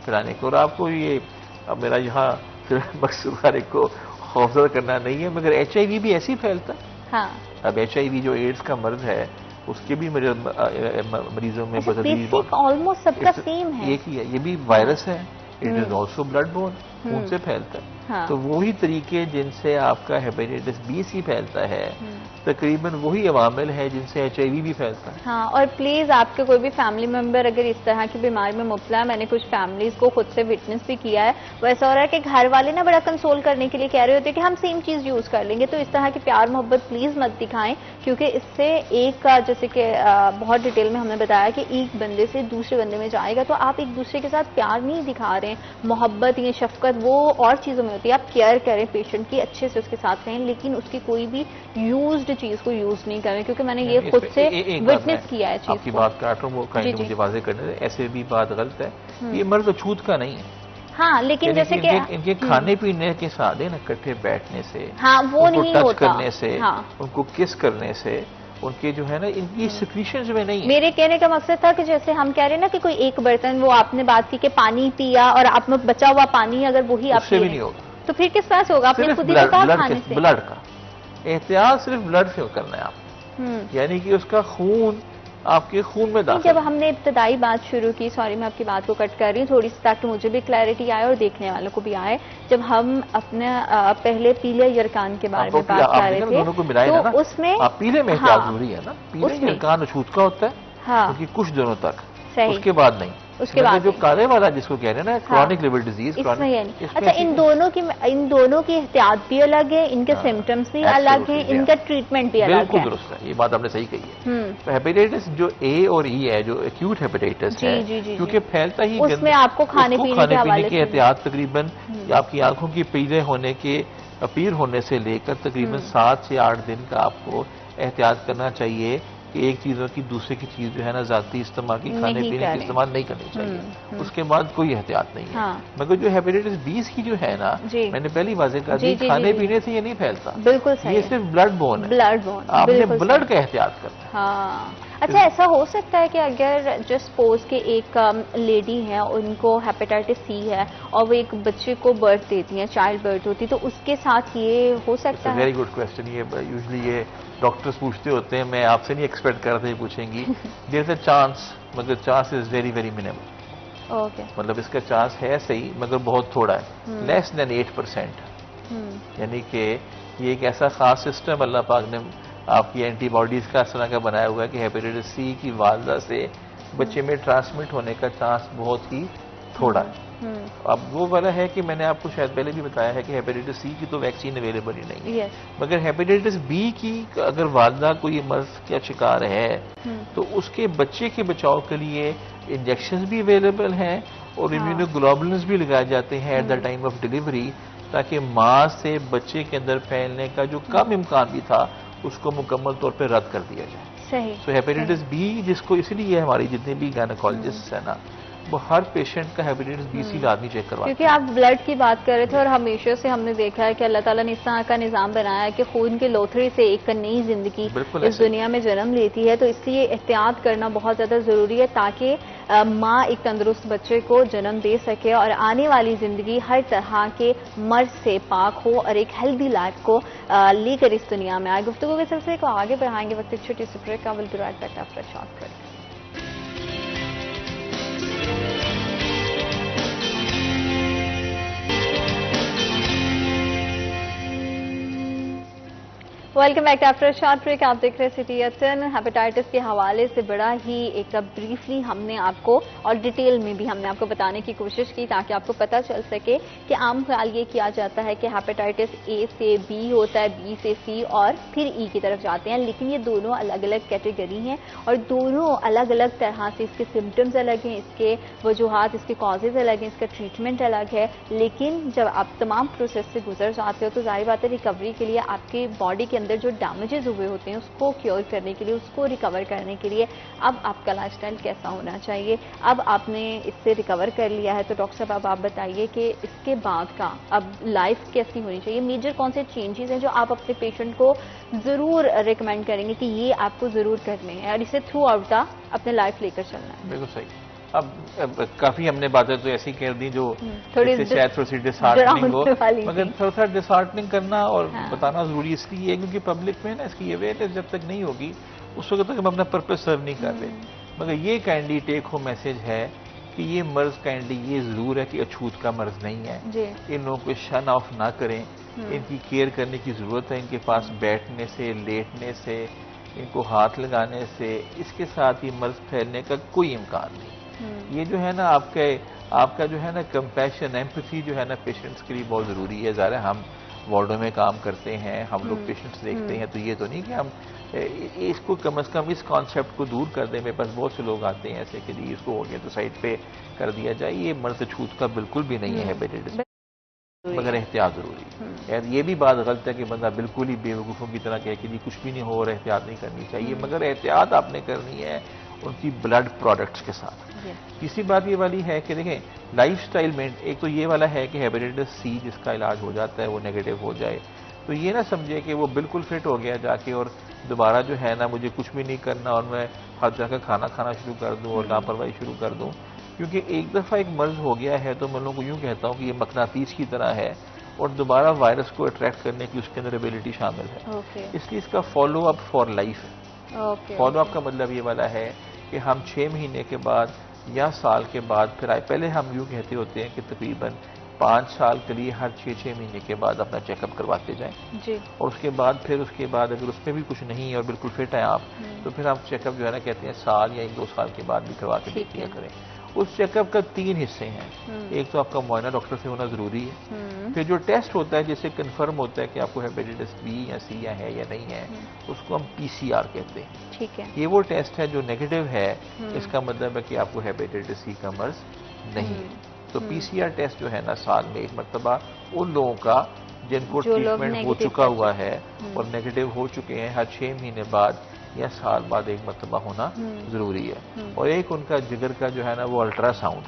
फैलाने को। और आपको ये, अब मेरा यहाँ सिर्फ मकसूद को खौफजदा करना नहीं है, मगर HIV भी ऐसे ही फैलता है। अब HIV जो एड्स का मर्ज है उसके भी मरीजों में ऑलमोस्ट सबका सेम है, एक ही है, ये भी वायरस है, it is also blood borne, खून से फैलता है। हाँ। तो वही तरीके जिनसे आपका हेपेटाइटिस बी सी फैलता है, तकरीबन वही अवामिल है जिनसे HIV भी फैलता है। हाँ, और प्लीज आपके कोई भी फैमिली मेंबर अगर इस तरह की बीमारी में मुब्तला है, मैंने कुछ फैमिलीज को खुद से विटनेस भी किया है, वो ऐसा हो रहा है कि घर वाले ना बड़ा कंसोल करने के लिए कह रहे होते हैं कि हम सेम चीज यूज कर लेंगे, तो इस तरह की प्यार मोहब्बत प्लीज मत दिखाएं, क्योंकि इससे एक का जैसे कि बहुत डिटेल में हमने बताया कि एक बंदे से दूसरे बंदे में जाएगा, तो आप एक दूसरे के साथ प्यार नहीं दिखा रहे हैं, मोहब्बत या शफकत वो और चीजों में होती है। आप केयर करें पेशेंट की, अच्छे से उसके साथ रहें, लेकिन उसकी कोई भी यूज्ड चीज को यूज नहीं करें, क्योंकि मैंने ये खुद से विटनेस किया है चीज। आपकी बात काट रहा हूँ, वो मुझे वाज़ेह करने दें, ऐसे भी बात गलत है। ये मर्द छूत का नहीं है। हाँ, लेकिन जैसे कि इनके खाने पीने के साथ है ना, इकट्ठे बैठने से, हाँ, वो नहीं टच होता करने से, हाँ। उनको किस करने से, उनके जो है ना इनकी सिक्रीशंस में नहीं है। मेरे कहने का मकसद था कि जैसे हम कह रहे हैं ना कि कोई एक बर्तन, वो आपने बात की कि पानी पिया और आप में बचा हुआ पानी अगर वही आप उससे भी नहीं होगा, तो फिर किस तरह से होगा? आपने खुद ही तो कहा खाने से। ब्लड का एहतियात सिर्फ ब्लड से करना है आप, यानी कि उसका खून आपके खून में दाखिल। जब हमने इब्तदाई बात शुरू की, सॉरी मैं आपकी बात को कट कर रही हूँ थोड़ी सी, ताकि मुझे भी क्लैरिटी आए और देखने वालों को भी आए, जब हम अपने पहले पीले यरकान के बारे में बात कर रहे थे, दोनों को मिलाए तो उसमें पीले में एहतियात जरूरी है ना। पीले यरकान छूत का होता है, हाँ, क्योंकि कुछ दिनों तक, सही, उसके बाद नहीं। उसके बाद जो काले वाला जिसको कह रहे हैं ना, क्रॉनिक लिवर डिजीज, इसमें यानी अच्छा, इन दोनों की एहतियात भी अलग है, इनके सिम्टम्स भी अलग हैं, इनका ट्रीटमेंट भी अलग है। बिल्कुल दुरुस्त है, ये बात आपने सही कही है। तो हेपेटाइटिस जो A और E है, जो एक्यूट हेपेटाइटिस है, क्योंकि फैलता ही उसमें आपको खाने पीने की एहतियात तकरीबन आपकी आंखों की पीले होने के अपील होने से लेकर तकरीबन 7 से 8 दिन का आपको एहतियात करना चाहिए कि एक चीज़ों की दूसरे की चीज़ जो है ना ज़ाती इस्तेमाल की, खाने पीने की इस्तेमाल नहीं करनी चाहिए। उसके बाद कोई एहतियात नहीं है। हाँ। मगर जो हेपेटाइटिस बी की जो है ना, मैंने पहली वाज़ेह कर दी, खाने पीने से ये नहीं फैलता, बिल्कुल सही, ये सिर्फ ब्लड बोर्न है। ब्लड बोर्न, आपने ब्लड का एहतियात करना है। हाँ। अच्छा, ऐसा हो सकता है कि अगर जस्ट सपोज के एक लेडी है, उनको हेपेटाइटिस सी है और वो एक बच्चे को बर्थ देती है, चाइल्ड बर्थ होती है, तो उसके साथ ये हो सकता है? Very good question. ये यूजुअली ये डॉक्टर्स पूछते होते हैं, मैं आपसे नहीं एक्सपेक्ट कर रहा था ये पूछेंगी। देयर इज अ चांस, मगर chance is very very minimum. Okay, मतलब इसका चांस है सही, मगर बहुत थोड़ा है, लेस देन 8%। यानी कि ये एक ऐसा खास सिस्टम अल्लाह पाक ने आपकी एंटीबॉडीज का इस तरह का बनाया हुआ है कि हेपेटाइटिस सी की वालदा से बच्चे में ट्रांसमिट होने का चांस बहुत ही थोड़ा है। अब वो वाला है कि मैंने आपको शायद पहले भी बताया है कि हेपेटाइटिस सी की तो वैक्सीन अवेलेबल ही नहीं है, मगर हेपेटाइटिस बी की अगर वालदा कोई मर्ज का शिकार है तो उसके बच्चे के बचाव के लिए इंजेक्शन भी अवेलेबल हैं और इम्यूनोग्लोबुलिन्स भी लगाए जाते हैं at the time of delivery, ताकि माँ से बच्चे के अंदर फैलने का जो कम इम्कान भी था उसको मुकम्मल तौर पर रद्द कर दिया जाए। सही। सो हेपेटाइटिस बी, जिसको इसलिए हमारी जितने भी गायनेकोलॉजिस्ट है ना, वो हर पेशेंट का हेपेटाइटिस बी सी लाजमी चेक करवाते हैं। क्योंकि आप ब्लड की बात कर रहे थे और हमेशा से हमने देखा है कि अल्लाह ताला ने इस तरह का निज़ाम बनाया है कि खून के लोथड़े से एक नई जिंदगी इस दुनिया में जन्म लेती है, तो इसलिए एहतियात करना बहुत ज़्यादा ज़रूरी है, ताकि माँ एक तंदुरुस्त बच्चे को जन्म दे सके और आने वाली ज़िंदगी हर तरह के मर्ज से पाक हो और एक हेल्दी लाइफ को लेकर इस दुनिया में आए। गुफ्तगू के सिलसिले को आगे बढ़ाएंगे, वक्त एक छोटी सी ब्रेक का, will be right back after a short break. Welcome back after short break. आप देख रहे हैं सिटी 10। हेपेटाइटिस के हवाले से बड़ा ही एक ब्रीफली हमने आपको और डिटेल में भी हमने आपको बताने की कोशिश की, ताकि आपको पता चल सके कि आम ख्याल ये किया जाता है कि हेपेटाइटिस ए से बी होता है, बी से सी और फिर ई की तरफ जाते हैं, लेकिन ये दोनों अलग अलग कैटेगरी हैं और दोनों अलग अलग तरह से इसके सिम्टम्स अलग हैं, इसके वजूहात, इसके कॉजेज अलग हैं, इसका ट्रीटमेंट अलग है। लेकिन जब आप तमाम प्रोसेस से गुजर जाते हो तो जाहिर बात है रिकवरी के लिए आपकी बॉडी के अंदर जो डैमेजेस हुए होते हैं उसको क्योर करने के लिए, उसको रिकवर करने के लिए अब आपका लाइफस्टाइल कैसा होना चाहिए। अब आपने इससे रिकवर कर लिया है तो डॉक्टर साहब अब आप बताइए कि इसके बाद का अब लाइफ कैसी होनी चाहिए, मेजर कौन से चेंजेस हैं जो आप अपने पेशेंट को जरूर रिकमेंड करेंगे कि ये आपको जरूर करने हैं और इसे थ्रू आउट द अपने लाइफ लेकर चलना है। बिल्कुल सही। अब काफी हमने बातें तो ऐसी कर दी जो शायद थोड़ी सी डिसहार्टनिंग हो, मगर थोड़ा सा डिसहार्टनिंग करना और बताना जरूरी इसलिए है क्योंकि पब्लिक में ना इसकी अवेयरनेस जब तक नहीं होगी उस वक्त तक हम अपना पर्पस सर्व नहीं कर रहे। मगर ये काइंडली टेक होम मैसेज है कि ये मर्ज काइंडली ये जरूर है कि अछूत का मर्ज नहीं है। इन लोगों को शन ऑफ ना करें, इनकी केयर करने की जरूरत है। इनके पास बैठने से, लेटने से, इनको हाथ लगाने से इसके साथ ही मर्ज फैलने का कोई इम्कान नहीं। ये जो है ना आपका जो है ना कंपैशन, एम्पैथी जो है ना पेशेंट्स के लिए बहुत जरूरी है। ज़ाहिर है हम वार्डों में काम करते हैं, हम लोग पेशेंट्स देखते हैं, तो ये तो नहीं कि हम इसको कम से कम इस कॉन्सेप्ट को दूर कर दें। मेरे पास बहुत से लोग आते हैं ऐसे कि जी इसको हो गया तो साइड पे कर दिया जाए। ये मर्द छूत का बिल्कुल भी नहीं है हेपेटाइटिस, मगर एहतियात जरूरी है। यार ये भी बात गलत है कि बंदा बिल्कुल ही बेवकूफ़ों की तरह कहे कि जी कुछ भी नहीं हो और एहतियात नहीं करनी चाहिए, मगर एहतियात आपने करनी है उनकी ब्लड प्रोडक्ट्स के साथ। तीसरी बात ये वाली है कि देखें लाइफस्टाइल में एक तो ये वाला है कि हेपेटाइटिस सी जिसका इलाज हो जाता है वो नेगेटिव हो जाए, तो ये ना समझे कि वो बिल्कुल फिट हो गया जाके और दोबारा जो है ना मुझे कुछ भी नहीं करना और मैं हर जगह खाना खाना शुरू कर दूं और लापरवाही शुरू कर दूं। क्योंकि एक दफ़ा एक मर्ज हो गया है तो मैं लोगों को यूँ कहता हूँ कि ये मकनातीस की तरह है और दोबारा वायरस को अट्रैक्ट करने की उसके अंदर एबिलिटी शामिल है। इसलिए इसका फॉलो अप फॉर लाइफ है। फॉलो अप का मतलब ये वाला है कि हम 6 महीने के बाद या साल के बाद फिर आए। पहले हम यूँ कहते होते हैं कि तकरीबन 5 साल के लिए हर 6-6 महीने के बाद अपना चेकअप करवाते जाएं जी। और उसके बाद अगर उसमें भी कुछ नहीं है और बिल्कुल फिट है आप, तो फिर आप चेकअप जो है ना कहते हैं साल या 1-2 साल के बाद भी करवा के देख लिया करें। उस चेकअप का 3 हिस्से हैं। एक तो आपका मुआयना डॉक्टर से होना जरूरी है, फिर जो टेस्ट होता है जिससे कंफर्म होता है कि आपको हेपेटाइटिस बी या सी या है या नहीं है, उसको हम PCR कहते हैं। ठीक है, ये वो टेस्ट है जो नेगेटिव है, इसका मतलब है कि आपको हेपेटाइटिस सी का मर्ज नहीं है। तो PCR टेस्ट जो है ना साल में एक मरतबा उन लोगों का जिनको ट्रीटमेंट हो चुका हुआ है और नेगेटिव हो चुके हैं, हर 6 महीने बाद या साल बाद एक मरतबा होना जरूरी है। और एक उनका जिगर का जो है ना वो अल्ट्रासाउंड,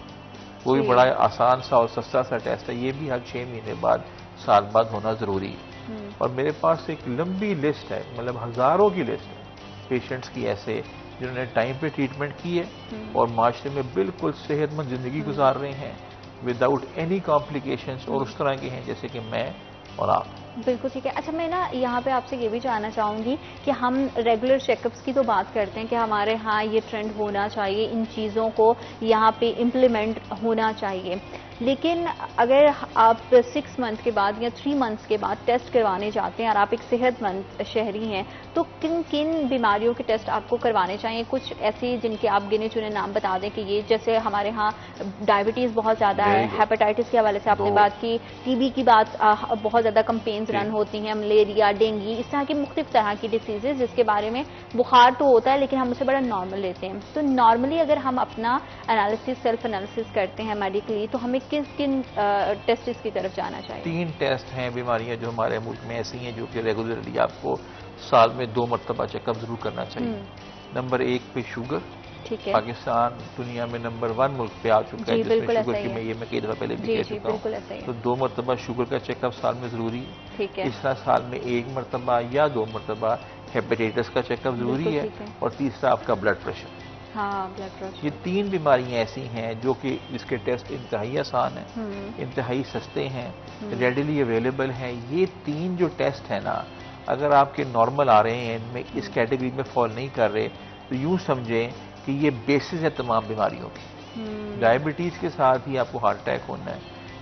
वो भी बड़ा आसान सा और सस्ता सा टेस्ट है, ये भी हर 6 महीने बाद साल बाद होना जरूरी है। और मेरे पास एक लंबी लिस्ट है, मतलब हजारों की लिस्ट है पेशेंट्स की ऐसे जिन्होंने टाइम पे ट्रीटमेंट की है और माशरे में बिल्कुल सेहतमंद जिंदगी गुजार रहे हैं विदाउट एनी कॉम्प्लिकेशंस, और उस तरह के हैं जैसे कि मैं और आप। बिल्कुल ठीक है। अच्छा, मैं ना यहाँ पे आपसे ये भी जानना चाहूँगी कि हम रेगुलर चेकअप्स की तो बात करते हैं कि हमारे यहाँ ये ट्रेंड होना चाहिए, इन चीज़ों को यहाँ पे इम्प्लीमेंट होना चाहिए, लेकिन अगर आप 6 मंथ के बाद या 3 मंथ्स के बाद टेस्ट करवाने जाते हैं और आप एक सेहतमंद शहरी हैं, तो किन किन बीमारियों के टेस्ट आपको करवाने चाहिए? कुछ ऐसी जिनके आप गिने चुने नाम बता दें कि ये, जैसे हमारे यहाँ डायबिटीज़ बहुत ज़्यादा है, हेपेटाइटिस के हवाले से आपने बात की, TB की बात बहुत ज़्यादा कंपेन्स रन होती हैं, मलेरिया, डेंगू, इस तरह की मुख्तलिफ तरह की डिसीजेज जिसके बारे में बुखार तो होता है लेकिन हम उसे बड़ा नॉर्मल लेते हैं। तो नॉर्मली अगर हम अपना एनालिसिस, सेल्फ एनालिसिस करते हैं मेडिकली, तो हमें किन टेस्ट्स की तरफ जाना चाहिए? 3 टेस्ट हैं, बीमारियां जो हमारे मुल्क में ऐसी हैं जो कि रेगुलरली आपको साल में 2 मरतबा चेकअप जरूर करना चाहिए। नंबर 1 पे शुगर, ठीक है, पाकिस्तान दुनिया में नंबर 1 मुल्क पे आ चुका है जिसमें शुगर की मैं कई दफा पहले भी कह चुका हूँ। तो 2 मरतबा शुगर का चेकअप साल में जरूरी है। ठीक है, तीसरा साल में 1 मरतबा या 2 मरतबा हेपेटाइटिस का चेकअप जरूरी है, और तीसरा आपका ब्लड प्रेशर। हाँ, ब्लड प्रेशर। ये 3 बीमारियां ऐसी हैं जो कि जिसके टेस्ट इंतहाई आसान है, इंतहाई सस्ते हैं, रेडिली अवेलेबल हैं। ये 3 जो टेस्ट है ना, अगर आपके नॉर्मल आ रहे हैं, इनमें इस कैटेगरी में फॉल नहीं कर रहे, तो यूं समझें कि ये बेसिस है तमाम बीमारियों की। डायबिटीज के साथ ही आपको हार्ट अटैक होना है,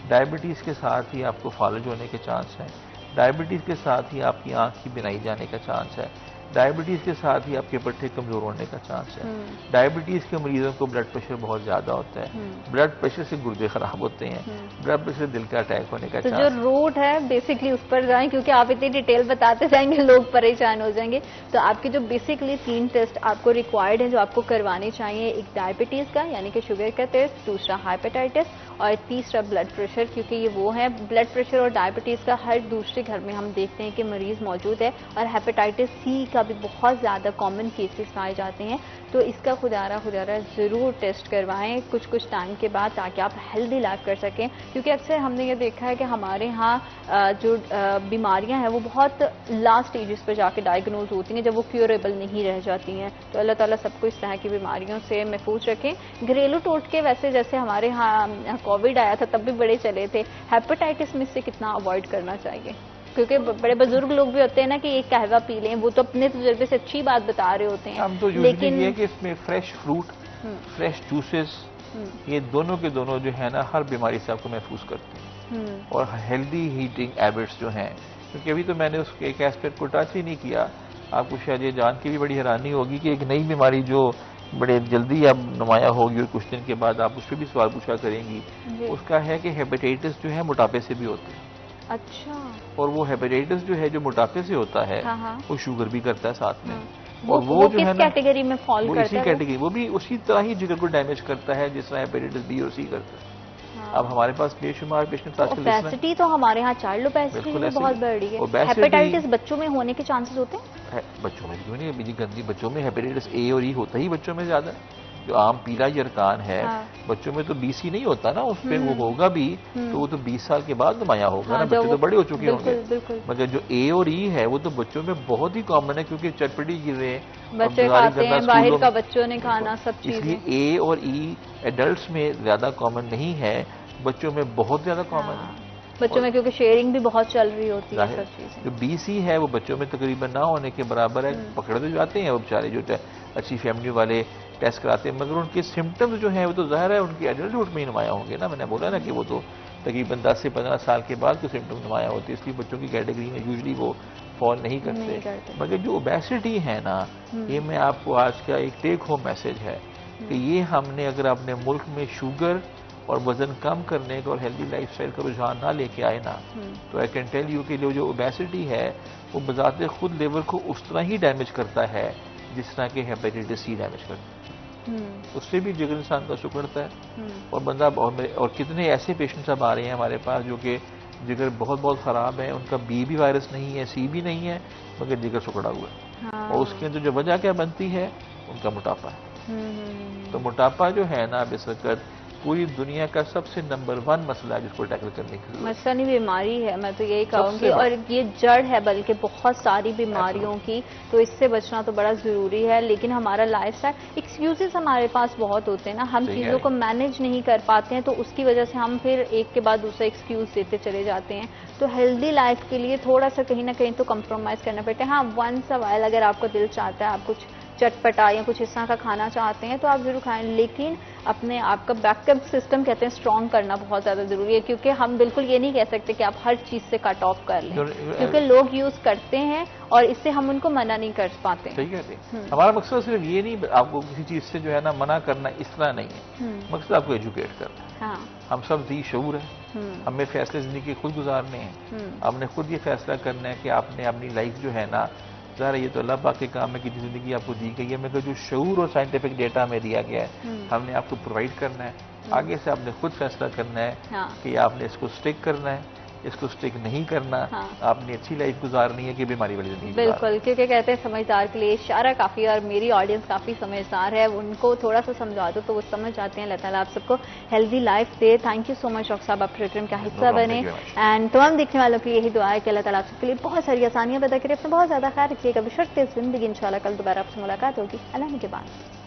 डायबिटीज के साथ ही आपको फालज होने के चांस हैं, डायबिटीज के साथ ही आपकी आंख की बिनाई जाने का चांस है, डायबिटीज के साथ ही आपके पट्टे कमजोर होने का चांस है। डायबिटीज के मरीजों को ब्लड प्रेशर बहुत ज्यादा होता है, ब्लड प्रेशर से गुर्दे खराब होते हैं, ब्लड प्रेशर दिल का अटैक होने का चांस। तो जो रूट है बेसिकली उस पर जाएं, क्योंकि आप इतनी डिटेल बताते जाएंगे लोग परेशान हो जाएंगे। तो आपके जो बेसिकली 3 टेस्ट आपको रिक्वायर्ड है जो आपको करवाने चाहिए, एक डायबिटीज का यानी कि शुगर का टेस्ट, दूसरा हेपेटाइटिस और तीसरा ब्लड प्रेशर, क्योंकि ये वो है, ब्लड प्रेशर और डायबिटीज का हर दूसरे घर में हम देखते हैं कि मरीज मौजूद है, और हेपेटाइटिस सी का भी बहुत ज़्यादा कॉमन केसेस पाए जाते हैं। तो इसका खुदारा ज़रूर टेस्ट करवाएं कुछ टाइम के बाद, ताकि आप हेल्दी लाइफ कर सकें। क्योंकि अक्सर हमने ये देखा है कि हमारे यहाँ जो बीमारियां हैं वो बहुत लास्ट स्टेजेस पर जाके डायग्नोज होती हैं, जब वो क्योरेबल नहीं रह जाती हैं। तो अल्लाह ताला सबको इस तरह की बीमारियों से महफूज रखें। घरेलू टोटके वैसे जैसे हमारे यहाँ कोविड आया था तब भी बड़े चले थे, हेपेटाइटिस में से कितना अवॉइड करना चाहिए? क्योंकि बड़े बुजुर्ग लोग भी होते हैं ना कि एक कहवा पी लें, वो तो अपने तजुर्बे से अच्छी बात बता रहे होते हैं। हम तो लेकिन ये कि इसमें फ्रेश फ्रूट, फ्रेश जूसेस, ये दोनों के दोनों जो है ना हर बीमारी से आपको महफूज करते हैं। और हेल्दी हीटिंग हैबिट्स जो हैं, क्योंकि अभी तो मैंने उसके एक एस्पेक्ट को टच ही नहीं किया। आपको शायद ये जान के भी बड़ी हैरानी होगी कि एक नई बीमारी जो बड़े जल्दी अब नुमाया होगी और कुछ दिन के बाद आप उस पर भी सवाल पूछा करेंगी, उसका है कि हेपेटाइटिस जो है मोटापे से भी होते हैं। अच्छा। और वो हेपेटाइटिस जो है जो मोटापे से होता है, वो शुगर भी करता है साथ में। और वो जो है ना कैटेगरी में फॉल करता है, इसी कैटेगरी, वो भी उसी तरह ही जिगर को डैमेज करता है जिस तरह हेपेटाइटिस बी और सी करता है। अब हमारे पास बेशुमार पेशेंट्स आजकल ओबेसिटी तो हमारे यहाँ चाइल्ड ओबेसिटी भी बहुत बढ़ रही है। हेपेटाइटिस बच्चों में होने के चांसेस होते हैं? बच्चों में क्यों नहीं, बीजी गंदी बच्चों में हेपेटाइटिस ए और ई होता ही बच्चों में ज्यादा। जो आम पीला यरकान है, बच्चों में तो बीसी नहीं होता ना, उस पे वो होगा भी तो वो तो 20 साल के बाद नुमाया होगा ना, बच्चे तो बड़े हो चुके होंगे। मगर जो ए और ई है वो तो बच्चों में बहुत ही कॉमन है, क्योंकि चटपटी चीजें बच्चे खाते हैं, बाहर का बच्चों ने खाना, सब चीजें। इसलिए ए और ई एडल्ट्स में ज्यादा कॉमन नहीं है, बच्चों में बहुत ज्यादा कॉमन है। बच्चों में क्योंकि शेयरिंग भी बहुत चल रही होती है सब चीजें। जो बीसी है वो बच्चों में तकरीबन ना होने के बराबर है। पकड़े तो जाते हैं वो बेचारे जो अच्छी फैमिली वाले टेस्ट कराते हैं, मगर उनके सिम्टम्स जो हैं वो तो ज़ाहिर है उनकी एडल्टहुड में ही नुमाया होंगे ना। मैंने बोला ना कि वो तो तकरीबन 10 से 15 साल के बाद तो सिम्टम नुमाया होते हैं, इसलिए बच्चों की कैटेगरी में यूजली वो फॉल नहीं करते। मगर जो ओबेसिटी है ना, ये मैं आपको आज का एक टेक होम मैसेज है कि ये हमने अगर अपने मुल्क में शुगर और वजन कम करने का और हेल्दी लाइफस्टाइल का रुझान ना लेके आए ना, तो आई कैन टेल यू कि जो ओबेसिटी है वो बजाते खुद लेवर को उस तरह ही डैमेज करता है जिस तरह के हेपेटाइटिस सी डैमेज करता है। उससे भी जिगर इंसान का सुकड़ता है। और बंदा और कितने ऐसे पेशेंट्स अब आ रहे हैं हमारे पास जो कि जिगर बहुत बहुत ख़राब है, उनका बी भी वायरस नहीं है, सी भी नहीं है, मगर जिगर सुकड़ा हुआ है। और उसके अंदर जो वजह क्या बनती है, उनका मोटापा है। तो मोटापा जो है ना इस वक्त पूरी दुनिया का सबसे नंबर 1 मसला है जिसको टैकल करने की जरूरत है। मसला नहीं, बीमारी है, मैं तो यही कहूँगी। और ये जड़ है बल्कि बहुत सारी बीमारियों की, तो इससे बचना तो बड़ा जरूरी है। लेकिन हमारा लाइफस्टाइल, एक्सक्यूजेस हमारे पास बहुत होते हैं ना, हम चीज़ों को मैनेज नहीं कर पाते हैं, तो उसकी वजह से हम फिर एक के बाद दूसरा एक्सक्यूज देते चले जाते हैं। तो हेल्दी लाइफ के लिए थोड़ा सा कहीं ना कहीं तो कम्प्रोमाइज़ करना पड़ता है। हाँ, वंस अ वाइल अगर आपको दिल चाहता है, आप कुछ चटपटा या कुछ इस तरह का खाना चाहते हैं तो आप जरूर खाएं, लेकिन अपने आप का बैकअप सिस्टम कहते हैं स्ट्रॉन्ग करना बहुत ज़्यादा ज़रूरी है। क्योंकि हम बिल्कुल ये नहीं कह सकते कि आप हर चीज़ से कट ऑफ कर लें, क्योंकि लोग यूज़ करते हैं और इससे हम उनको मना नहीं कर पाते। सही कहते हैं। हमारा मकसद सिर्फ ये नहीं आपको किसी चीज़ से जो है ना मना करना, इस तरह नहीं है। मकसद आपको एजुकेट करना है। हाँ। हम सब दी शऊर हैं, हमें फैसले ज़िंदगी के खुद गुजारने हैं। आपने खुद ये फैसला करना है कि आपने अपनी लाइफ जो है ना, ज़ाहिर ये तो अल्लाह पाक के काम है कि ज़िंदगी आपको दी गई है, मगर जो शऊर और साइंटिफिक डेटा में दिया गया है हमने आपको प्रोवाइड करना है। आगे से आपने खुद फैसला करना है कि आपने इसको स्टिक करना है, इसको स्टिक नहीं करना। आपने अच्छी लाइफ गुजारनी है कि बीमारी वाली जिंदगी। बिल्कुल, क्योंकि कहते हैं समझदार के लिए इशारा काफ़ी, और मेरी ऑडियंस काफ़ी समझदार है, उनको थोड़ा सा समझा दो तो वो समझ जाते हैं। अल्लाह ताला आप सबको healthy life they. Thank you so much doctor साहब, आप प्रोग्राम का हिस्सा बने। एंड तमाम देखने वालों की यही दुआ है कि अल्लाह ताला आप सबके लिए बहुत सारी आसानियाँ पैदा करें। अपना बहुत ज़्यादा ख्याल रखिएगा। बशर्ते ज़िंदगी इंशाल्लाह कल दोबारा आपसे मुलाकात होगी। अल्लाह के बाद।